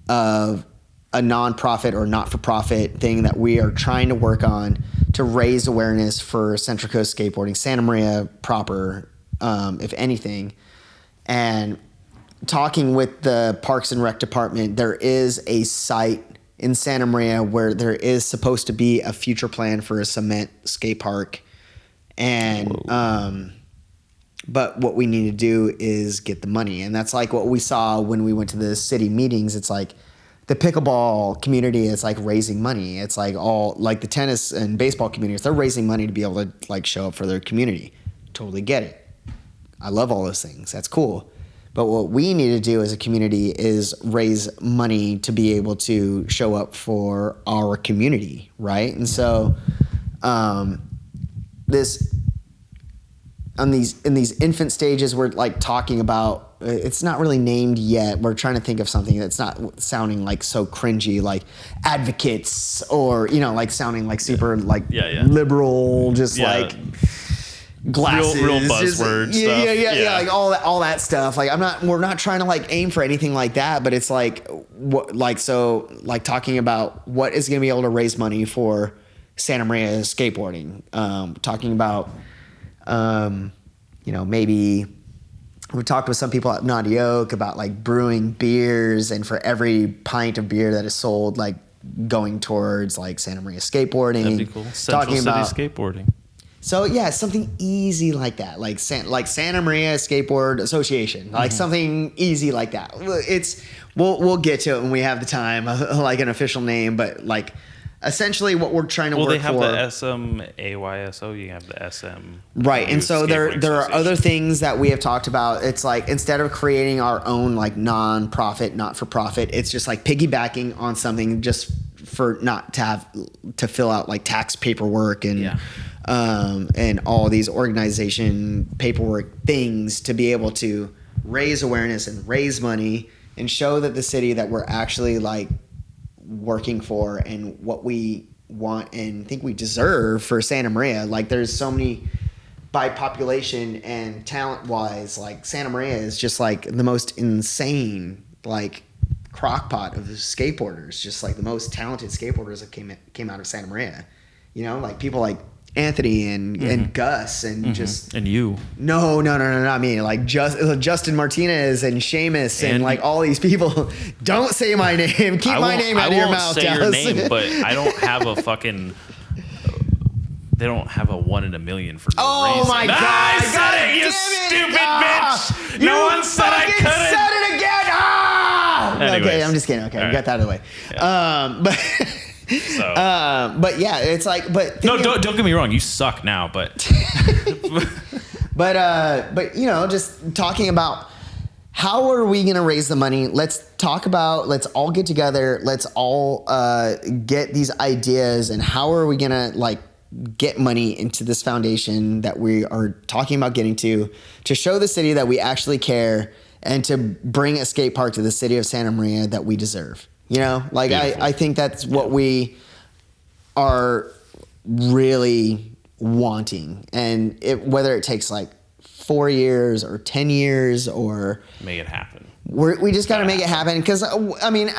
of a nonprofit or not-for-profit thing that we are trying to work on to raise awareness for Central Coast skateboarding, Santa Maria proper, if anything. And talking with the Parks and Rec department, there is a site in Santa Maria where there is supposed to be a future plan for a cement skate park. And but what we need to do is get the money, and that's like what we saw when we went to the city meetings. It's like the pickleball community is like raising money. It's like all like the tennis and baseball communities, they're raising money to be able to like show up for their community. Totally get it. I love all those things. That's cool. But what we need to do as a community is raise money to be able to show up for our community, right? And so in these infant stages, we're like talking about, it's not really named yet. We're trying to think of something that's not sounding like so cringy, like advocates, or, you know, like sounding like super like liberal, just like glasses, real buzzword stuff. Yeah, like all that stuff. Like we're not trying to like aim for anything like that, but it's like talking about what is going to be able to raise money for Santa Maria skateboarding, talking about, maybe we talked with some people at Naughty Oak about like brewing beers, and for every pint of beer that is sold, like going towards like Santa Maria skateboarding. That'd be cool. Central City skateboarding. So yeah, something easy like that, like Santa Maria Skateboard Association, like something easy like that. We'll get to it when we have the time, like an official name, but like essentially what we're trying to work for. Well, they have the SMAYSO. You have the SM. Right, and so there are other things that we have talked about. It's like instead of creating our own like non-profit, not-for-profit, it's just like piggybacking on something just for not to have to fill out like tax paperwork and all these organization paperwork things to be able to raise awareness and raise money and show that the city that we're actually like working for and what we want and think we deserve for Santa Maria. Like there's so many by population and talent wise, like Santa Maria is just like the most insane like crockpot of skateboarders, just like the most talented skateboarders that came out of Santa Maria. You know, like people like Anthony and Gus and just and you. No, not me. Like Justin Martinez and Seamus and like all these people. Don't say my name. Keep my name out of your mouth, Dallas. I won't say your name, but I don't have a fucking. They don't have a 1 in a million for no reason. Oh my God! I said it, you stupid bitch! No one said I couldn't. Said it again! Ah! Anyways. Okay, I'm just kidding. Okay, All we got that out of the way. Yeah. But yeah, it's like, but no, don't get me wrong. You suck now, but but you know, just talking about how are we going to raise the money? Let's talk about. Let's all get together. Let's all get these ideas, and how are we going to like get money into this foundation that we are talking about getting to show the city that we actually care and to bring a skate park to the city of Santa Maria that we deserve. You know, like I think that's what we are really wanting. And whether it takes like 4 years or 10 years or make it happen. We just got to make it happen. Because, I mean,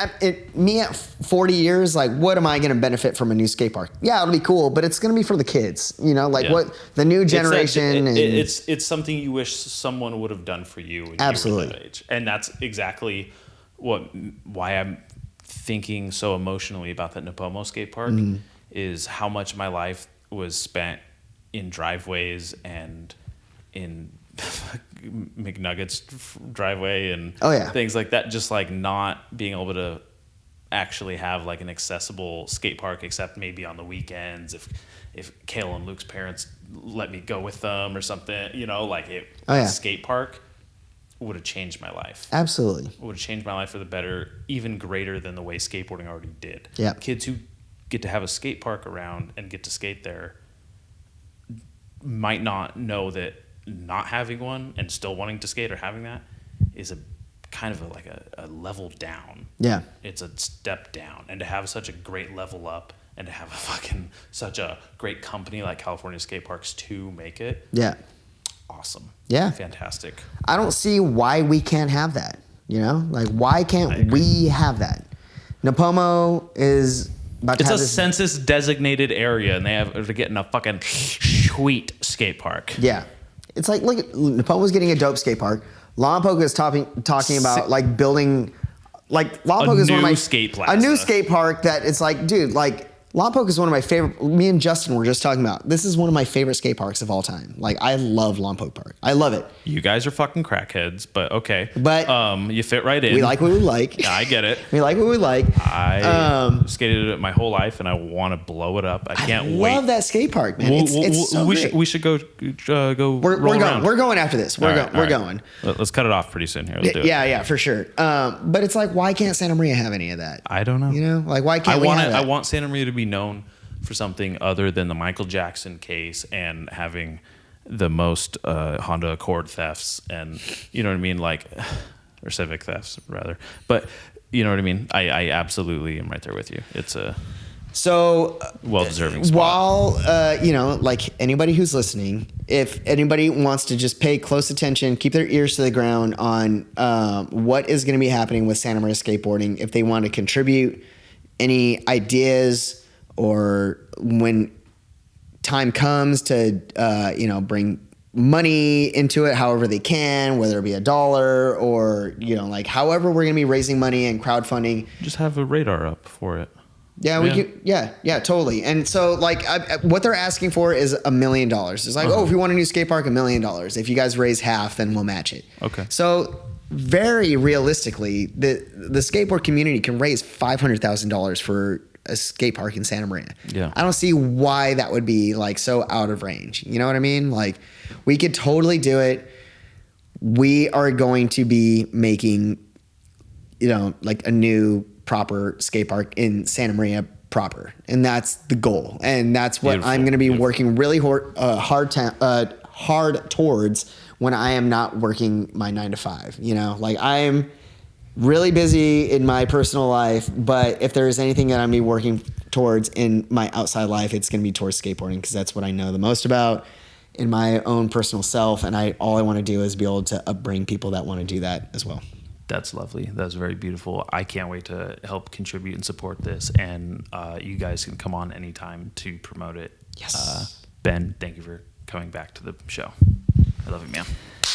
me at 40 years, like, what am I going to benefit from a new skate park? Yeah, it'll be cool, but it's going to be for the kids. You know, like what the new generation. It's something you wish someone would have done for you when absolutely. You were that age. And that's exactly why I'm thinking so emotionally about that Nipomo skate park is how much my life was spent in driveways and in McNuggets driveway and things like that, just like not being able to actually have like an accessible skate park except maybe on the weekends if Kale and Luke's parents let me go with them or something, you know, like skate park would have changed my life. Absolutely. Would have changed my life for the better, even greater than the way skateboarding already did. Yeah. Kids who get to have a skate park around and get to skate there might not know that not having one and still wanting to skate or having that is a kind of a level down. Yeah. It's a step down. And to have such a great level up and to have such a great company like California Skate Parks to make it. Yeah. Awesome. Yeah. Fantastic. I don't see why we can't have that. You know, like why can't we have that? Nipomo is about to it's have a census designated area and they're getting a fucking sweet skate park. Yeah. It's like, look, Nipomo's getting a dope skate park. Lompoc is talking about like building, like Lompoc is one of my skate plaza. A new skate park that it's like, dude, like Lompoc is one of my favorite. Me and Justin were just talking about. This is one of my favorite skate parks of all time. Like I love Lompoc Park. I love it. You guys are fucking crackheads, but okay. But you fit right in. We like what we like. Yeah, I get it. We like what we like. I skated it my whole life, and I want to blow it up. I can't wait. I love that skate park, man. It's so great. We should go. We're going. Around. We're going after this. We're going. Let's cut it off pretty soon here. Let's do it. Yeah, for sure. But it's like, why can't Santa Maria have any of that? I don't know. You know, like why can't we have that? I want Santa Maria to be known for something other than the Michael Jackson case and having the most Honda Accord thefts and you know what I mean, like or Civic thefts rather. But you know what I mean. I absolutely am right there with you. It's a well-deserving spot. While you know, like anybody who's listening, if anybody wants to just pay close attention, keep their ears to the ground on what is going to be happening with Santa Maria skateboarding, if they want to contribute any ideas. Or when time comes to, you know, bring money into it, however they can, whether it be $1 or, you know, like however we're going to be raising money and crowdfunding. Just have a radar up for it. Yeah, yeah, totally. And so like what they're asking for is $1 million. It's like, if you want a new skate park, $1 million. If you guys raise half, then we'll match it. Okay. So very realistically, the skateboard community can raise $500,000 for a skate park in Santa Maria. Yeah. I don't see why that would be like so out of range. You know what I mean? Like we could totally do it. We are going to be making, you know, like a new proper skate park in Santa Maria proper. And that's the goal. And that's what I'm going to be working really hard towards when I am not working my 9 to 5, you know, like I'm really busy in my personal life, but if there's anything that I'm gonna be working towards in my outside life, it's going to be towards skateboarding because that's what I know the most about in my own personal self. And all I want to do is be able to upbring people that want to do that as well. That's lovely. That's very beautiful. I can't wait to help contribute and support this. And you guys can come on anytime to promote it. Yes. Ben, thank you for coming back to the show. I love you, man.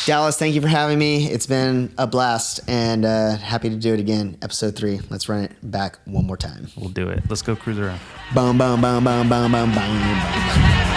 Dallas, thank you for having me. It's been a blast and happy to do it again. Episode 3. Let's run it back one more time. We'll do it. Let's go cruise around. Boom, boom, boom, boom, boom, boom, boom, boom.